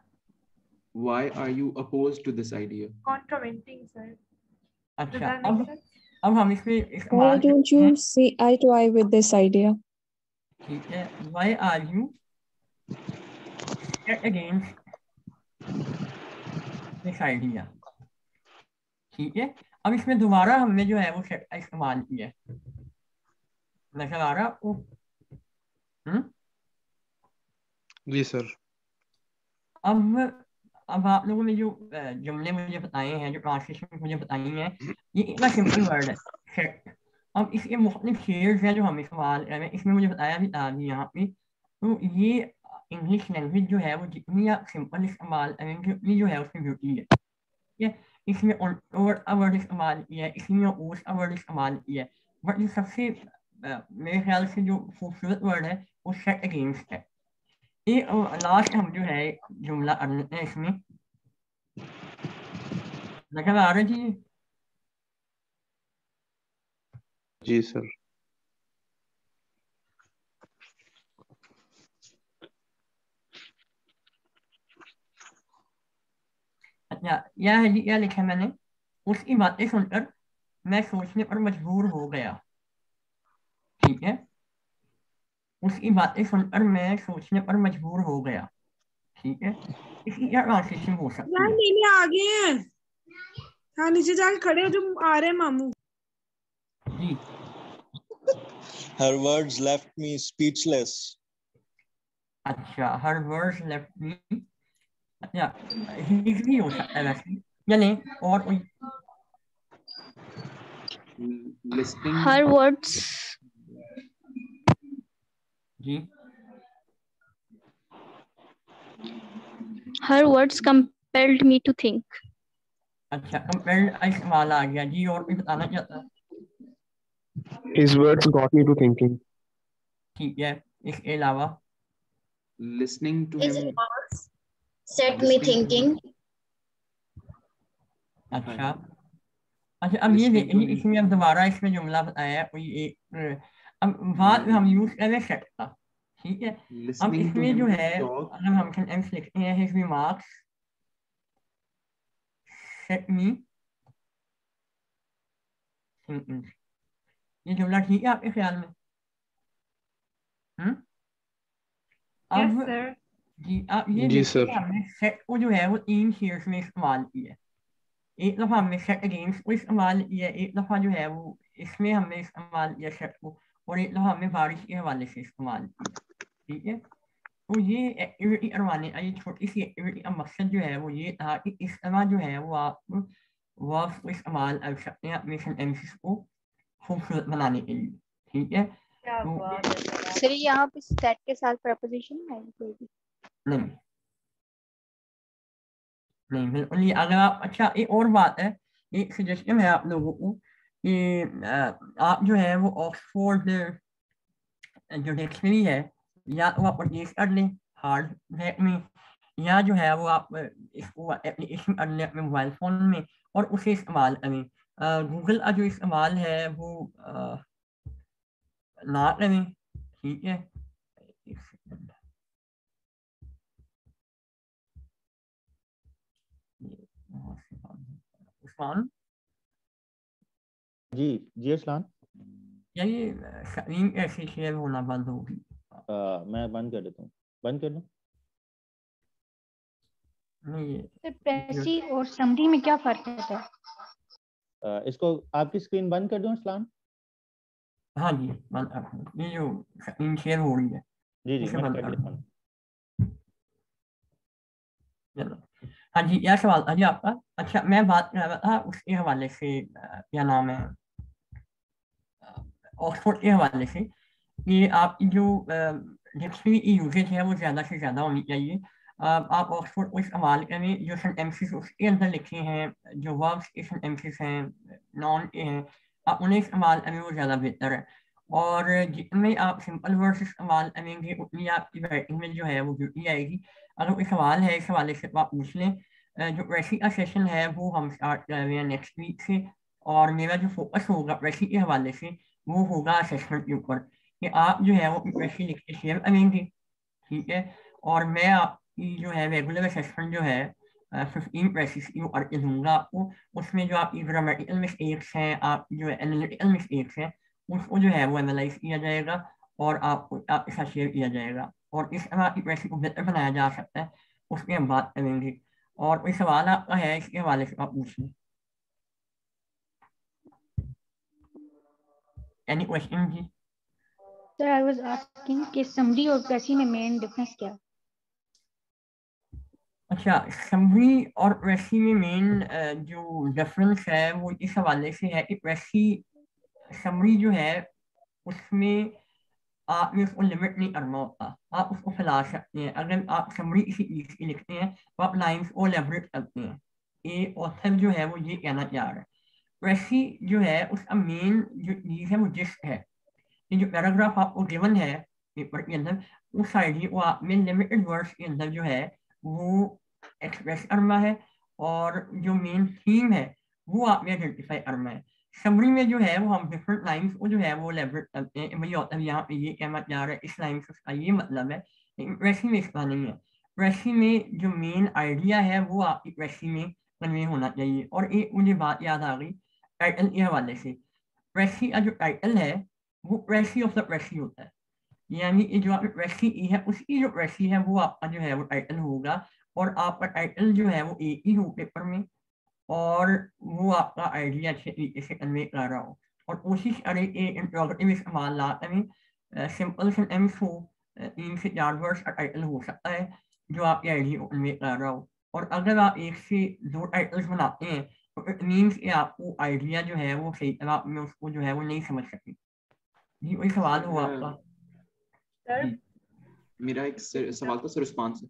Why are you opposed to this idea? Contraventing, sir. Does अच्छा that make sense? अब हम इसमें Why इस्तेमाल don't करते हैं, you see eye to eye with this idea? ठीक है, why are you set against this idea, ठीक है। अब इसमें दोबारा हमने जो है वो सेट का इस्तेमाल किया है, नजर आ रहा आपको? जी सर। अब आप लोगों ने जो जुमले मुझे बताए हैं, जो ट्रांसलेशन मुझे बताई हैं, ये इतना सिंपल वर्ड है सेट। अब इसके मुख्तलिफ शेयर्स हैं जो हम इस्तेमाल कर रहे हैं, इसमें मुझे बताया भी था अभी यहाँ पे। तो ये इंग्लिश लैंग्वेज जो है वो जितनी आप सिंपल इस्तेमाल करेंगे उतनी जो है उसकी ब्यूटी है, ठीक है। इसमें और वर्ड इस्तेमाल किया है, इसमें ओस वर्ड इस्तेमाल किया है, बट जो सबसे मेरे ख्याल से जो खूबसूरत वर्ड है वो सेट अगेंस्ट है। ये लास्ट हम जो है जुमला कर लेते हैं, इसमें नजर आ रहा जी? जी सर। अच्छा, यह है जी, क्या लिखा है मैंने? उसकी बातें सुनकर मैं सोचने पर मजबूर हो गया, ठीक है। उसकी बातें सुनकर मैं सोचने पर मजबूर हो गया, ठीक है। इसकी क्या ट्रांसलेशन हो सकती यार है? लेने आ गए हैं, हाँ नीचे जाके खड़े हो, जो आ रहे हैं मामू जी। Her words left me speechless. अच्छा, her words left me, अच्छा his भी हो सकता है वैसे, या नहीं और कोई? Listening. Her words. जी, Her words compelled me to think. अच्छा, कंपेयर्ड का इस्तेमाल आ गया जी, और कोई बताना चाहता है? His words got me to thinking. ठीक है, इसके अलावा? Listening to His him. remarks set me thinking. अच्छा, अच्छा, अब ये देखिए, इसमें अब दोबारा इसमें जुमला बताया है कोई एक, अब बाद में हम यूज करें सेट का, ठीक है। अब Listening to इसमें him जो है talk. अगर हम सेंटेंस लिखते हैं, his remarks set me thinking, ये जुमला ठीक है आपके ख्याल में? Yes, अब sir. जी, आप ये जी देखिए सर। हमने सेट को जो है वो 3 शेयर्स में इस्तेमाल किया है। एक दफा हमने सेट अगेंस्ट को इस्तेमाल किया, एक दफा जो है वो इसमें हमने इस्तेमाल किया सेट को, और एक दफा हमने बारिश के हवाले से इस्तेमाल किया, ठीक है। तो ये एक्टिविटी करवाने का, ये छोटी सी एक्टिविटी का मकसद जो है वो ये था कि इस तरह जो है वो आप वर्ब्स को इस्तेमाल कर सकते हैं अपने सेंटेंसेस को खूबसूरत बनाने के लिए, ठीक है। क्या तो बात है सर। सर यहाँ पे सेट के साथ प्रपोजिशन है कोई भी? नहीं नहीं, बिल्कुल नहीं। अगर आप, अच्छा एक और बात है, एक सजेशन है आप लोगों को कि आप जो है वो ऑक्सफोर्ड जो डिक्शनरी है, या वो आप परचेज कर लें हार्ड बैक में, या जो है वो आप इसको एप्लीकेशन कर लें अपने मोबाइल फ़ोन में और उसे इस्तेमाल करें। गूगल का जो इस्तेमाल है वो ना करें, ठीक है। एक सेकंड, उस्मान जी अस्लान। यही स्क्रीन कैसे शेयर होना बंद होगी? मैं बंद कर देता हूँ, बंद कर दूँ? नहीं, सर प्रेसी और समरी में क्या फर्क होता है? इसको आपकी स्क्रीन बंद कर दूँ अस्लान? हाँ जी बंद कर दूँ। ये जो स्क्रीन शेयर हो रही है जी इसे मैं बंद कर कर देता दूँ। हूँ। चलो, हाँ जी, यह सवाल था जी आपका। अच्छा, मैं बात कर रहा था उसके हवाले से, क्या नाम है, ऑक्सफोर्ड के हवाले से, कि आपकी जो डिक्शनरी की यूजेज है वो ज़्यादा से ज़्यादा होनी चाहिए। आप ऑक्सफोर्ड को इस्तेमाल करें, जो सेंटेंसेस उसके अंदर लिखे हैं, जो वर्ब्स के सेंटेंसेस हैं, नॉन के हैं, आप उन्हें इस्तेमाल करें, वो ज़्यादा बेहतर है। और जितने आप सिंपल वर्ड्स इस्तेमाल करेंगे उतनी आपकी राइटिंग में जो है वो ब्यूटी आएगी। अगर कोई सवाल है इस हवाले से तो आप पूछ लें। जो प्रेसी का सेशन है वो हम स्टार्ट कर रहे हैं नेक्स्ट वीक से, और मेरा जो फोकस होगा प्रेसी के हवाले से वो होगा असेसमेंट के ऊपर, कि आप जो है वो प्रेसी लिख के शेयर करेंगे, ठीक है। और मैं आपकी जो है रेगुलर असेसमेंट जो है 15 प्रेसिस की वो करके दूंगा आपको। उसमें जो आपकी ग्रामेटिकल मिस्टेक्स हैं, आप जो है एनालिटिकल मिस्टेक्स हैं, उसको जो है वो एनालाइज किया जाएगा और आपको आपके साथ शेयर किया जाएगा। और इस तरह की प्रेसी को बेहतर बनाया जा सकता है, उसकी हम बात करेंगे। और कोई सवाल आपका है इसके हवाले से आप पूछिए। एनी क्वेश्चन जी? सर आई वाज आस्किंग कि समरी और प्रेसी में मेन डिफरेंस क्या है? अच्छा, समरी और प्रेसी में मेन जो डिफरेंस है वो इस हवाले से है कि प्रेसी समरी जो है उसमें आपने उसको लिमिट नहीं करना होता, आप उसको फैला सकते हैं। अगर आप समरी किसी चीज की लिखते हैं तो आप लाइन्स को एलेबोरेट करते हैं, ये ऑथर जो है वो ये कहना चाह रहा है। प्रेसी जो है उसका मेन जो चीज है वो जिस्ट है। ये जो पैराग्राफ आपको गिवन है पेपर के अंदर, उस आइडिया को आपने लिमिटेड वर्ड्स के अंदर जो है वो एक्सप्रेस करना है, और जो मेन थीम है वो आपने आइडेंटिफाई करना है। समरी में जो है वो हम डिफरेंट लाइंस को जो है वो एलेबोरेट करते हैं, भाई ऑथर यहाँ पे ये कहना चाह रहा है, इस लाइन से उसका ये मतलब है। लेकिन प्रेसी में इसका नहीं है। प्रेसी में जो मेन आइडिया है वो आपकी प्रेसी में कन्वे होना चाहिए। और एक मुझे बात याद आ गई टाइटल के हवाले से। प्रेसी का जो टाइटल है वो प्रेसी ऑफ द प्रेसी होता है, यानी कि जो आपकी प्रेसी ई है उसकी जो प्रेसी है वो आपका जो है वो टाइटल होगा। और आपका टाइटल जो है वो एक ही हो पेपर में, और वो आपका आइडिया अच्छे तरीके से कन्वे कर रहा हो। और कोशिश करें कि इंट्रोगेटिव इस्तेमाल ना करें, सिंपल सेंटेंस हो, 3 से 4 वर्ड्स का टाइटल हो सकता है जो आपके आइडिया को कन्वे कर रहा हो। और अगर आप 1 से 2 टाइटल्स बनाते हैं तो इट मीन्स कि आपको आइडिया जो है वो सही तरह में उसको जो है वो नहीं समझ सके। जी कोई सवाल हो आपका? सर मेरा एक सवाल था सर रिस्पांस।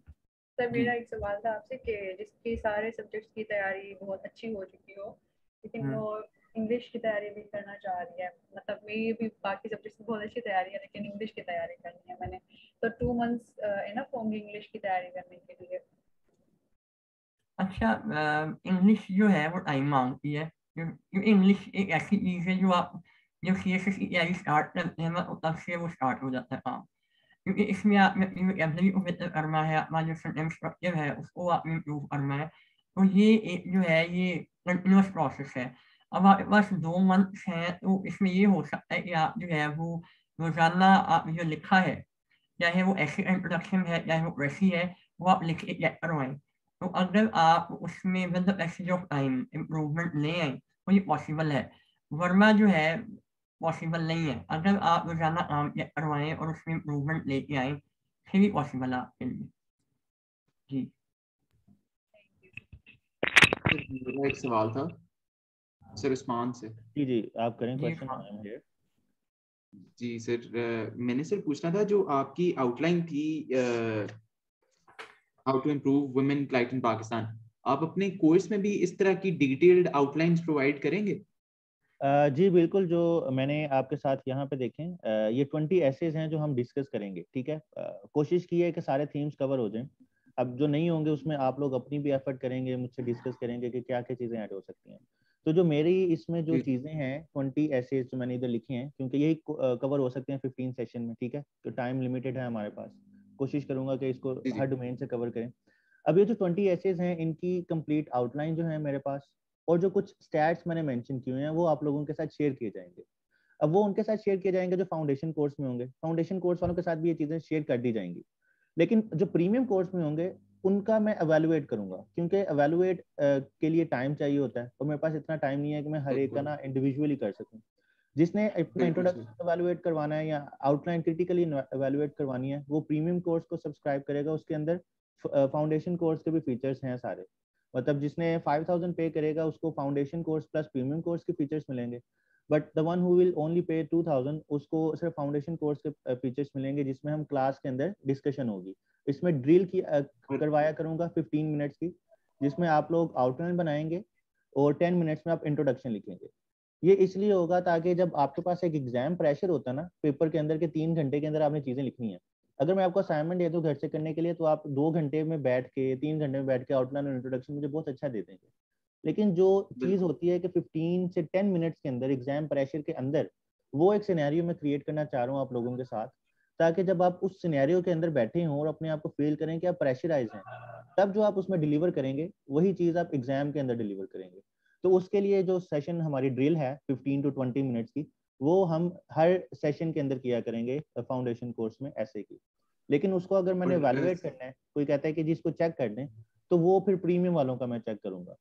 सर मेरा एक सवाल था आपसे कि जिसकी सारे सब्जेक्ट्स की तैयारी बहुत अच्छी हो चुकी हो, लेकिन वो इंग्लिश की तैयारी भी करना चाह रही है। मतलब मेरी भी बाकी सब्जेक्ट्स की बहुत अच्छी तैयारी है, लेकिन इंग्लिश की तैयारी करनी है मैंने, तो 2 मंथ्स इनफ होंगे इंग्लिश की तैयारी करने के लिए? अच्छा, इंग्लिश जो है वो टाइम मांगती है, क्योंकि इंग्लिश एक ऐसी चीज़ है जो आप जब CSS की तैयारी स्टार्ट करते हैं ना तो तब से वो स्टार्ट हो जाता है काम। क्योंकि इसमें आपने अपनी वोकैबुलरी को बेहतर करना है, अपना जो सेंटेंस स्ट्रक्चर है उसको आपने इम्प्रूव करना है। तो ये एक जो है ये कंटिन्यूस प्रोसेस है। अब आपके पास 2 मंथ्स हैं तो इसमें ये हो सकता है कि आप जो है वो रोजाना आप जो लिखा है, चाहे वो ऐसे इंट्रोडक्शन है चाहे वो प्रेसी है, वो आप लिख के चेक करवाएं। तो अगर आप उसमें with the passage of time improvement ले आए तो ये पॉसिबल है, वरना जो है पॉसिबल नहीं है। अगर आप रोजाना काम चेक करवाएं और उसमें इम्प्रूवमेंट लेके आए फिर भी पॉसिबल है आपके लिए। जी मेरा एक सवाल था सर उस्मान से। जी आप करें जी क्वेश्चन। हाँ। I am here. जी सर, मैंने सर पूछना था जो आपकी आउटलाइन थी how to improve women right in Pakistan, आप अपने कोर्स में भी इस तरह की डिटेल्ड आउटलाइंस प्रोवाइड करेंगे? जी बिल्कुल, जो मैंने आपके साथ यहाँ पे देखें, ये 20 एसेज हैं जो हम डिस्कस करेंगे, ठीक है। कोशिश की है कि सारे थीम्स कवर हो जाएं। अब जो नहीं होंगे उसमें आप लोग अपनी भी एफर्ट करेंगे, मुझसे डिस्कस करेंगे कि क्या क्या चीज़ें ऐड हो सकती हैं। तो जो मेरी इसमें जो चीज़ें हैं 20 एसेज जो मैंने इधर लिखी हैं, क्योंकि यही कवर हो सकते हैं 15 सेशन में, ठीक है, तो टाइम लिमिटेड है हमारे पास। कोशिश करूंगा कि इसको हर डोमेन से कवर करें। अब ये जो 20 एसेज हैं इनकी कंप्लीट आउटलाइन जो है मेरे पास और जो कुछ स्टैट्स मैंने मेंशन किए हैं वो आप लोगों के साथ शेयर किए जाएंगे। अब वो उनके साथ शेयर किए जाएंगे जो फाउंडेशन कोर्स में होंगे, फाउंडेशन कोर्स वालों के साथ भी ये चीज़ें शेयर कर दी जाएंगी। लेकिन जो प्रीमियम कोर्स में होंगे उनका मैं एवेलुएट करूंगा, क्योंकि एवेलुएट के लिए टाइम चाहिए होता है और मेरे पास इतना टाइम नहीं है कि मैं हर एक का ना इंडिविजुअली कर सकूं। जिसने अपना इंट्रोडक्शन एवेलुएट करवाना है या आउटलाइन क्रिटिकली एवेलुएट करवानी है वो प्रीमियम कोर्स को सब्सक्राइब करेगा। उसके अंदर फाउंडेशन कोर्स के भी फीचर्स हैं सारे, मतलब जिसने 5000 पे करेगा उसको foundation course plus premium course के फीचर्स मिलेंगे। But the one who will only pay 2000 उसको सिर्फ फाउंडेशन कोर्स के फीचर्स मिलेंगे, जिसमें हम क्लास के अंदर डिस्कशन होगी। इसमें ड्रिल की करवाया करूंगा 15 मिनट्स की, जिसमें आप लोग आउटलाइन बनाएंगे और 10 मिनट्स में आप इंट्रोडक्शन लिखेंगे। ये इसलिए होगा ताकि जब आपके पास एक एग्जाम प्रेशर होता है ना पेपर के अंदर के 3 घंटे के अंदर आपने चीजें लिखनी है, अगर मैं आपको असाइनमेंट दे दूं घर से करने के लिए तो आप 2 घंटे में बैठ के 3 घंटे में बैठ के आउटलाइन और इंट्रोडक्शन मुझे बहुत अच्छा दे देंगे। लेकिन जो चीज होती है कि 15 से 10 मिनट्स के अंदर एग्जाम प्रेशर के अंदर वो एक सिनेरियो में क्रिएट करना चाह रहा हूँ आप लोगों के साथ, ताकि जब आप उस सिनेरियो के अंदर बैठे हों और अपने आप को फील करें कि आप प्रेशराइज हैं, तब जो आप उसमें डिलीवर करेंगे वही चीज आप एग्जाम के अंदर डिलीवर करेंगे। तो उसके लिए जो सेशन हमारी ड्रिल है 15 to 20 मिनट्स की, वो हम हर सेशन के अंदर किया करेंगे फाउंडेशन कोर्स में ऐसे की। लेकिन उसको अगर मैंने एवेलुएट करना है, कोई कहता है कि जिसको चेक कर दें, तो वो फिर प्रीमियम वालों का मैं चेक करूंगा।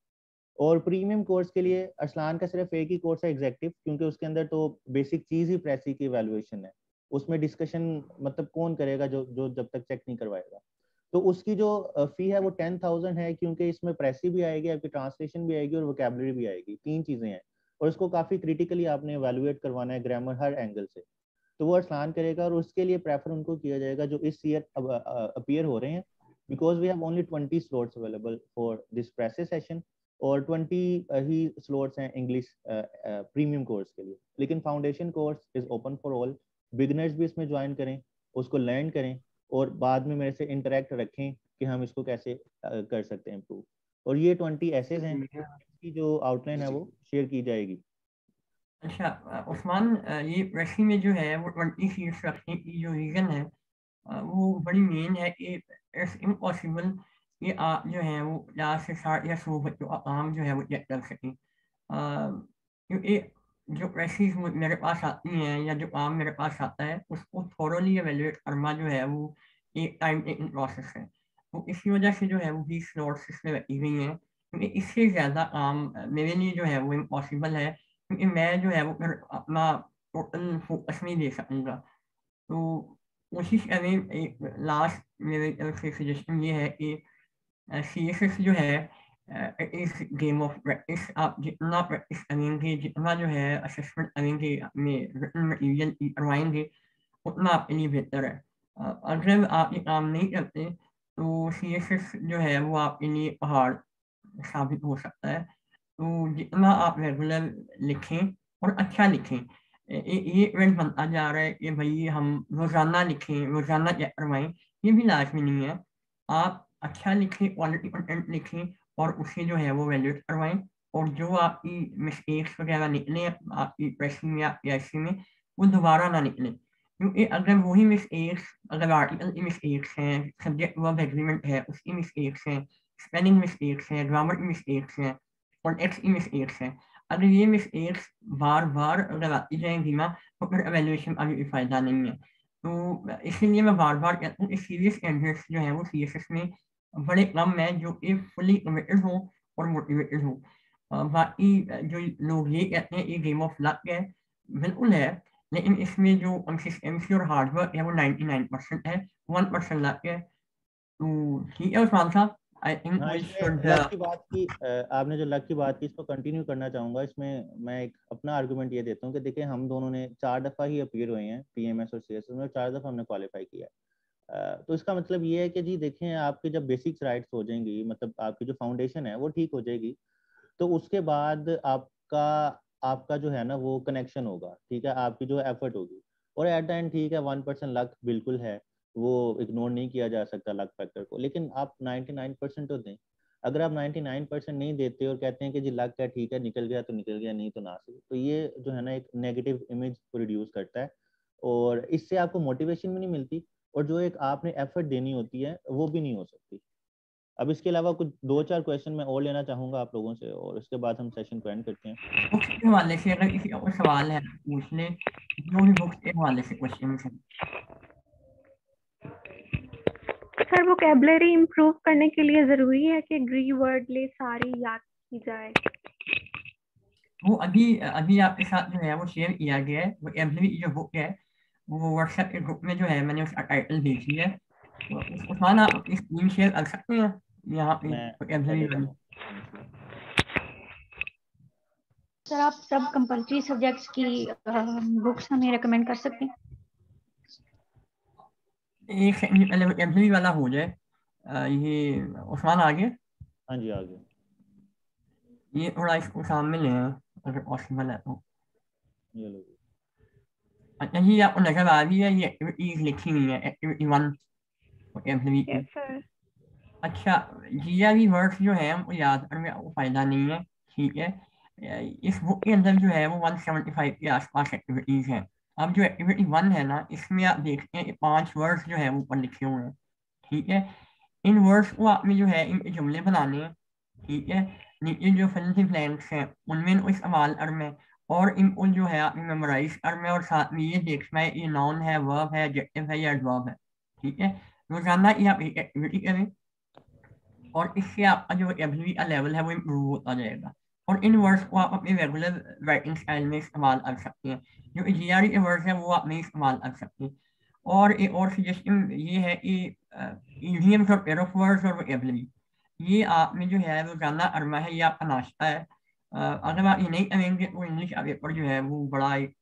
और प्रीमियम कोर्स के लिए अरसलान का सिर्फ एक ही कोर्स है एग्जेक्टिव, क्योंकि उसके अंदर तो बेसिक चीज ही प्रेसी की एवेलुएशन है। उसमें डिस्कशन मतलब कौन करेगा जो जो जब तक चेक नहीं करवाएगा। तो उसकी जो फी है वो 10,000 है, क्योंकि इसमें प्रेसी भी आएगी, आपकी ट्रांसलेशन भी आएगी और वोकैबुलरी भी आएगी, 3 चीजें हैं। और इसको काफी क्रिटिकली आपने एवेलुएट करवाना है ग्रामर हर एंगल से, तो वो अरसलान करेगा। और उसके लिए प्रेफर उनको किया जाएगा जो इस ईयर अपीयर हो रहे हैं, because we have only 20 slots available for this precis session और 20 ही स्लॉट्स हैं इंग्लिश प्रीमियम कोर्स के लिए। लेकिन foundation course is open for all, beginners भी इसमें ज्वाइन करें, उसको लर्न करें और बाद में मेरे से इंटरेक्ट रखें कि हम इसको कैसे कर सकते हैं इम्प्रूव। और ये 20 एसेज हैं, इसकी जो आउटलाइन है वो शेयर की जाएगी। अच्छा उस्मान, ये प्रेसी में जो है वो 20 सीट्स रखने की जो रीज़न है वो बड़ी मेन है कि इट्स इम्पॉसिबल कि आप जो है वो 50 से 60 या 100 बच्चों का काम जो है वो चेक कर सकें। क्योंकि जो प्रेसीज मेरे पास आती हैं या जो काम मेरे पास आता है उसको थोरोली एवेल्युएट करना जो है वो एक टाइम टेकिंग प्रोसेस है। तो इसी वजह से जो है वो 20 स्लॉट्स इसमें रखी गई हैं, क्योंकि इससे ज़्यादा काम मेरे लिए जो है वो इम्पॉसिबल है, क्योंकि मैं जो है वो फिर अपना टोटल फोकस नहीं दे सकूँगा। तो कोशिश करें, एक लास्ट मेरे तरफ से सजेशन ये है कि CSS जो है इस गेम ऑफ प्रैक्टिस। आप जितना प्रैक्टिस करेंगे, जितना जो है असेसमेंट करेंगे, अपने रिटन मटीरियल की करवाएंगे, उतना आपके लिए बेहतर है। अगर आप ये काम नहीं करते तो CSS जो है वो आपके लिए पहाड़ साबित हो सकता है। तो जितना आप रेगुलर लिखें और अच्छा लिखें, ये ट्रेंड बनता जा रहा है कि भाई हम रोज़ाना लिखें, रोज़ाना चेक करवाएं, ये भी लाजमी नहीं है। आप अच्छा लिखें, क्वालिटी कंटेंट लिखें और उसे जो है वो वैल्यूएट करवाएं। और जो आपकी मिस्टेक्स वगैरह निकले आपकी प्रेसिंग में, आपकी ऐसे में, वो दोबारा ना निकले। क्योंकि अगर वही मिस्टेक्स, अगर आर्टिकल की मिस्टेक्स हैं, सब्जेक्ट वर्ब एग्रीमेंट है उसकी मिस्टेक्स हैं, स्पेलिंग मिस्टेक्स हैं, ग्रामर की मिस्टेक्स हैं, कॉन्टेक्स्ट की मिस्टेक्स हैं, अगर ये मिस्टेक्स बार बार अगर आती जाएंगी ना तो फिर एवेल्यूएशन का भी फायदा नहीं है। तो इसीलिए मैं बार बार कहता हूँ कि सीरियस कैंडिडेट्स जो है वो CSS में बड़े कम हैं जो कि फुली कमिटेड हो और मोटिवेटेड हो। बाकी जो लोग ये कहते हैं ये गेम ऑफ लक है, बिल्कुल है, लेकिन इसमें जो कंसिस्टेंसी और हार्डवर्क है वो 99% है, 1% लक है। तो ठीक है उस्मान साहब, आई थिंक हाँ, वी इसमें शुड लक की बात की, आपने जो लक की बात की इसको कंटिन्यू करना चाहूंगा। इसमें मैं एक अपना आर्गुमेंट ये देता हूँ कि देखिए हम दोनों ने 4 दफ़ा ही अपीयर हुए हैं PMS और CSS में, 4 दफ़ा हमने क्वालिफाई किया है। तो इसका मतलब ये है कि जी देखें, आपकी जब बेसिक्स राइट्स हो जाएंगी, मतलब आपकी जो फाउंडेशन है वो ठीक हो जाएगी, तो उसके बाद आपका आपका जो है ना वो कनेक्शन होगा, ठीक है, आपकी जो एफर्ट होगी। और एट द एंड ठीक है 1% लक बिल्कुल है, वो इग्नोर नहीं किया जा सकता लक फैक्टर को, लेकिन आप 99% तो दें। अगर आप 99% नहीं देते और कहते हैं कि जी लक है, ठीक है, निकल गया तो निकल गया, नहीं तो ना सही, तो ये जो है ना एक नेगेटिव इमेज प्रोड्यूस करता है और इससे आपको मोटिवेशन भी नहीं मिलती और जो एक आपने एफर्ट देनी होती है वो भी नहीं हो सकती। अब इसके अलावा कुछ 2-4 क्वेश्चन मैं और लेना चाहूंगा आप लोगों से और उसके बाद हम सेशन को एंड करते हैं। बुक्स के हवाले से अगर किसी और सवाल है पूछ ले, जो भी बुक्स के हवाले से क्वेश्चन है। सर वोकैबुलरी इम्प्रूव करने के लिए जरूरी है कि ग्री वर्ड ले सारी याद की जाए? वो अभी आपके साथ जो है वो शेयर किया गया है, वो एवरी जो बुक है वो व्हाट्सएप के ग्रुप में जो है मैंने उसका टाइटल भेजी है, तो उस्मान आप अपनी स्क्रीन शेयर कर सकते हैं यहाँ पे एवरी वाली। सर आप सब कंपल्सरी सब्जेक्ट्स की बुक्स हमें रेकमेंड कर सकते हैं? एक सेकंड पहले एवरी वाला हो जाए। ये उस्मान आ गया? हाँ जी आ गया। ये थोड़ा इसको सामने ले आए अगर पॉसिबल है तो। ये लो। अच्छा ये आपको नजर आ रही है, ये एक्टिविटीज लिखी हुई है, एक्टिविटी 1 एवरी। अच्छा जीआरई वर्ड्स जो है हमको याद करने में फायदा नहीं है, ठीक है। इस बुक के अंदर जो है वो 175 के आसपास एक्टिविटीज हैं। अब जो एक्टिविटी 1 है ना, इसमें आप देखते हैं कि 5 वर्ड्स जो है वो ऊपर लिखे हुए हैं, ठीक है। इन वर्ड्स को आपने जो है इनके जुमले बनाने हैं, ठीक है। नीचे जो फिल्म ब्लैंक्स हैं उनमें इनको सवाल अर्म है और इनको जो है आपने मेमोराइज करना है और साथ में ये देखना है ये नाउन है, वर्ब है, एडजेक्टिव है या एडवर्ब है, ठीक है। रोजाना ये आप एक एक्टिविटी करें और इससे आपका जो एबिलिटी का लेवल है वो इम्प्रूव होता जाएगा। और इन वर्ड्स को आप अपने रेगुलर राइटिंग स्टाइल में इस्तेमाल कर सकते हैं। जो जीआरई के वर्ड्स हैं वो आप नहीं इस्तेमाल कर सकते। और एक और सजेशन ये है कि इडियम्स और पेयर ऑफ वर्ड्स और वोकैबुलरी ये आपने जो है रोजाना अरमा है, ये आपका नाश्ता है। अगर आप ये नहीं करेंगे तो इंग्लिश का पेपर जो है वो बड़ा एक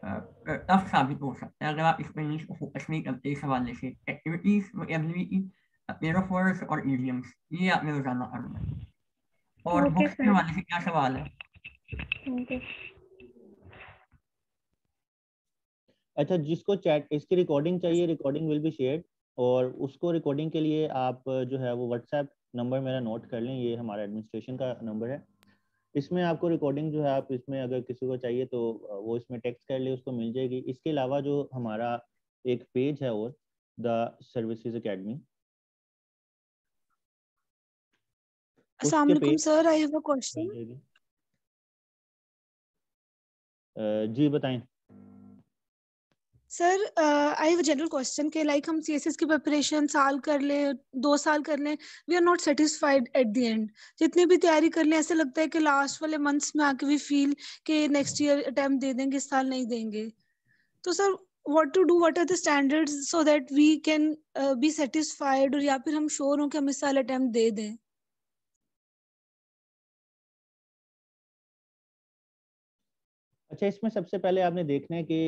टफ साबित हो सकता है अगर आप इसमें इंग्लिश को फोकस नहीं करते इस हवाले से। Activities, vocabulary, pair of words और इडियम्स ये आपने रोजाना करना है। और बुक्स के हवाले से क्या सवाल है? अच्छा जिसको चैट इसकी रिकॉर्डिंग चाहिए, रिकॉर्डिंग विल बी शेयर्ड और उसको रिकॉर्डिंग के लिए आप जो है वो व्हाट्सएप नंबर मेरा नोट कर लें, ये हमारा एडमिनिस्ट्रेशन का नंबर है। इसमें आपको रिकॉर्डिंग जो है आप इसमें अगर किसी को चाहिए तो वो इसमें टेक्स्ट कर ले, उसको मिल जाएगी। इसके अलावा जो हमारा एक पेज है और द सर्विसेज एकेडमी, अस्सलाम वालेकुम sir, I have a question. जी बताएं sir. I have a general question के लाइक हम सीएसएस की प्रिपरेशन साल कर ले 2 साल कर लें, we are not satisfied at the end. जितनी भी तैयारी कर लें ऐसा लगता है कि लास्ट वाले मंथ्स में आके भी फील कि नेक्स्ट ईयर अटेम्प्ट दे देंगे, इस साल नहीं देंगे। तो sir what to do, what are the standards so that we can be satisfied, और या फिर हम श्योर हों कि हम इस साल अटेम्प्ट दे दें? अच्छा इसमें सबसे पहले आपने देखना है कि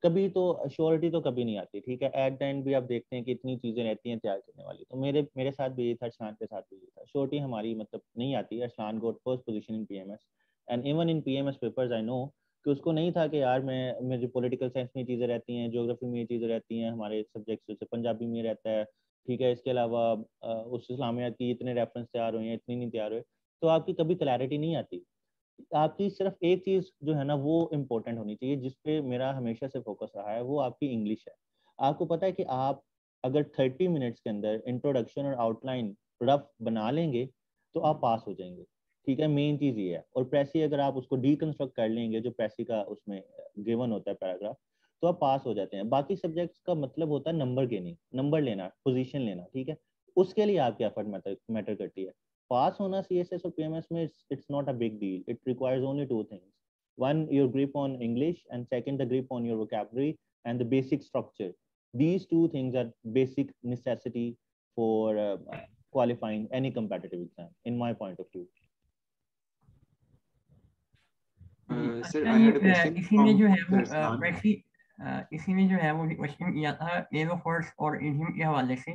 कभी तो श्योरिटी तो कभी नहीं आती, ठीक है। एट द एंड भी आप देखते हैं कि इतनी चीज़ें रहती हैं तैयार करने वाली। तो मेरे साथ भी ये था, अरसलान के साथ भी ये था, श्योरिटी हमारी मतलब नहीं आती। Arsalan got first position in PMS and even in PMS papers I know कि उसको नहीं था कि यार मेरी पॉलिटिकल साइंस में चीज़ें रहती हैं, ज्योग्राफी में ये चीज़ें रहती हैं, हमारे सब्जेक्ट्स जैसे पंजाबी में रहता है, ठीक है। इसके अलावा उस इस्लामियात की इतने रेफरेंस तैयार हुए हैं, इतनी नहीं तैयार हुए, तो आपकी कभी क्लैरिटी नहीं आती। आपकी सिर्फ एक चीज जो है ना वो इम्पोर्टेंट होनी चाहिए, जिसपे मेरा हमेशा से फोकस रहा है, वो आपकी इंग्लिश है। आपको पता है कि आप अगर 30 मिनट्स के अंदर इंट्रोडक्शन और आउटलाइन रफ बना लेंगे तो आप पास हो जाएंगे, ठीक है। मेन चीज ये है। और प्रेसी अगर आप उसको डीकंस्ट्रक्ट कर लेंगे, जो प्रेसी का उसमें गिवन होता है पैराग्राफ, तो आप पास हो जाते हैं। बाकी सब्जेक्ट्स का मतलब होता है नंबर गेनिंग, नंबर लेना, पोजीशन लेना, ठीक है। उसके लिए आपकी एफर्ट मैटर करती है। पास होना सीएसएस और पीएमएस में it's not a big deal. It requires only 2 things. One, your grip on English, and second, the grip on your vocabulary and the basic structure. These 2 things are basic necessity for qualifying any competitive exam, in my point of view. इसी में जो है वो वैसी इसी में जो है वो क्वेश्चन किया था एरोफोर्स और इडियम के हवाले से,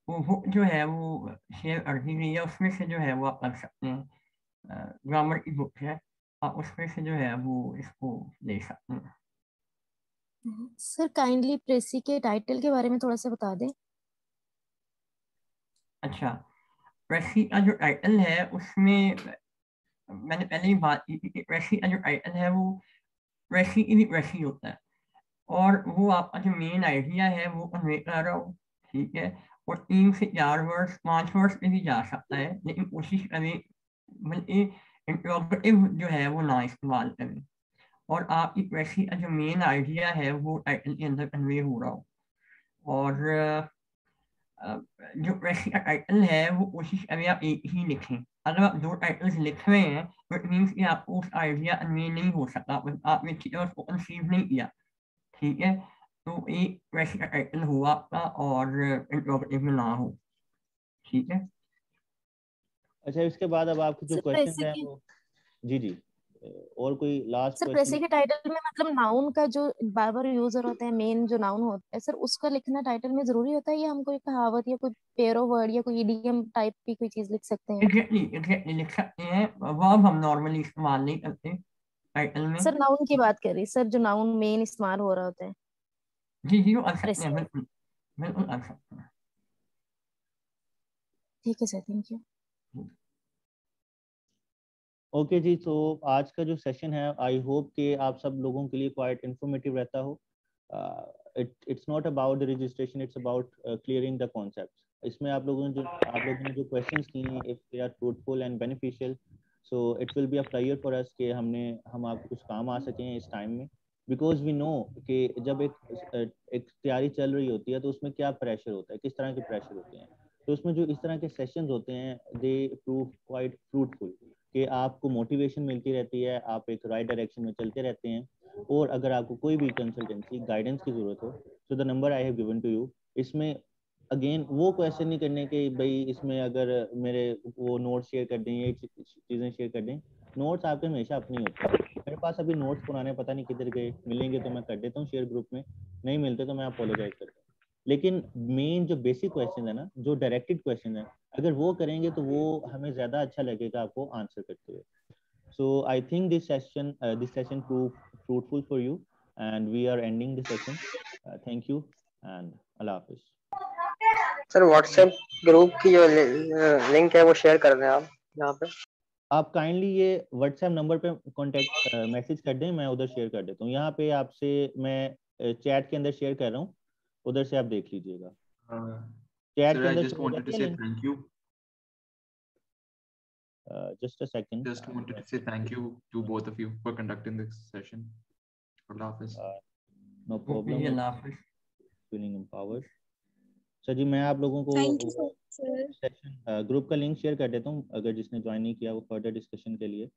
वो बुक जो है वो शेयर कर दी गई है, उसमें से जो है वो आप कर सकते हैं। ग्रामर की बुक है, आप उसमें से जो है वो इसको ले सकते हैं। सर काइंडली प्रेसी के टाइटल के बारे में थोड़ा सा बता दें। अच्छा प्रेसी का जो टाइटल है उसमें मैंने पहले ही बात की कि प्रेसी का जो टाइटल है वो प्रेसी की भी प्रेसी होता है, और वो आपका जो मेन आइडिया है वो कन्वे कर रहा हो, ठीक है। और 3 से 4 वर्ष 5 वर्ष पे भी जा सकता है, लेकिन कोशिश करें बल्कि इंट्रोगेटिव जो है वो ना इस्तेमाल करें और आपकी क्वेश्चन का जो मेन आइडिया है वो टाइटल के अंदर कन्वे हो रहा हो। और जो क्वेश्चन का टाइटल है वो कोशिश करें आप एक ही लिखें। अगर आप 2 टाइटल्स लिख रहे हैं तो इट मीन्स कि आपको उस आइडिया कन्वे नहीं हो सकता, आपने ठीक है उसको कंसीव नहीं किया, ठीक है। तो एक क्वेश्चन का टाइटल हो आपका और इंट्रोगेटिव में ना हो, ठीक है। अच्छा, इसके बाद अब आपके जो सर क्वेश्चन प्रेसी है के वो जी और कोई लास्ट सर क्वेश्चन? प्रेसी के टाइटल में मतलब नाउन का जो बार बार यूजर होता है, मेन जो नाउन होता है सर, उसका लिखना टाइटल में जरूरी होता है या हम कोई कहावत या कोई पेयर ऑफ वर्ड या कोई इडियम टाइप की कोई चीज लिख सकते हैं? एग्जैक्टली लिख सकते हैं, वर्ब हम नॉर्मली इस्तेमाल नहीं करते टाइटल में। सर नाउन की बात कर रही सर, जो नाउन मेन इस्तेमाल हो रहा होता है। जी वो कर सकते प्रेसी हैं, बिल्कुल बिल्कुल कर सकते हैं। ठीक है सर, थैंक यू। ओके जी, तो आज का जो सेशन है आई होप कि आप सब लोगों के लिए क्वाइट इन्फॉर्मेटिव रहता हो। It's not about the registration, it's about clearing the concepts. इसमें आप लोगों ने जो क्वेश्चंस किए हैं, if they are fruitful and beneficial, so it will be a pleasure for us कि हम आपको कुछ काम आ सकें इस टाइम में, बिकॉज वी नो कि जब एक तैयारी चल रही होती है तो उसमें क्या प्रेशर होता है, किस तरह के प्रेशर होते हैं। तो उसमें जो इस तरह के सेशंस होते हैं दे प्रूव क्वाइट फ्रूटफुल कि आपको मोटिवेशन मिलती रहती है, आप एक राइट डायरेक्शन में चलते रहते हैं। और अगर आपको कोई भी कंसल्टेंसी गाइडेंस की जरूरत हो तो the number I have given to you. इसमें अगेन वो क्वेश्चन नहीं करने के भाई इसमें अगर मेरे वो नोट्स शेयर कर दें, ये चीज़ें शेयर कर दें। नोट्स आपके हमेशा अपने होते हैं। मेरे पास अभी नोट्स पुराने पता नहीं किधर गए, मिलेंगे तो मैं कर देता हूँ शेयर ग्रुप में, नहीं मिलते तो मैं अपोलोजाइज करता हूँ। लेकिन मेन जो बेसिक क्वेश्चन है ना, जो डायरेक्टेड क्वेश्चन है, अगर वो करेंगे तो वो हमें ज़्यादा अच्छा लगेगा आपको आंसर करते हुए। So I think this session proved fruitful for you, and we are ending the session. Thank you and Allah Hafiz. Sir WhatsApp group की जो लिंक है वो शेयर कर दें आप यहाँ पे। आप काइंडली ये व्हाट्सएप नंबर पे कांटेक्ट मैसेज कर दें, मैं उधर शेयर कर देता हूँ। यहाँ पे आपसे मैं चैट के अंदर शेयर कर रहा हूँ, उधर से आप देख लीजिएगा। चैट के अंदर शेयर करके link. Thank you. Just a second. Just wanted to say thank you to both of you for conducting this session. Allah Hafiz. No problem. Allah Hafiz. Feeling empowered. Sir जी, मैं आप लोगों को सेशन ग्रुप का लिंक शेयर कर देता हूँ। अगर जिसने ज्वाइन नहीं किया वो फर्दर डिस्कशन के लिए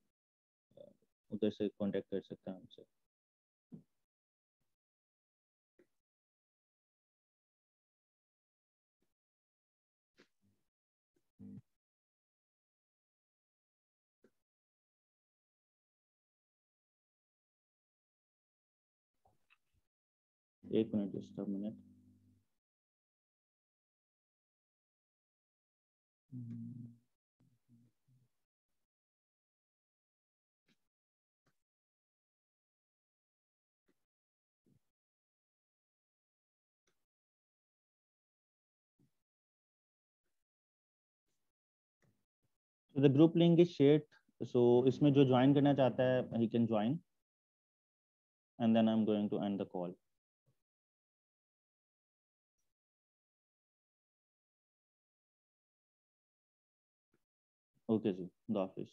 उधर से कांटेक्ट कर सकता है हमसे। एक minute, just a minute. So the group link is shared. So इसमें जो ज्वाइन करना चाहता है he can join, and then I'm going to end the call. Okay जी, खुदा हाफिज।